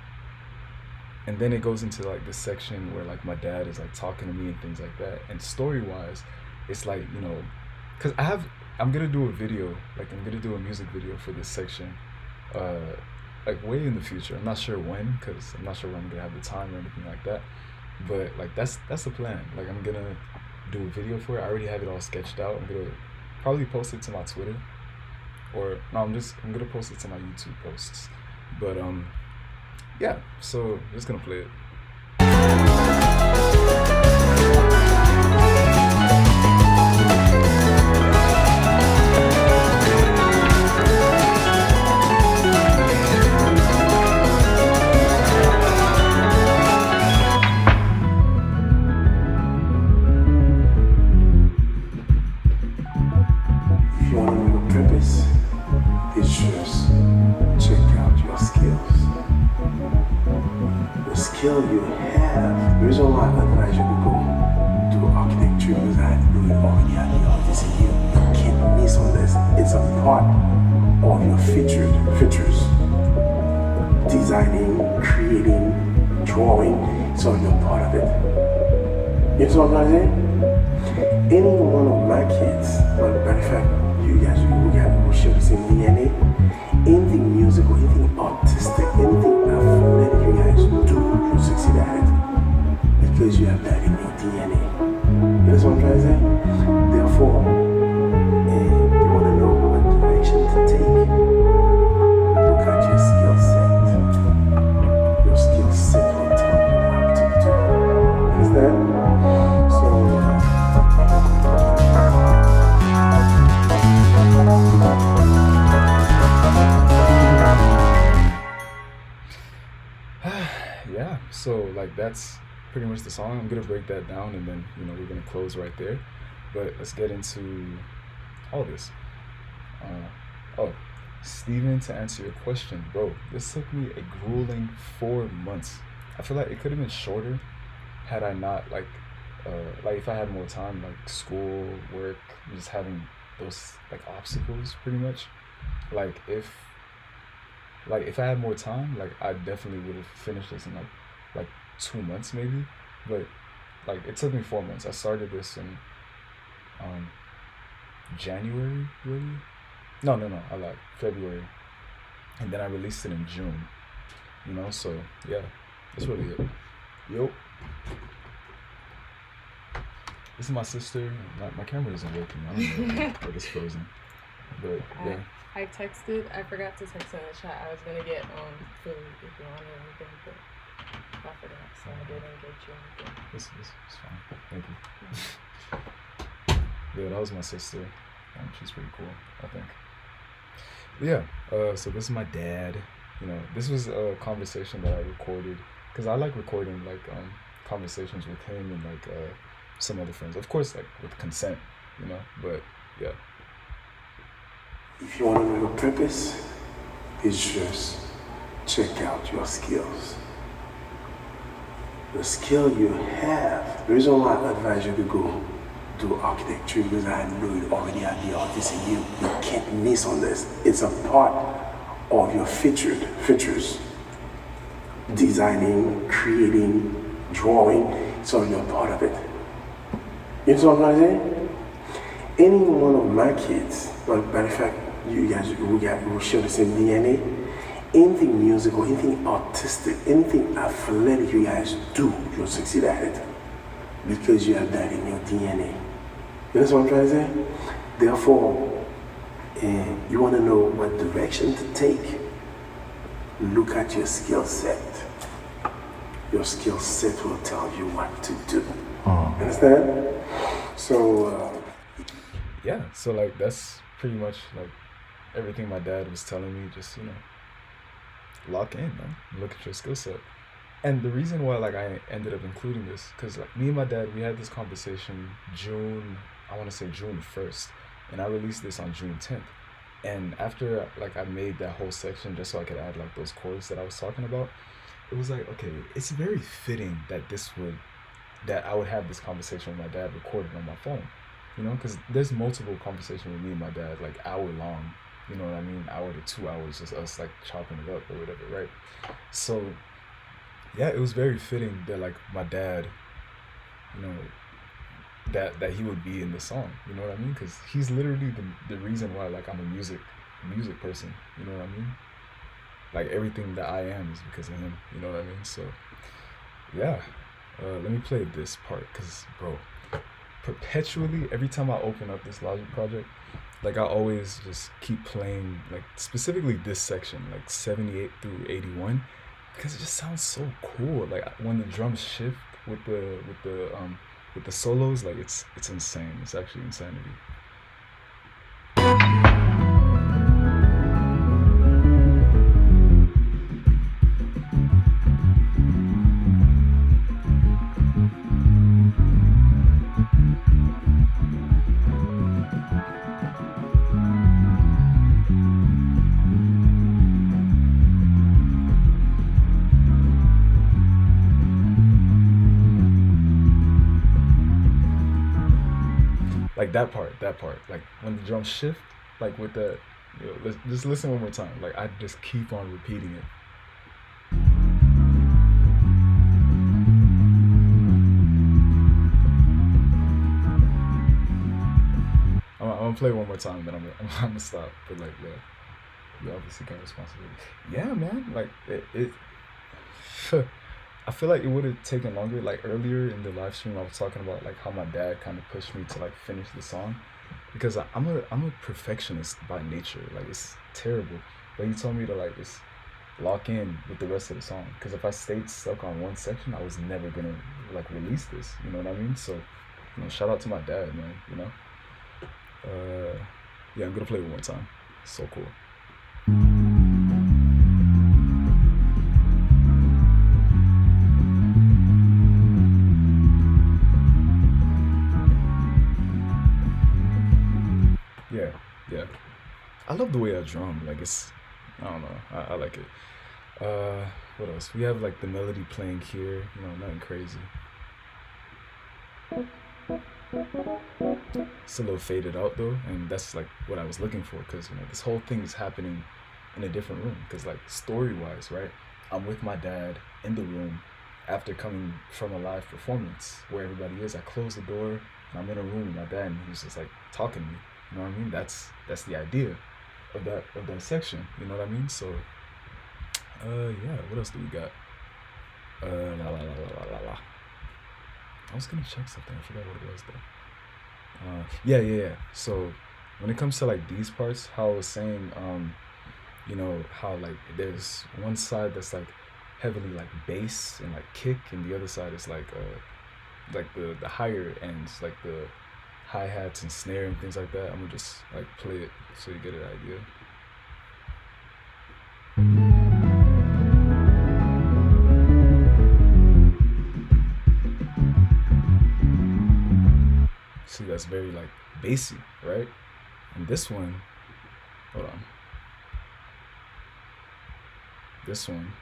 and then it goes into like this section where like my dad is like talking to me and things like that. And story wise, it's like, you know, because I'm gonna do a video, like I'm gonna do a music video for this section, uh like way in the future. I'm not sure when, because I'm not sure when I'm gonna have the time or anything like that, but like that's the plan. Like I'm gonna do a video for it. I already have it all sketched out. I'm gonna probably post it to my Twitter, or no, I'm gonna post it to my YouTube posts. But yeah, so I'm just gonna play it. If you want to know your purpose, it's just check out your skills. The skill you have, the reason why I advise you to go to architecture is that you already have the artist in you. You can't miss on this. It's a part of your features. Designing, creating, drawing, so you're part of it. You know what I'm saying? Any one of my kids, well, matter of fact, you guys will share the same DNA. Anything musical, anything artistic, anything athletic you guys do, you succeed at it because you have that in your DNA. You know what I'm trying to say? Therefore, you want to know what direction to take. Look at your skill set. Your skill set will tell you what to do. Understand? Yeah, so like that's pretty much the song. I'm gonna break that down and then, you know, we're gonna close right there. But let's get into all this. Oh, Steven, to answer your question, bro, this took me a grueling 4 months. I feel like it could have been shorter had I not like if I had more time, like school, work, just having those like obstacles pretty much. Like if I had more time, like I definitely would have finished this in like 2 months maybe. But like it took me 4 months. I started this in January, really? No, I lied. February. And then I released it in June. You know, so yeah, that's really it. Yo. This is my sister. My camera isn't working. I don't know. Like it's frozen. But yeah. I texted. I forgot to text in the chat. I was gonna get food if you wanted anything, but I forgot, so I didn't get you anything. This is fine. Thank you. Yeah, that was my sister. She's pretty cool, I think. But yeah. So this is my dad. You know, this was a conversation that I recorded because I like recording like conversations with him and like some other friends, of course, like with consent, you know. But yeah. If you want to know your purpose, it's just check out your skills. The skill you have, the reason why I advise you to go do architecture, because I know you already have the artist in you. You can't miss on this. It's a part of your features. Designing, creating, drawing, so you're part of it. You know what I'm saying? Any one of my kids, but by the fact you guys we share the same DNA, anything musical, anything artistic, anything athletic you guys do, you'll succeed at it. Because you have that in your DNA. You know what I'm trying to say? Therefore, you want to know what direction to take, look at your skill set. Your skill set will tell you what to do. Understand? So, yeah, so like that's pretty much like everything my dad was telling me. Just, you know, lock in, man. Look at your skill set. And the reason why like I ended up including this, because like me and my dad, we had this conversation June 1st, and I released this on June 10th. And after like I made that whole section just so I could add like those chords that I was talking about, it was like, okay, it's very fitting that I would have this conversation with my dad recorded on my phone, you know, because there's multiple conversations with me and my dad, like hour long, you know what I mean, hour to 2 hours, just us like chopping it up or whatever, right? So yeah, it was very fitting that like my dad, you know, that he would be in the song, you know what I mean? Because he's literally the reason why like I'm a music person, you know what I mean? Like everything that I am is because of him, you know what I mean? So yeah, let me play this part, because bro, perpetually every time I open up this Logic project, like I always just keep playing like specifically this section, like 78 through 81, because it just sounds so cool. Like when the drums shift with the solos, like it's insane. It's actually insanity. Like that part, like when the drums shift, like with the, let's just listen one more time. Like I just keep on repeating it. I'm gonna play one more time, then I'm gonna stop. But like, yeah, you obviously got responsibility. Yeah, man, like it I feel like it would have taken longer. Like earlier in the live stream, I was talking about like how my dad kind of pushed me to like finish the song, because I'm a perfectionist by nature. Like it's terrible. But he told me to like just lock in with the rest of the song, because if I stayed stuck on one section, I was never gonna like release this. You know what I mean? So, you know, shout out to my dad, man. You know. Yeah, I'm gonna play it one more time. So cool. Yeah. I love the way I drum. Like I don't know. I like it. What else? We have like the melody playing here. You know, nothing crazy. It's a little faded out though, and that's like what I was looking for, because you know this whole thing is happening in a different room. Because like story-wise, right? I'm with my dad in the room after coming from a live performance where everybody is. I close the door and I'm in a room with my dad, and he's just like talking to me. You know what I mean? That's the idea of that section. You know what I mean? So, yeah. What else do we got? La la la la la la. I was gonna check something. I forgot what it was though. Yeah. So, when it comes to like these parts, how I was saying, you know, how like there's one side that's like heavily like bass and like kick, and the other side is like the higher ends, like the hi-hats and snare and things like that. I'm gonna just like play it so you get an idea. See, that's very like bassy, right? And this one, hold on. This one.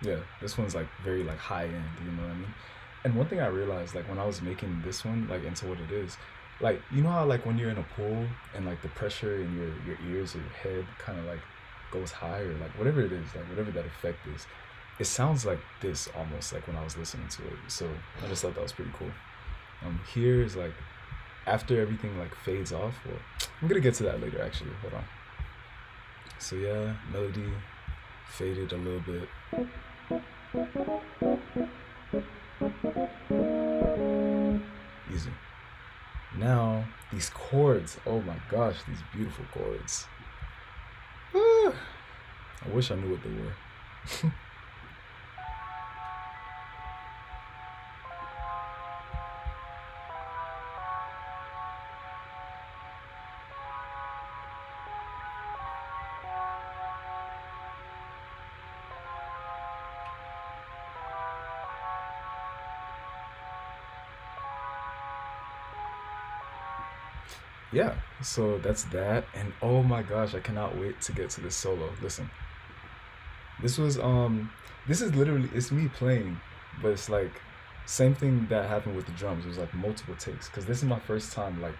Yeah, this one's like very like high end, you know what I mean? And one thing I realized like when I was making this one like into what it is, like you know how like when you're in a pool and like the pressure in your ears or your head kind of like goes high or like whatever it is, like whatever that effect is, it sounds like this almost like when I was listening to it. So I just thought that was pretty cool. Here is like after everything like fades off. Well, I'm gonna get to that later actually. Hold on. So yeah, melody faded a little bit. Easy. Now these chords. Oh my gosh, these beautiful chords. I wish I knew what they were. Yeah, so that's that. And oh my gosh, I cannot wait to get to this solo. Listen, this was this is literally it's me playing, but it's like same thing that happened with the drums. It was like multiple takes because this is my first time like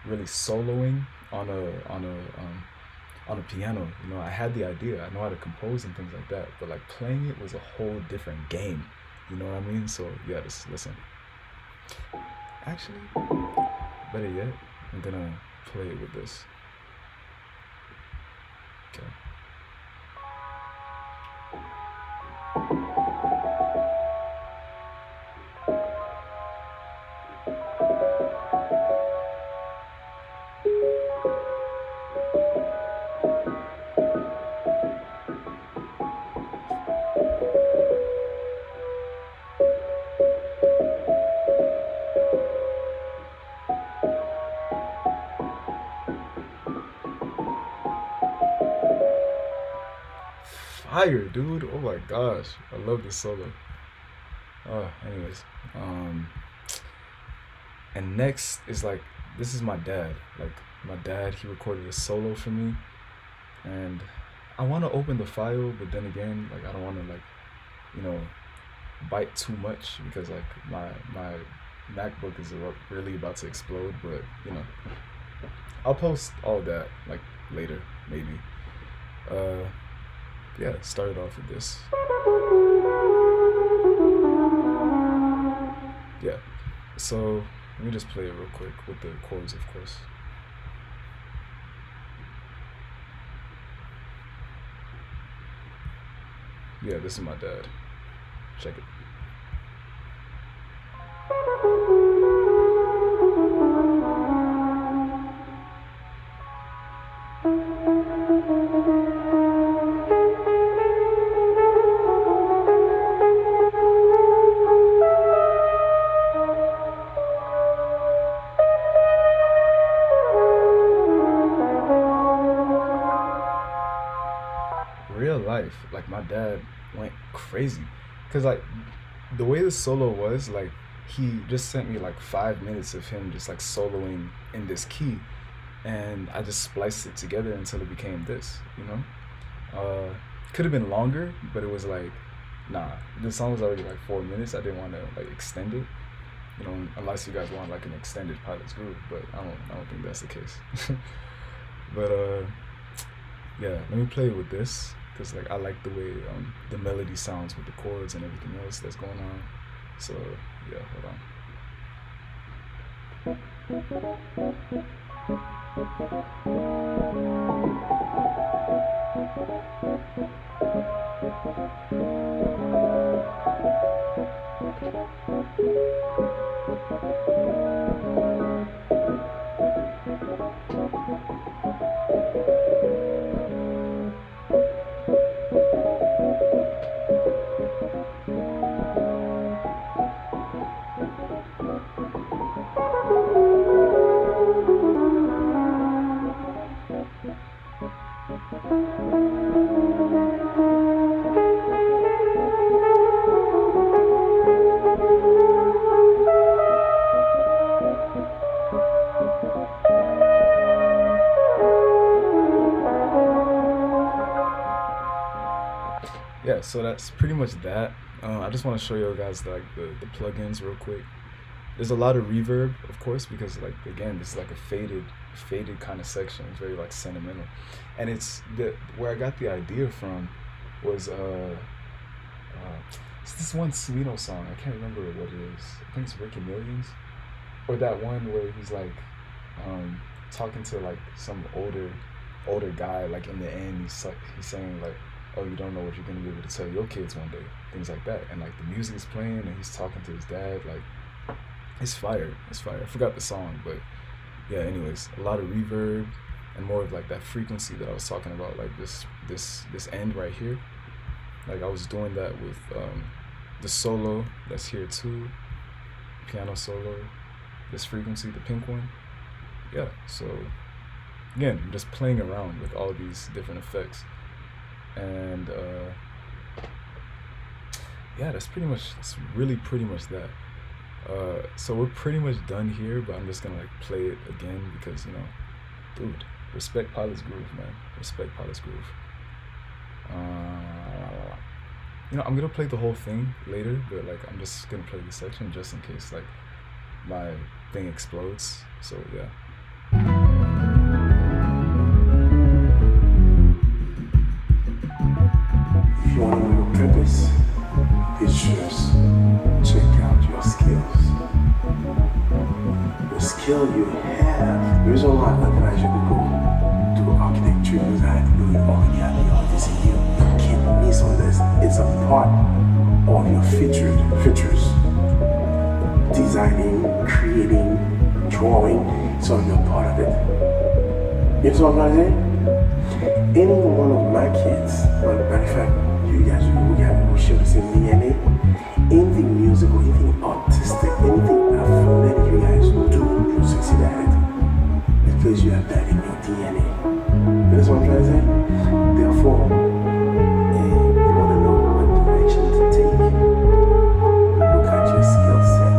really soloing on a piano. You know, I had the idea, I know how to compose and things like that, but like playing it was a whole different game. You know what I mean? So yeah, just listen. Actually, better yet, I'm gonna play it with this. Okay. Fire, dude. Oh my gosh. I love this solo. Anyways. And next is like this is my dad. Like my dad, he recorded a solo for me and I wanna open the file, but then again, like I don't wanna like, you know, bite too much because like my MacBook is really about to explode, but you know, I'll post all that like later, maybe. Uh yeah, started off with this. Yeah. So let me just play it real quick with the chords, of course. Yeah, this is my dad. Check it. Real life, like my dad went crazy because like the way the solo was like he just sent me like 5 minutes of him just like soloing in this key and I just spliced it together until it became this, you know. Could have been longer, but it was like nah, the song was already like 4 minutes. I didn't want to like extend it, you know, unless you guys want like an extended pilot's groove, but I don't think that's the case. But yeah, let me play it with this because like I like the way the melody sounds with the chords and everything else that's going on. So yeah, hold on. Yeah, so that's pretty much that. I just want to show you guys like the plugins real quick. There's a lot of reverb, of course, because like again, this is like a faded kind of section. It's very like sentimental, and it's the where I got the idea from was it's this one Smino song. I can't remember what it is. I think it's Ricky Millions, or that one where he's like talking to like some older guy. Like in the end, he's saying like, "Oh, you don't know what you're gonna be able to tell your kids one day," things like that. And like the music is playing, and he's talking to his dad. Like it's fire. It's fire. I forgot the song, but yeah. Anyways, a lot of reverb and more of like that frequency that I was talking about. Like this end right here. Like I was doing that with the solo that's here too, piano solo, this frequency, the pink one. Yeah, so again, I'm just playing around with all these different effects. And yeah, that's really pretty much that. So we're pretty much done here, but I'm just gonna like play it again because, you know, dude, respect Pilot's Groove, man. Respect Pilot's Groove. You know, I'm gonna play the whole thing later, but like I'm just gonna play this section just in case like my thing explodes. So yeah. If you want to know your purpose, it's just check out your skills. The skill you have, the reason why I advise you to go do architecture, design, do it already have the artist in you. You can't miss on this. It's a part of your features. Designing, creating, drawing, so you're part of it. You know what I'm saying? Any one of my kids, well, matter of fact, you guys will share the same DNA. Anything musical, anything artistic, anything athletic you guys do, you'll succeed at it. Because you have that in your DNA. You know what I'm trying to say? Therefore, you want to know what direction to take, look at your skill set.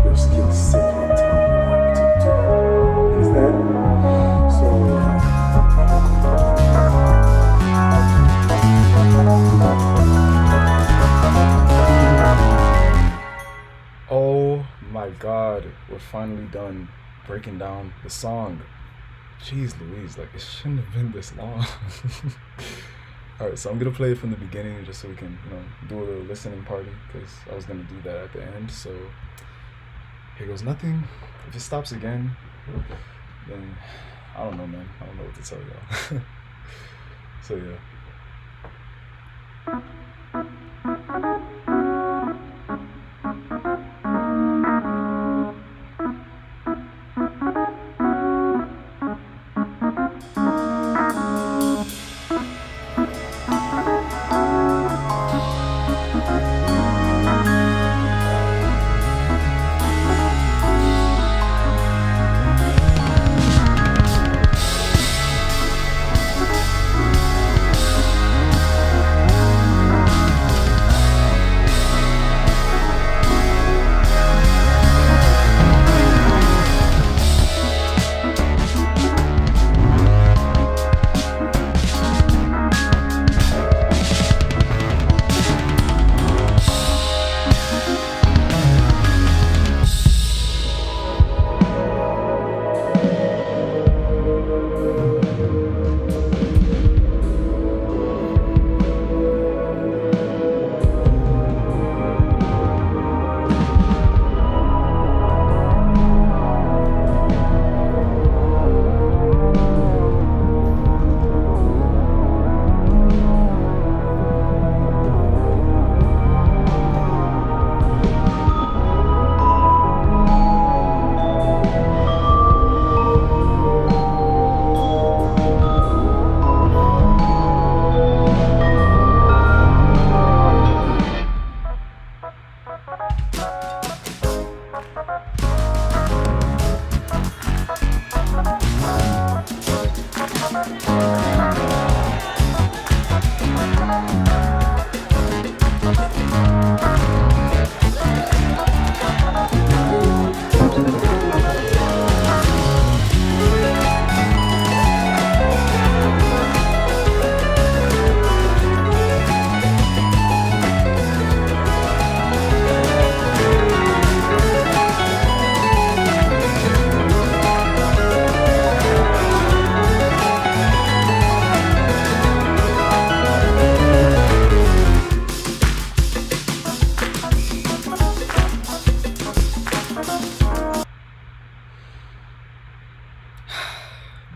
Your skill set will tell you what to do. Understand? So, oh my god, we're finally done breaking down the song. Jeez Louise, like it shouldn't have been this long. Alright, so I'm gonna play it from the beginning just so we can, you know, do a little listening party, because I was gonna do that at the end. So here goes nothing. If it stops again, then I don't know, man. I don't know what to tell y'all. So yeah.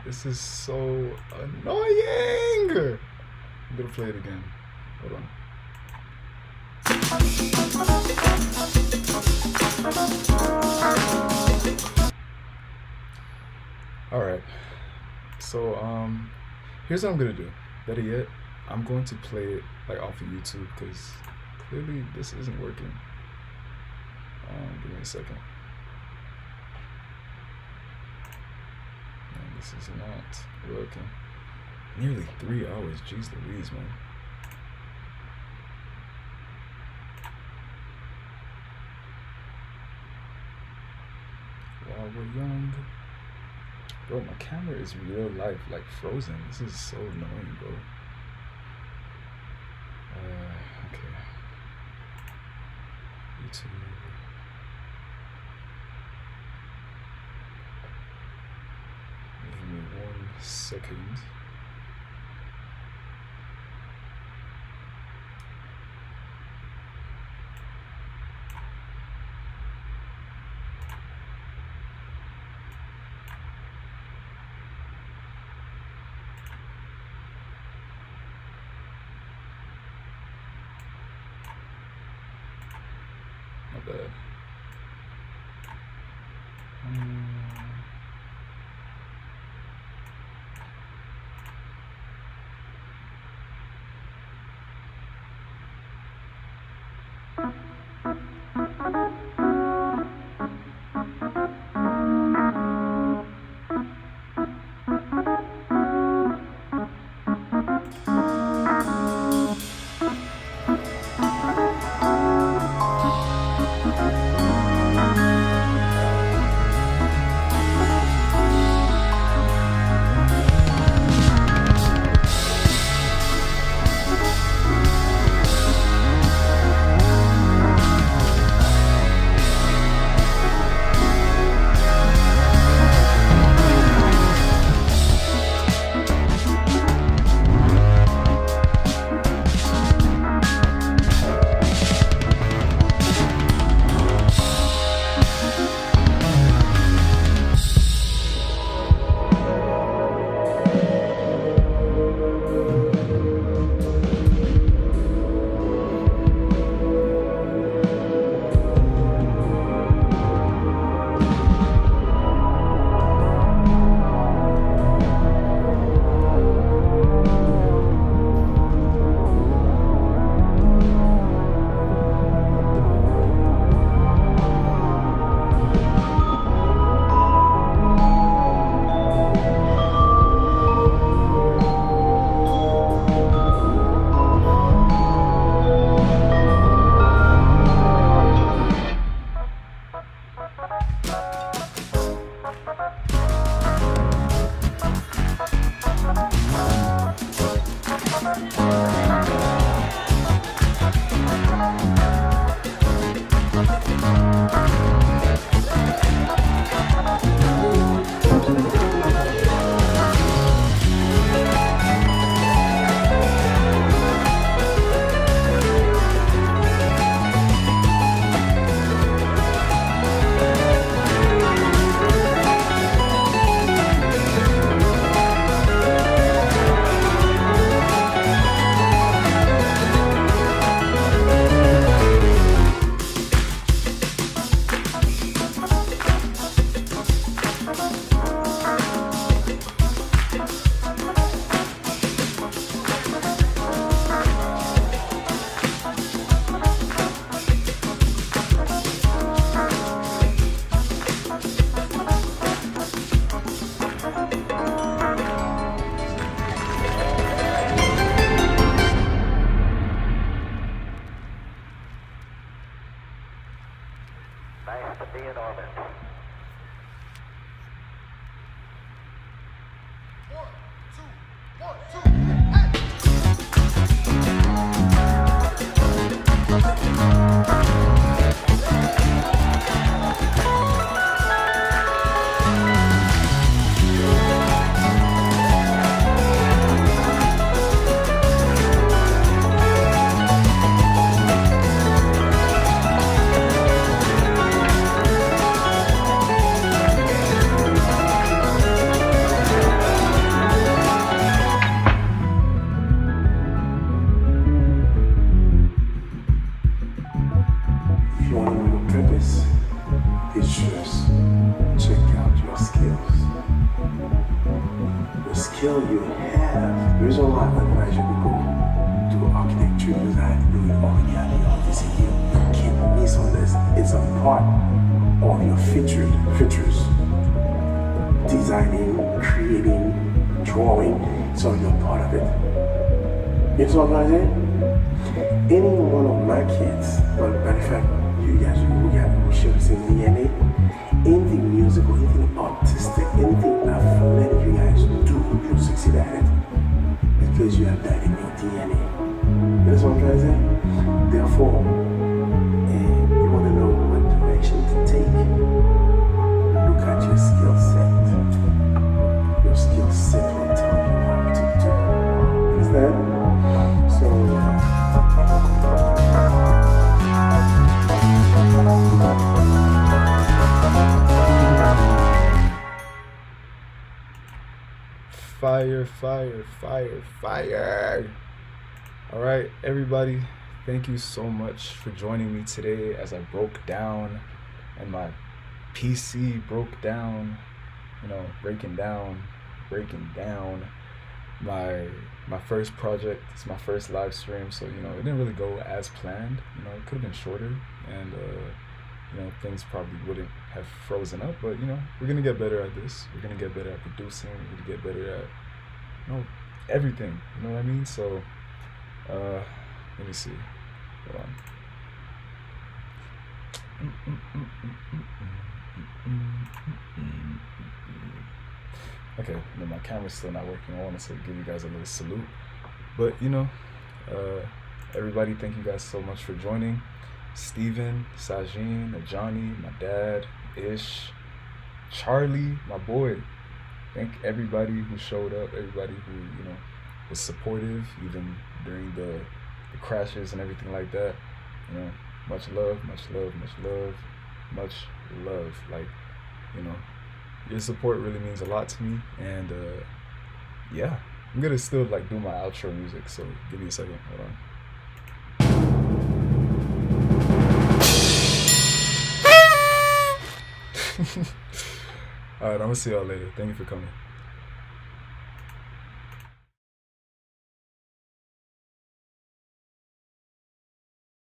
This is so annoying. I'm gonna play it again. Hold on. All right. So here's what I'm gonna do. Better yet, I'm going to play it like off of YouTube because clearly this isn't working. Give me a second. Man, this is not working. Nearly 3 hours. Jeez Louise, man. While we're young. Bro, my camera is real life, like frozen. This is so annoying, bro. Okay. YouTube. Give me 1 second. Not bad. If you want to know your purpose, it's just check out your skills. The skill you have, the reason why I advise you to go do architecture, design, do it all this here. You can't miss on this. It's a part of your features. Designing, creating, drawing, so you're part of it. You know what I'm saying? Any one of my kids, well, matter of fact, you guys who share the same DNA, anything musical, anything artistic, anything athletic you guys do, you'll succeed at it. Because you have that in your DNA. You know what I'm trying to say? Therefore, you want to know what direction to take, look at your skill set. Your skill set will tell you what to do. Understand? Fire, fire, fire, fire. All right, everybody, thank you so much for joining me today as I broke down and my PC broke down, breaking down my first project. It's my first live stream, so it didn't really go as planned. It could have been shorter, and things probably wouldn't have frozen up, but we're gonna get better at this. We're gonna get better at producing. We're gonna get better at everything. You know what I mean? So let me see. Hold on. Okay, my camera's still not working. I wanted to give you guys a little salute, but everybody, thank you guys so much for joining. Steven, Sajin, Johnny, my dad, Ish, Charlie, my boy. Thank everybody who showed up, everybody who was supportive even during the crashes and everything like that. Much love, much love, much love, much love. Like, your support really means a lot to me, and yeah, I'm gonna still do my outro music, so give me a second. Hold on. All right, I'm gonna see y'all later. Thank you for coming.